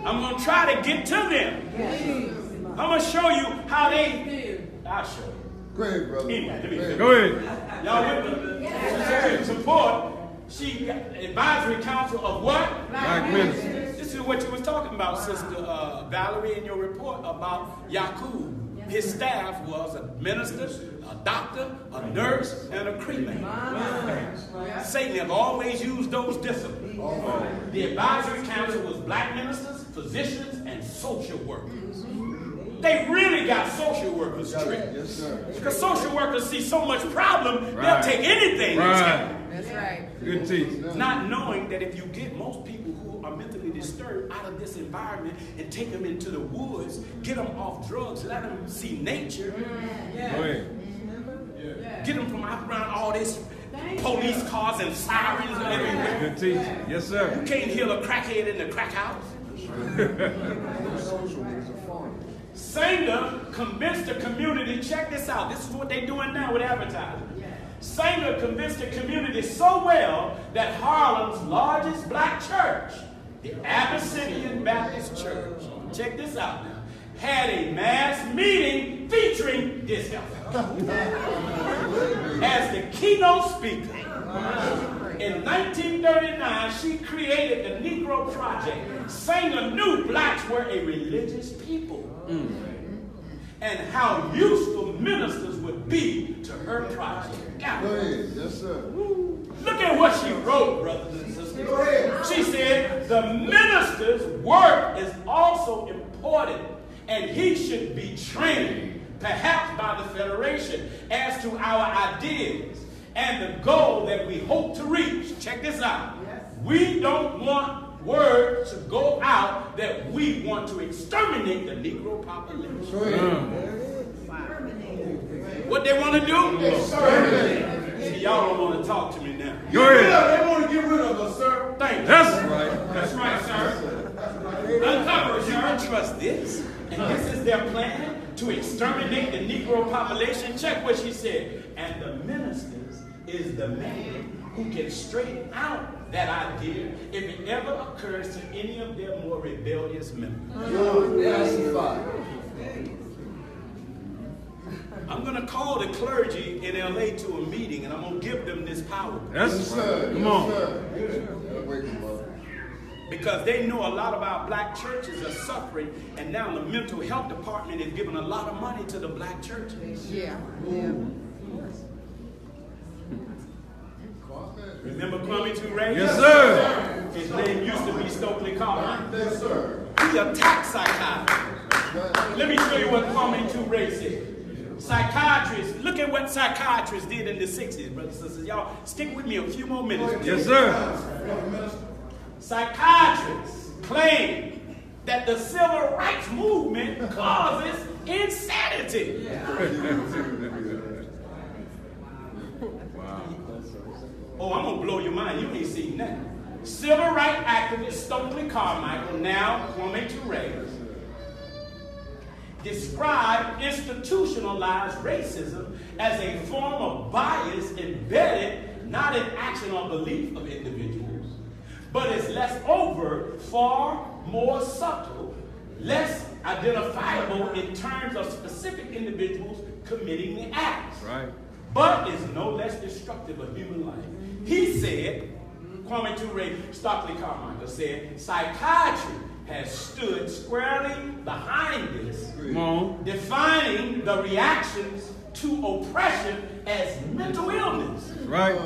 I'm going to try to get to them. I'm going to show you how they... I'll show you. Go ahead, brother. Anyway, let me finish. Go ahead. Y'all with me? Yes, support. She got advisory council of what? Black ministers. This is what you was talking about, Sister Valerie, in your report about Yakub. His staff was a minister, a doctor, a nurse, and a cremator. Satan have always used those disciplines. The advisory council was black ministers, physicians, and social workers. They really got social workers tricked. Yes, sir. Because social workers see so much problem, they'll take anything. That's right. Good teaching. Not knowing that if you get most people who are mentally disturbed out of this environment and take them into the woods, get them off drugs, let them see nature, Go ahead. get them from out around all this police cars and sirens and everywhere. Good teaching. Yes, sir. You can't heal a crackhead in the crack house. Sanger convinced the community, check this out, this is what they're doing now with advertising. Sanger convinced the community so well that Harlem's largest black church, the Abyssinian Baptist Church, check this out now, had a mass meeting featuring this heifer as the keynote speaker. In 1939, she created the Negro Project, saying anew blacks were a religious people. And how useful ministers would be to her project. Now, Go ahead. Yes, sir. look at what she wrote, brothers and sisters. Go ahead. She said, the minister's work is also important, and he should be trained, perhaps by the Federation, as to our ideas and the goal that we hope to reach. Check this out. Yes. We don't want word to go out that we want to exterminate the Negro population. Go ahead. What they want to do? Exterminate. See, y'all don't want to talk to me now. Go ahead. They want to get rid of us, sir. Thank you. That's right. That's right, sir. Uncover, you don't trust this. And this is their plan to exterminate the Negro population. Check what she said. And the ministers is the man who can straighten out that idea if it ever occurs to any of their more rebellious members. I'm going to call the clergy in LA to a meeting, and I'm going to give them this power. Yes, sir. Come on. Because they know a lot of our black churches are suffering, and now the mental health department is giving a lot of money to the black churches. Yeah. Remember Kwame Ture? Yes, sir. His name used to be Stokely Carter. Yes, sir. He attacked psychiatry. Let me show you what Kwame Ture said. Psychiatrists, look at what psychiatrists did in the 60s, brothers and sisters. Y'all, stick with me a few more minutes. Yes, sir. Psychiatrists claim that the civil rights movement causes insanity. Oh, I'm going to blow your mind. You ain't seen that. Civil rights activist Stokely Carmichael, now Kwame Ture, described institutionalized racism as a form of bias embedded not in action or belief of individuals, but is less overt, far more subtle, less identifiable in terms of specific individuals committing the acts, Right. but is no less destructive of human life. He said, Kwame Ture, Stokely Carmichael said, psychiatry has stood squarely behind this, Come on. defining the reactions to oppression as mental illness. Right.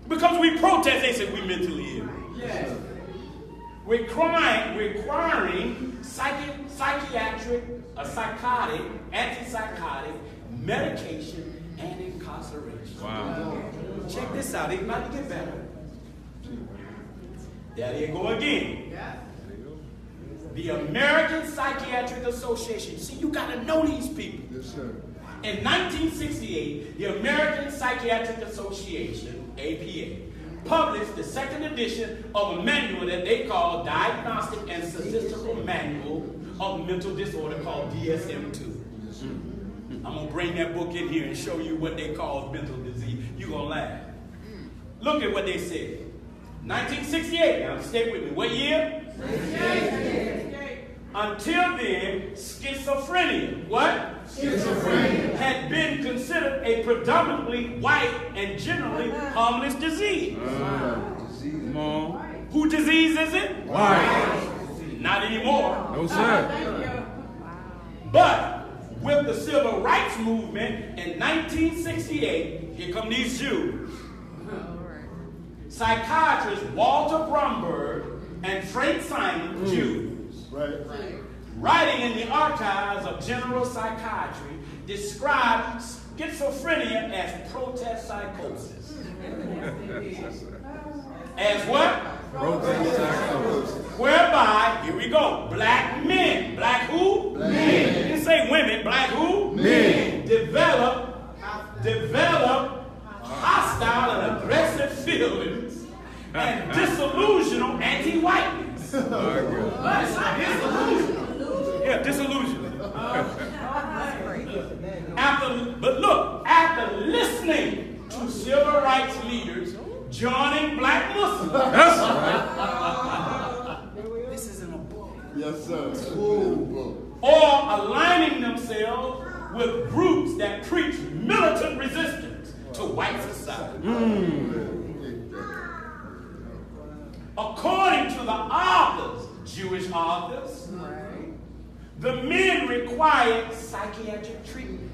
Because we protest, they say we're mentally ill. Yes. Requiring psychiatric, psychotic, antipsychotic medication and incarceration. Wow. Check this out, it's about to get better. There they go again. The American Psychiatric Association. See, you got to know these people. Yes, sir. In 1968, the American Psychiatric Association, APA, published the second edition of a manual that they call Diagnostic and Statistical Manual of Mental Disorder called DSM-2. I'm going to bring that book in here and show you what they call mental disease. You're going to laugh. Look at what they said. 1968. Now, stay with me. What year? 1968. Until then, schizophrenia. What? Schizophrenia had been considered a predominantly white and generally harmless disease. Come on. Whose disease is it? White. Not anymore. No, sir. But with the civil rights movement in 1968, here come these Jews. Psychiatrists Walter Bromberg and Frank Simon, Jews, writing in the archives of general psychiatry, described schizophrenia as protest psychosis. As what? Protest psychosis. Whereby, here we go, black men, black who? Men. You didn't say women, black who? Men. Develop hostile and aggressive feelings and disillusional anti-whiteness. It's not disillusion. Yeah, disillusion. After listening to civil rights leaders joining black Muslims. That's right. This is Yes, sir. That's beautiful. or aligning themselves with groups that preach militant resistance to white society. According to the authors, Jewish authors, the men required psychiatric treatment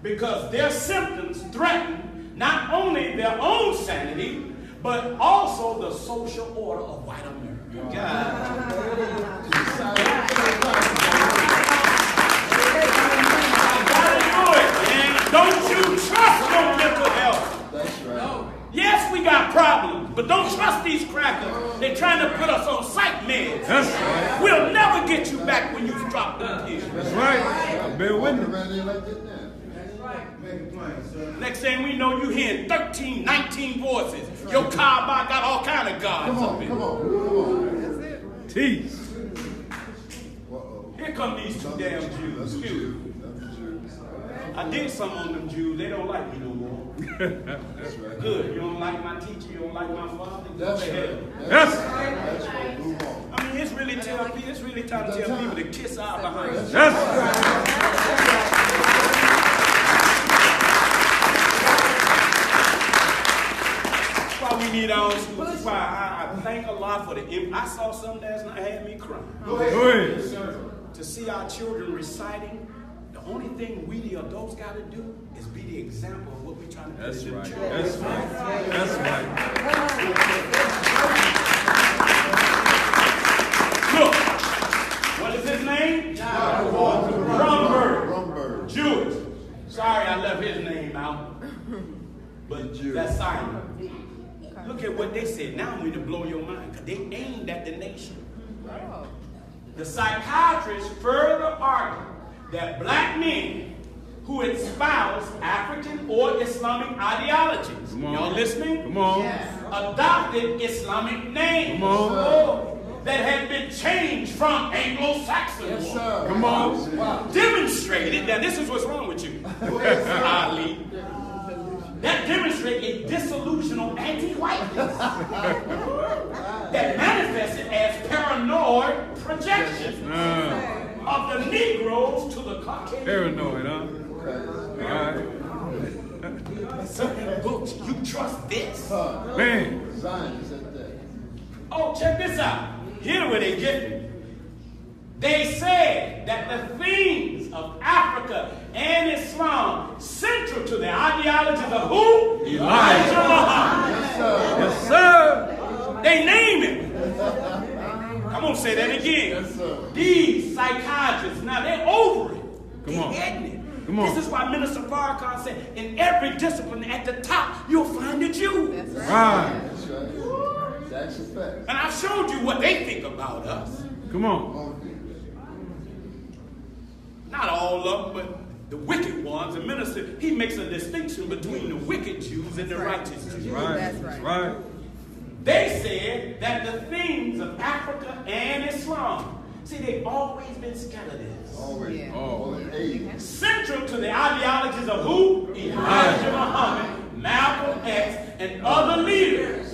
because their symptoms threaten not only their own sanity, but also the social order of white America. Don't you trust no mental health. That's right. Yes, we got problems, but don't trust these crackers. They're trying to put us on psych meds. That's right. We'll never get you back when you've dropped them pills. That's right. I've been with them. Next thing we know, you hearing 13, 19 voices. Your car got all kind of gods up in it. Come on. Teeth. Here come these two damn Jews. Excuse me. I did something on them Jews. They don't like me no more. That's right. Good. You don't like my teacher. You don't like my father. That's Go ahead. right. Yes. That's right. Move on. I mean, it's really time to tell people to kiss our behind. Yes. That's why we need our own schools. That's why I thank Allah for the. I saw something last night that had me crying. Go ahead. To see our children reciting, the only thing we the adults got to do is be the example of what we're trying to do. That's in the right. church. That's right. That's right. Look, what is his name? Brumberg. Jewish. Sorry I left his name out. But that's Simon. Look at what they said. Now I'm going to blow your mind because they aimed at the nation. The psychiatrists further argue that black men who espouse African or Islamic ideologies, y'all listening? Come on. Adopted Islamic names. Come on. That had been changed from Anglo-Saxon. Yes, sir. Come on. Demonstrated that this is what's wrong with you, Ali. That demonstrated a disillusional anti-whiteness that manifested as paranoid projection of the Negroes to the Caucasian. Paranoid, huh? All right. Certain books, you trust this? Man. Zion said that. Oh, check this out. Here's where they get me. They said that the themes of Africa and Islam central to the ideologies of who? Elijah Muhammad. Yes, sir. They name him. I'm going to say that again. Yes, sir. These psychiatrists, now they're over it. Come on. They're getting it. Come on. This is why Minister Farrakhan said, in every discipline at the top, you'll find a Jew. Right. That's right. That's a fact. And I've showed you what they think about us. Come on. Not all of them, but the wicked ones. The minister, he makes a distinction between the wicked Jews and the righteous Jews. Right. That's right. Right. They said that the things of Africa and Islam, see, they've always been scared of this. Always. Yeah. Always. Central to the ideologies of who? Elijah Muhammad, Malcolm X, and other leaders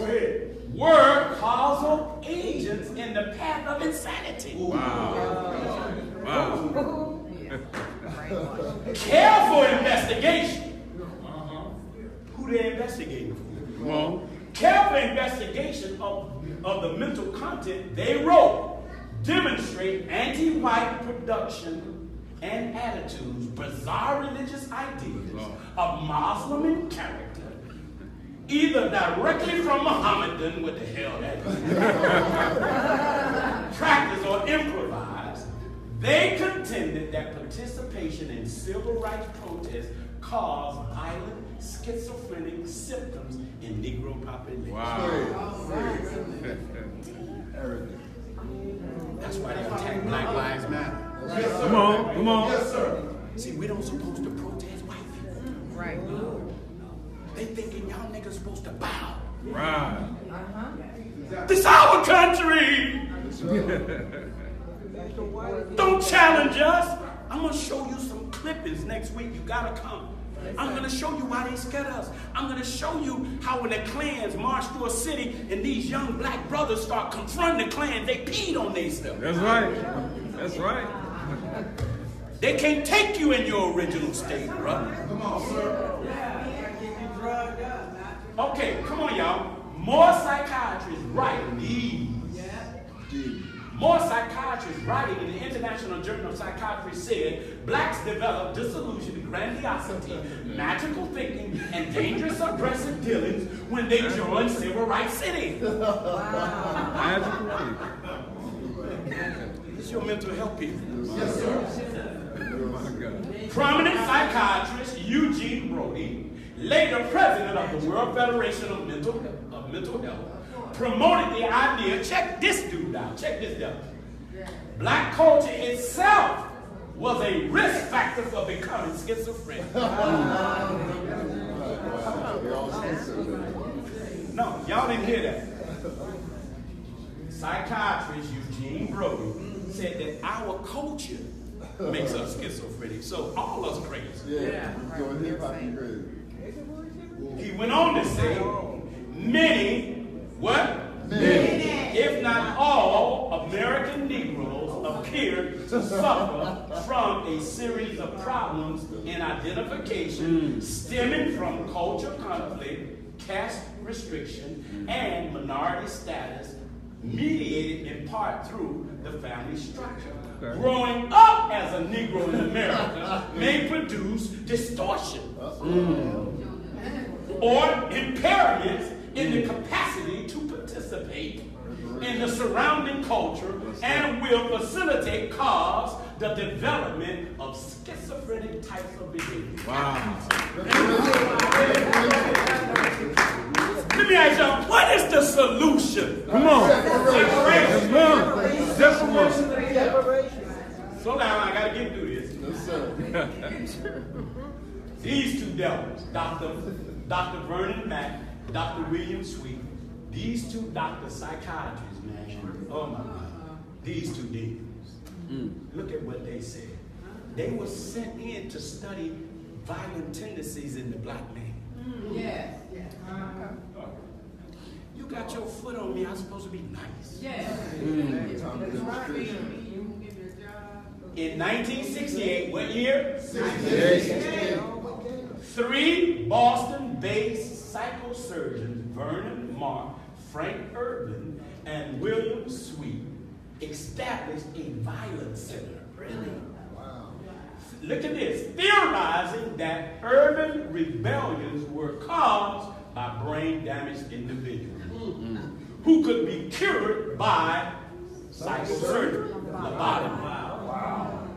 were causal agents in the path of insanity. Wow. Wow. Careful investigation. Who they investigating for? Come on. Careful investigation of the mental content they wrote demonstrate anti-white production and attitudes, bizarre religious ideas of Muslim in character, either directly from Muhammadan, what the hell that is, practice or improvised. They contended that participation in civil rights protests caused violent schizophrenic symptoms in Negro population. Wow. That's why they attack Black Lives Matter. Come on. Come on. Yes, sir. See, we don't supposed to protest white people. Right. They thinking y'all niggas supposed to bow. Right. This our country. Don't challenge us. I'm gonna show you some clippings next week. You gotta come. I'm going to show you why they scared us. I'm going to show you how when the clans march through a city and these young black brothers start confronting the clan, they peed on themselves. That's right. That's right. They can't take you in your original state, brother. Come on, sir. Okay, come on, y'all. More psychiatrists writing these. More psychiatrists writing in the International Journal of Psychiatry said blacks develop disillusion, grandiosity, magical thinking, and dangerous aggressive dealings when they join civil rights cities. Magical thing. This is your mental health people. Yes, sir. Oh my God. Prominent psychiatrist Eugene Brody, later president of the World Federation of Mental Health, promoted the idea, check this dude out, check this out. Black culture itself was a risk factor for becoming schizophrenic. No, y'all didn't hear that. Psychiatrist Eugene Brody said that our culture makes us schizophrenic, so all us crazy. Yeah, going hip hop and crazy. He went on to say, many, what? Many. If not all, American Negroes appear to suffer from a series of problems in identification stemming from cultural conflict, caste restriction, and minority status, mediated in part through the family structure. Okay. Growing up as a Negro in America may produce distortion or impairments in the capacity to participate in the surrounding culture and will cause the development of schizophrenic types of behavior. Wow. Let me ask y'all, what is the solution? Come on. Separation. Come on. Separation. Slow down, I gotta get through this. Yes, sir. These two devils, Dr. Vernon Mack, Dr. William Sweet, these two doctor psychiatrists, man. Oh my God. These two demons. Look at what they said. They were sent in to study violent tendencies in the black man. Yes. You got your foot on me, I'm supposed to be nice. Yes. In 1968, what year? 68. 3 Boston-based psychosurgeons, Vernon Mark, Frank Urban, and William Sweet, established a violence center. Really? Wow. Look at this. Theorizing that urban rebellions were caused by brain-damaged individuals who could be cured by psychosurgery, lobotomy. Wow.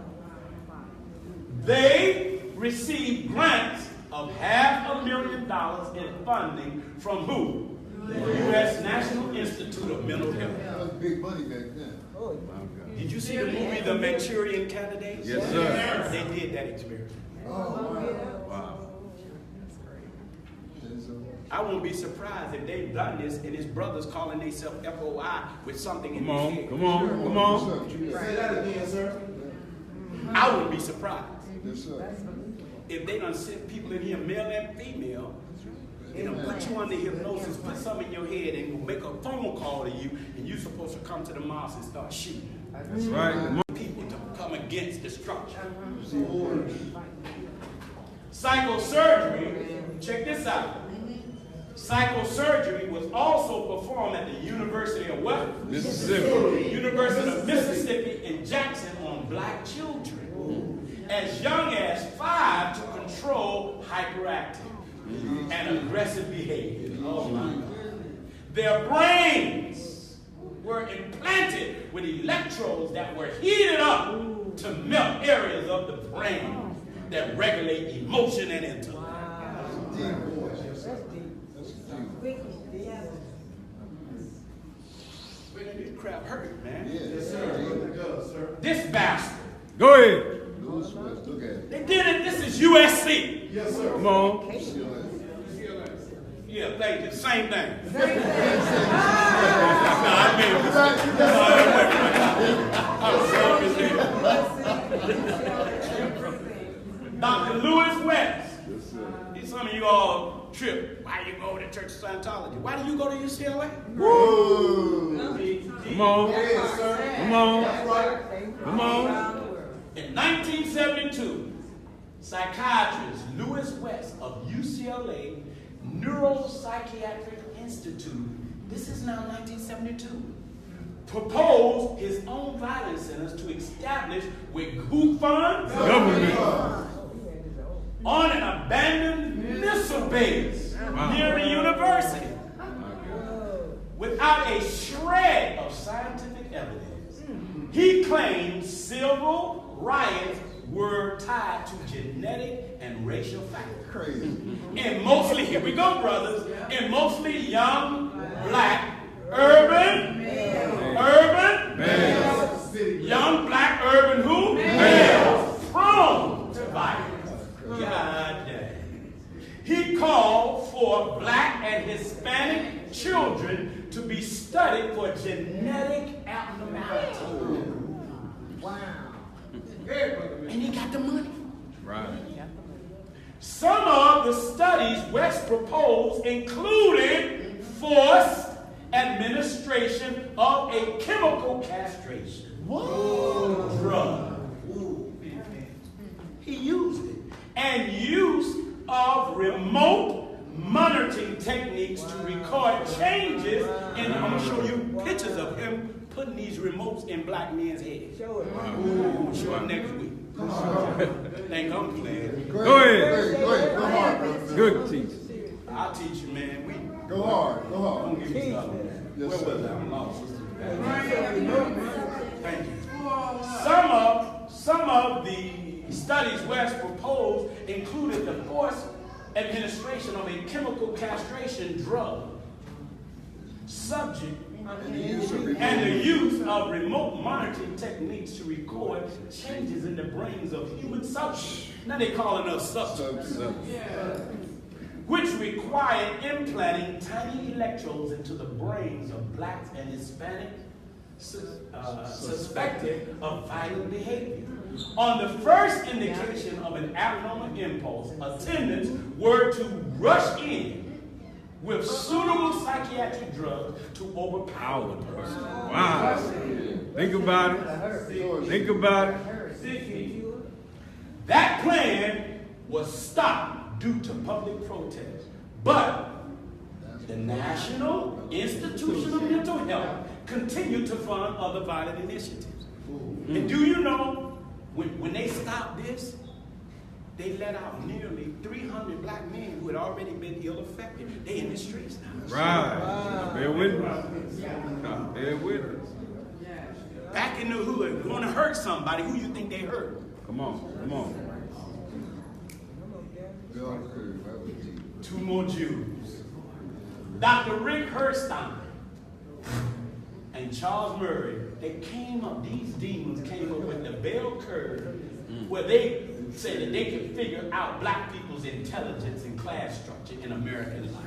They received grants of $500,000 in funding from who? The U.S. National Institute of Mental Health. That was big money back then. Did you see the movie The Manchurian Candidate? Yes, sir. They did that experiment. Wow. I won't be surprised if they've done this and his brothers calling themselves FOI with something in Come their on. head. Come on. Come on. Say that again, sir. I wouldn't be surprised Yes, sir. if they done sent people in here, male and female, and they'll put you under hypnosis, put something in your head, and make a phone call to you, and you're supposed to come to the mosque and start shooting That's right. Come on. people to come against destruction. Psychosurgery, check this out. Psychosurgery was also performed at the University of what? Mississippi. University of Mississippi in Jackson on black children as young as 5 to control hyperactive and aggressive behavior. Oh my God. Their brains were implanted with electrodes that were heated up to melt areas of the brain that regulate emotion and intellect. This crap hurt, man. Yes, sir. This bastard. Go ahead. Look at it. They did it. This is USC. Yes, sir. Come on. Yeah, thank you. Same thing. Dr. Lewis West, Yes, sir. Some of you all trip. Why you go to Church of Scientology? Why do you go to UCLA? Whoa. Come on. Yes, sir. Come on. That's right. Come on. In 1972, psychiatrist Louis West of UCLA Neuropsychiatric Institute, this is now 1972, proposed his own violence centers to establish with who funds? Government. On an abandoned missile base near the university, without a shred of scientific evidence. He claimed civil riots were tied to genetic and racial factors. Crazy. And mostly, here we go, brothers, and mostly young, black, urban, young, black, urban who? Males. Prone to violence. God dang. He called for black and Hispanic children to be studied for genetic abnormalities. Wow. And he got the money. Right. Some of the studies West proposed included forced administration of a chemical castration. Whoa. Drug. He used it. And use of remote monitoring techniques to record changes. And I'm going to show you pictures of him putting these remotes in black men's heads. Show it. Ooh, show it next week. Think I'm playing. Go ahead. Go ahead. Go hard, brother. Good teacher. I'll teach you, man. Go hard. Go hard. Don't give me started. Yes, Where sir. was I? I'm lost. Thank you. Some of the studies West proposed included the forced administration of a chemical castration drug, subject, and the use of remote monitoring techniques to record changes in the brains of human subjects. Now they're calling us subjects. Which required implanting tiny electrodes into the brains of blacks and Hispanic suspected of violent behavior. On the first indication of an abnormal impulse, attendants were to rush in with suitable psychiatric drugs to overpower the person. Wow. Think about it. Think about it. That plan was stopped due to public protest. But the National Institution of Mental Health continued to fund other violent initiatives. And do you know, when they stopped this, they let out nearly 300 black men who had already been ill affected. They in the streets now. Right. Bear witness. Bear witness. Back in the hood, going to hurt somebody, who you think they hurt? Come on. Come on. Two more Jews. Dr. Rick Herstein and Charles Murray, these demons came up with the bell curve where they said that they could figure out black people's intelligence and class structure in American life.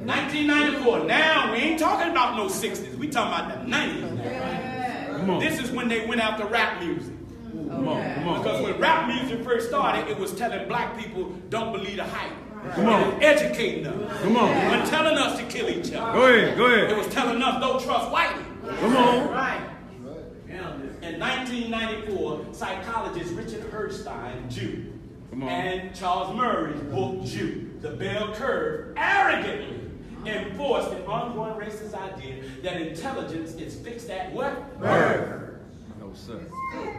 1994, now we ain't talking about no 60s, we talking about the 90s now. Come on. This is when they went after rap music. Come on. Come on. Because when rap music first started, it was telling black people, don't believe the hype. Come on. It was educating them. Come on. It wasn't telling us to kill each other. Go ahead. Go It ahead. was telling us, don't trust whitey. Come on. Right. In 1994, psychologist Richard Herstein, Jew, Come on. and Charles Murray's book, Jew, The Bell Curve, arrogantly enforced an ongoing racist idea that intelligence is fixed at what? Birth. No, sir.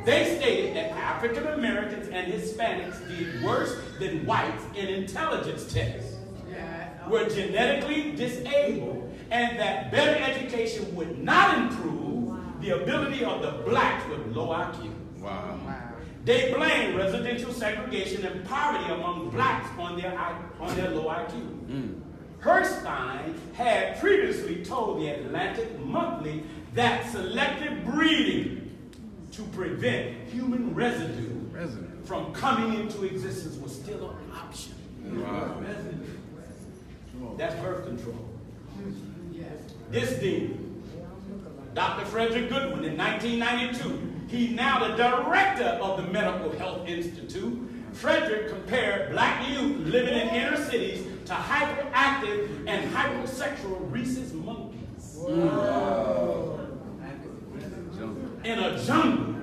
They stated that African Americans and Hispanics did worse than whites in intelligence tests, were genetically disabled, and that better education would not improve the ability of the blacks with low IQ. Wow. They blame residential segregation and poverty among blacks on their low IQ. Herstein had previously told the Atlantic Monthly that selective breeding to prevent human residue from coming into existence was still an option. Wow. That's birth control. This demon, Dr. Frederick Goodwin, in 1992, he's now the director of the Medical Health Institute, Frederick compared black youth living in inner cities to hyperactive and hypersexual rhesus monkeys. In a jungle.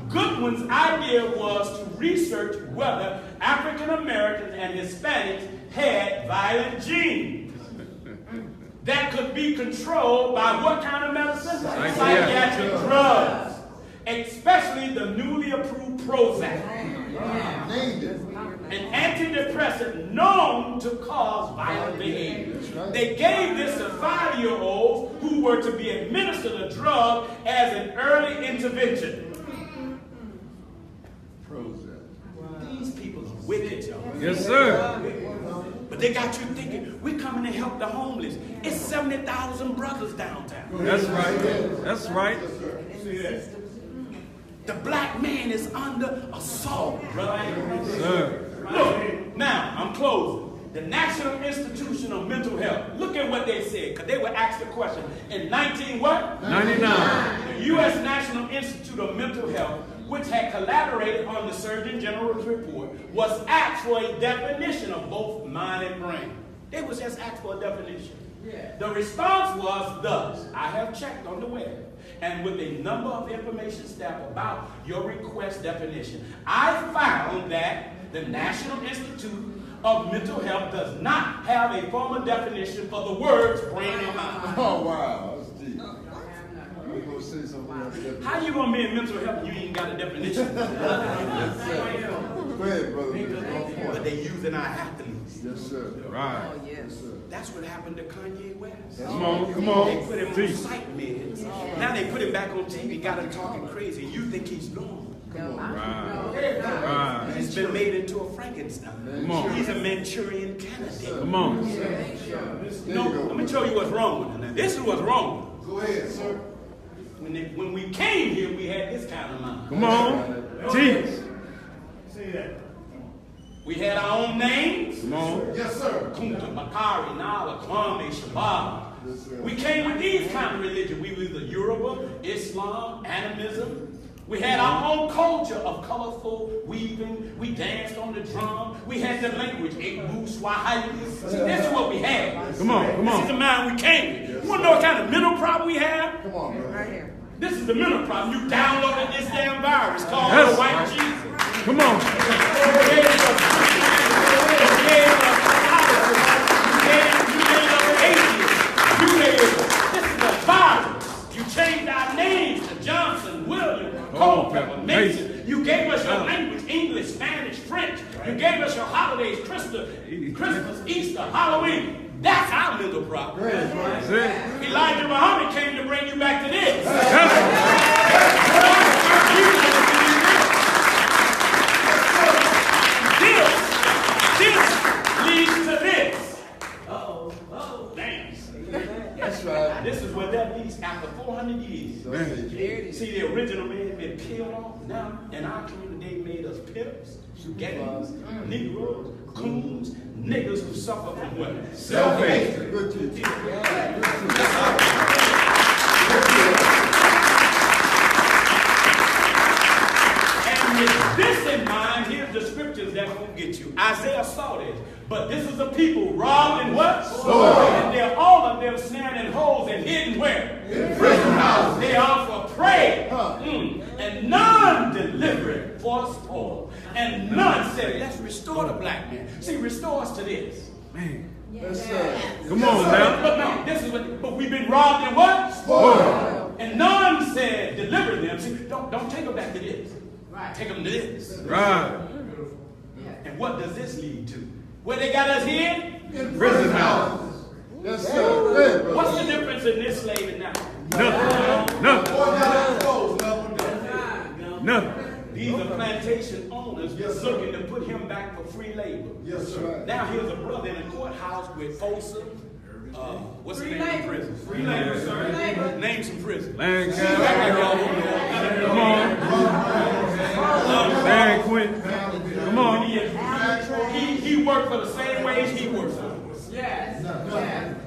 Goodwin's idea was to research whether African Americans and Hispanics had violent genes that could be controlled by what kind of medicine? Psychiatric drugs, especially the newly approved Prozac, an antidepressant known to cause violent behavior. They gave this to 5-year-olds who were to be administered a drug as an early intervention. These people are wicked, y'all. Yes, sir. But they got you thinking, we're coming to help the homeless. It's 70,000 brothers downtown. That's right. That's right. The black man is under assault, brother. Sir. Look, now, I'm closing. The National Institution of Mental Health. Look at what they said, because they were asked the question. In 1999. The U.S. National Institute of Mental Health, which had collaborated on the Surgeon General's report, was asked for a definition of both mind and brain. They was just asked for a definition. The response was thus: I have checked on the web and with a number of information staff about your request definition. I found that the National Institute of Mental Health does not have a formal definition for the words brain and mind. Oh, wow. That's deep. I'm going to say something else. How you going to be in mental health and you ain't got a definition? Go ahead, brother. But they using our athletes. Yes, sir. Right. Oh, yes. That's what happened to Kanye West. Come on, come on. They put him on Teach. psych meds. Now they put him back on TV, got him talking crazy. You think he's normal. Right. He's been made into a Frankenstein. Come on. He's a Manchurian candidate. Come on. No, let me tell you what's wrong with him. Now, this is what's wrong. Go ahead, sir. When we came here, we had this kind of mind. Come on. Teach. See that? We had our own names. Come on. Yes, sir. Kunta, Bakari, Nala, Kwame, Shabbat. We came with these kind of religion. We were either Yoruba, Islam, animism. We had our own culture of colorful weaving. We danced on the drum. We had the language, Igbo, Swahili. See, this is what we had. Come on, come This is on. the mind we came with. You want to know what kind of mental problem we have? Come on, brother. Right here. This is the mental problem. You downloaded this damn virus called Yes. the white Jesus. Come on. You gave us atheists. This is a virus. You changed our names to Johnson, William, Culpeper, Mason. You gave us your language, English, Spanish, French. You gave us your holidays, Christmas, Easter, Halloween. That's our mental problem. That's it. Elijah Muhammad came to bring you back to this. This leads to this. Oh, damn. That's right. This is what that leads after 400 years. See, the original man been killed off. Now, in our community, they made us pimps, gangs, Negroes, coons, niggas who suffer from what? Self-hatred. Good teacher. And with this in mind, here's the scriptures that will get you. Isaiah saw this. But this is a people robbed and what? And they're all of them snared in holes and hidden where? In prison houses. They are for prey. And none delivered for spoil. And none said, let's restore the black man. See, restore us to this. Man. Yes, sir. Come on now. But no, this is what, but we've been robbed and what? Spoiled. And none said, deliver them. See, don't take them back to this. Right. Take them to this. Right. And what does this lead to? Where they got us hid? In prison houses. Yes, sir. Hey, brother. What's the difference in this slave and now? Nothing. Nothing. These are plantation owners just looking to put him back for free labor. Yes, sir. Now here's a brother in a courthouse with Folsom. What's the Free name of labor. prison? Free labor, sir. Name some prison. Land Act like y'all don't know. Come on. San Quentin. Come on. He worked for the same wage he worked for. Yes. Yes.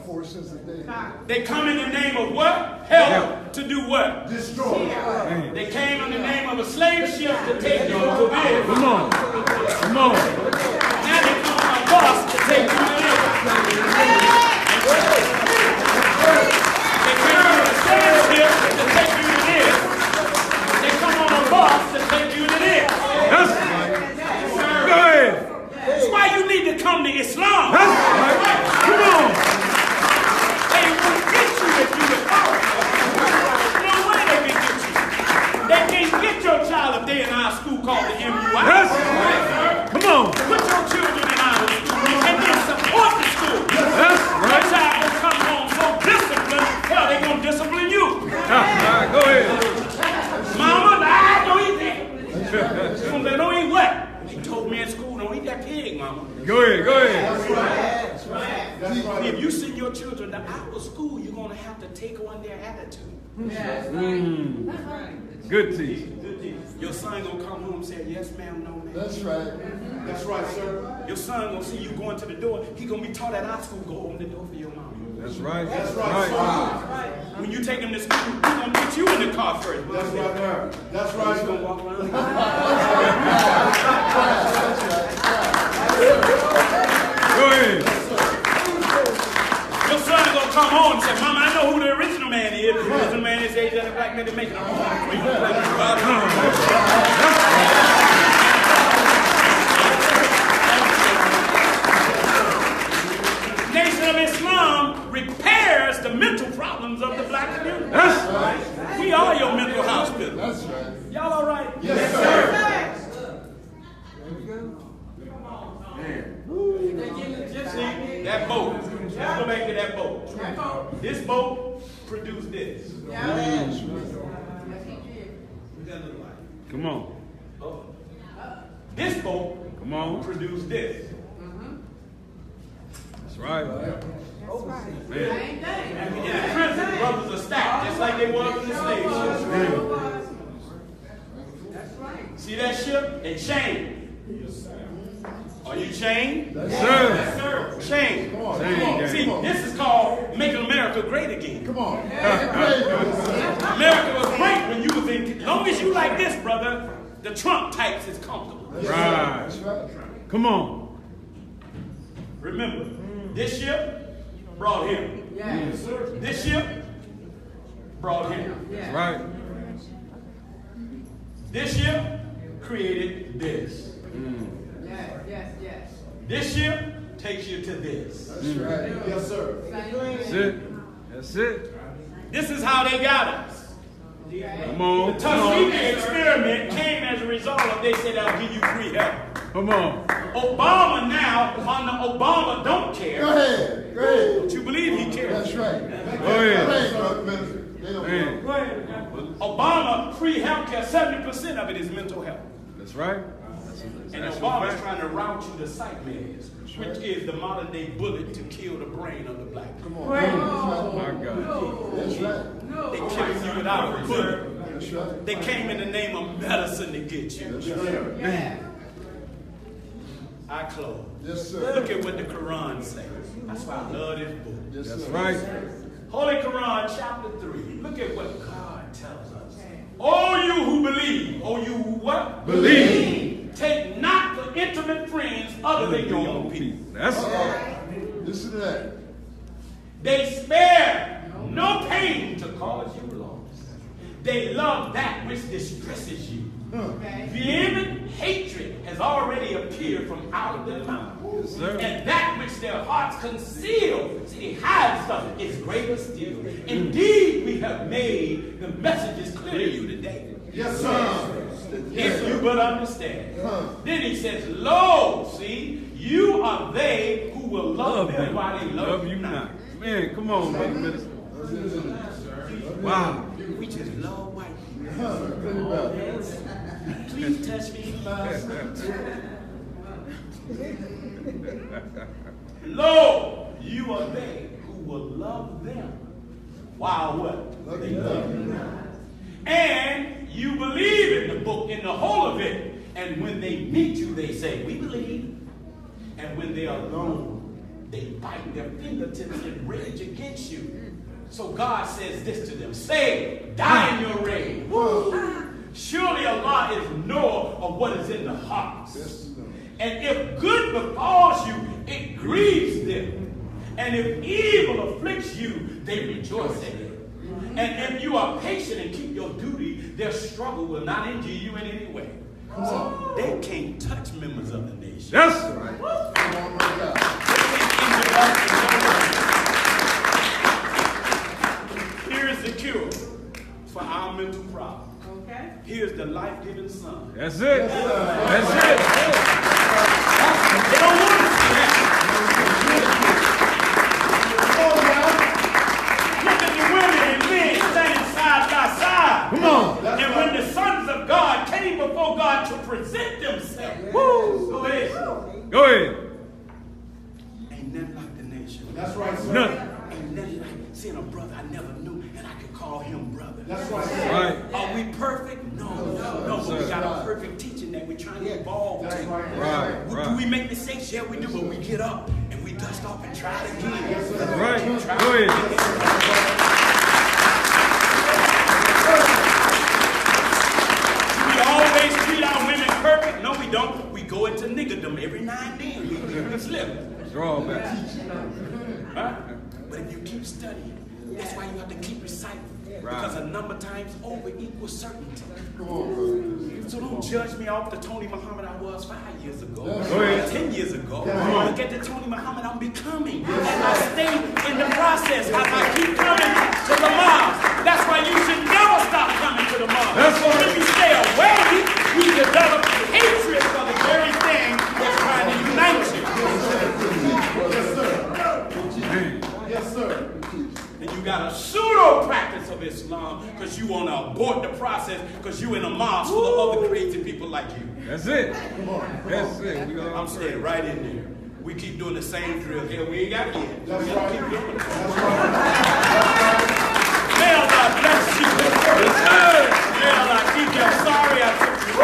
Forces that they They come in the name of what? Help. to do what? Destroy. They came in the name of a slave ship to take you to this. Come on. Come on. Now they come on a bus to take you to this. They come on a slave ship to take you to this. They come on a bus to take you to this. Yes. Go ahead. That's why you need to come to Islam. Yes. Come on. They will get you if you the power. No way they can get you. They can't get your child if they in our school called the MUI. Yes. Come on. Put your children in our school and then support the school. Yes. Your child will come home so disciplined, hell, they gonna discipline you. All right, go ahead. Mama, I don't eat that. They don't eat what? They told me in school, don't eat that pig, mama. Go ahead. Go ahead. If you send your children to our school, you're gonna have to take on their attitude. Good teaching. Your son gonna come home and say, yes, ma'am, no, ma'am. That's right. That's right, sir. Your son gonna see you going to the door. He gonna be taught at our school, go open the door for your mama. That's right. That's right. When you take him to school, he's gonna put you in the car first. That's right. That's He's right. gonna walk around. Go ahead. Your son gonna come home and say, Mama, I know who the original man is. The original man is age of the black man that making a Nation of Islam repairs the mental problems of the black community. That's We are your mental hospital. That's right. Y'all all right? Yes, sir. See, that boat. Let's go back to that boat. This boat produced this. What that look like? Come on. This boat Come on. produced this. That's right. Man. In the prison, brothers are stacked just like they was in the slave ship. See that ship? It's chained. Are you chained? Sir. Chained. Come on. See, this is called making America great again. Come on. America was great when you was in. As long as you like this, brother, the Trump types is comfortable. Right. That's right. Come on. Remember, this ship brought him. This ship brought him. That's right. This ship created this. This ship takes you to this. That's right. Yes, sir. That's it. That's it. This is how they got us. Come on. The Come on. Tuskegee experiment came as a result of they said, I'll give you free help. Come on. Obama now, on the Obama don't care. Go ahead. Go ahead. Don't you believe he cares? That's right. Go ahead. They don't Man. Go ahead. Obama, free health care, 70% of it is mental health. That's right. And Obama's trying to route you to psych meds, which is the modern day bullet to kill the brain of the black. Come on. My God. That's right. They killing you without a bullet. That's right. They came in the name of medicine to get you. That's right. I close. Yes, sir. Look at what the Quran says. That's why I love this book. Yes, That's sir. right. Holy Quran, chapter 3. Look at what God tells us. Oh, you who believe. Oh, you who what? Believe. Take not for intimate friends other than your own people. That's Listen to that. They spare no pain to cause you loss. They love that which distresses you. Vehement hatred has already appeared from out of their mouth. Yes, sir. And that which their hearts conceal, see, they hide stuff, is greater still. Indeed, we have made the messages clear to you today. Yes, sir. If you but understand. Then he says, lo, see, you are they who will love them while they love you not. Man, come on, brother minister. Wow. We just love white people. Think about it. Please touch me, lo, you are they who will love them while what? They love you not. And you believe in the book, in the whole of it. And when they meet you, they say, we believe. And when they are alone, they bite their fingertips and rage against you. So God says this to them. Say, die in your rage. Surely Allah is knower of what is in the hearts. And if good befalls you, it grieves them. And if evil afflicts you, they rejoice in it. And if you are patient and keep your duty, their struggle will not injure you in any way. So they can't touch members of the nation. That's right. Here is the cure for our mental problem. Okay. Here's the life-giving Son. That's it. That's it. They don't want to see that. Look at the women and men standing side by side. Come on. And when the sons of God came before God to present themselves, go ahead. Go ahead. Ain't nothing like the nation. That's right, sir. Nothing. Ain't nothing like seeing a brother I never knew and I could call him brother. That's right, sir. Right. Are we perfect? No, but we got a perfect teaching that we're trying to evolve That's to. Right. Do we make mistakes? Yeah, we do, but we get up and we dust off and try it again. Right. Try Go it ahead. again. Do we always treat our women perfect? No, we don't. We go into niggerdom every now and then. We slip. Draw back. Huh? But if you keep studying, that's why you have to keep reciting. Because a number of times over equals certainty. So don't judge me off the Tony Muhammad I was 5 years ago, Go ahead. 10 years ago. Look at the Tony Muhammad I'm becoming. And I stay in the process as I keep coming to the mosque. That's why you should never stop coming to the mosque. That's right. If you stay away, you develop hatred for the very thing that's trying to unite you. Yes, sir. Man. Yes, sir. And you got a pseudo practice of Islam because you want to abort the process because you in a mosque full of other crazy people like you. That's it. That's it. We all I'm staying right in there. We keep doing the same drill. Hell, we ain't got it yet. That's We gotta right. keep doing it. That's right. May Allah bless you. May Allah keep you. I'm sorry I took you.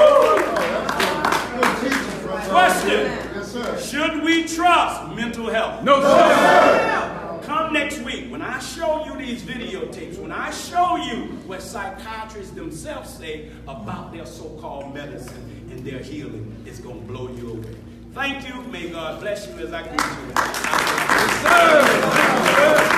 Good teaching, brother. Question. Yes, sir. Should we trust mental health? No, sir. Come next week when I show you these videotapes, when I show you what psychiatrists themselves say about their so-called medicine and their healing, it's going to blow you away. Thank you. May God bless you as I continue. Yes, sir.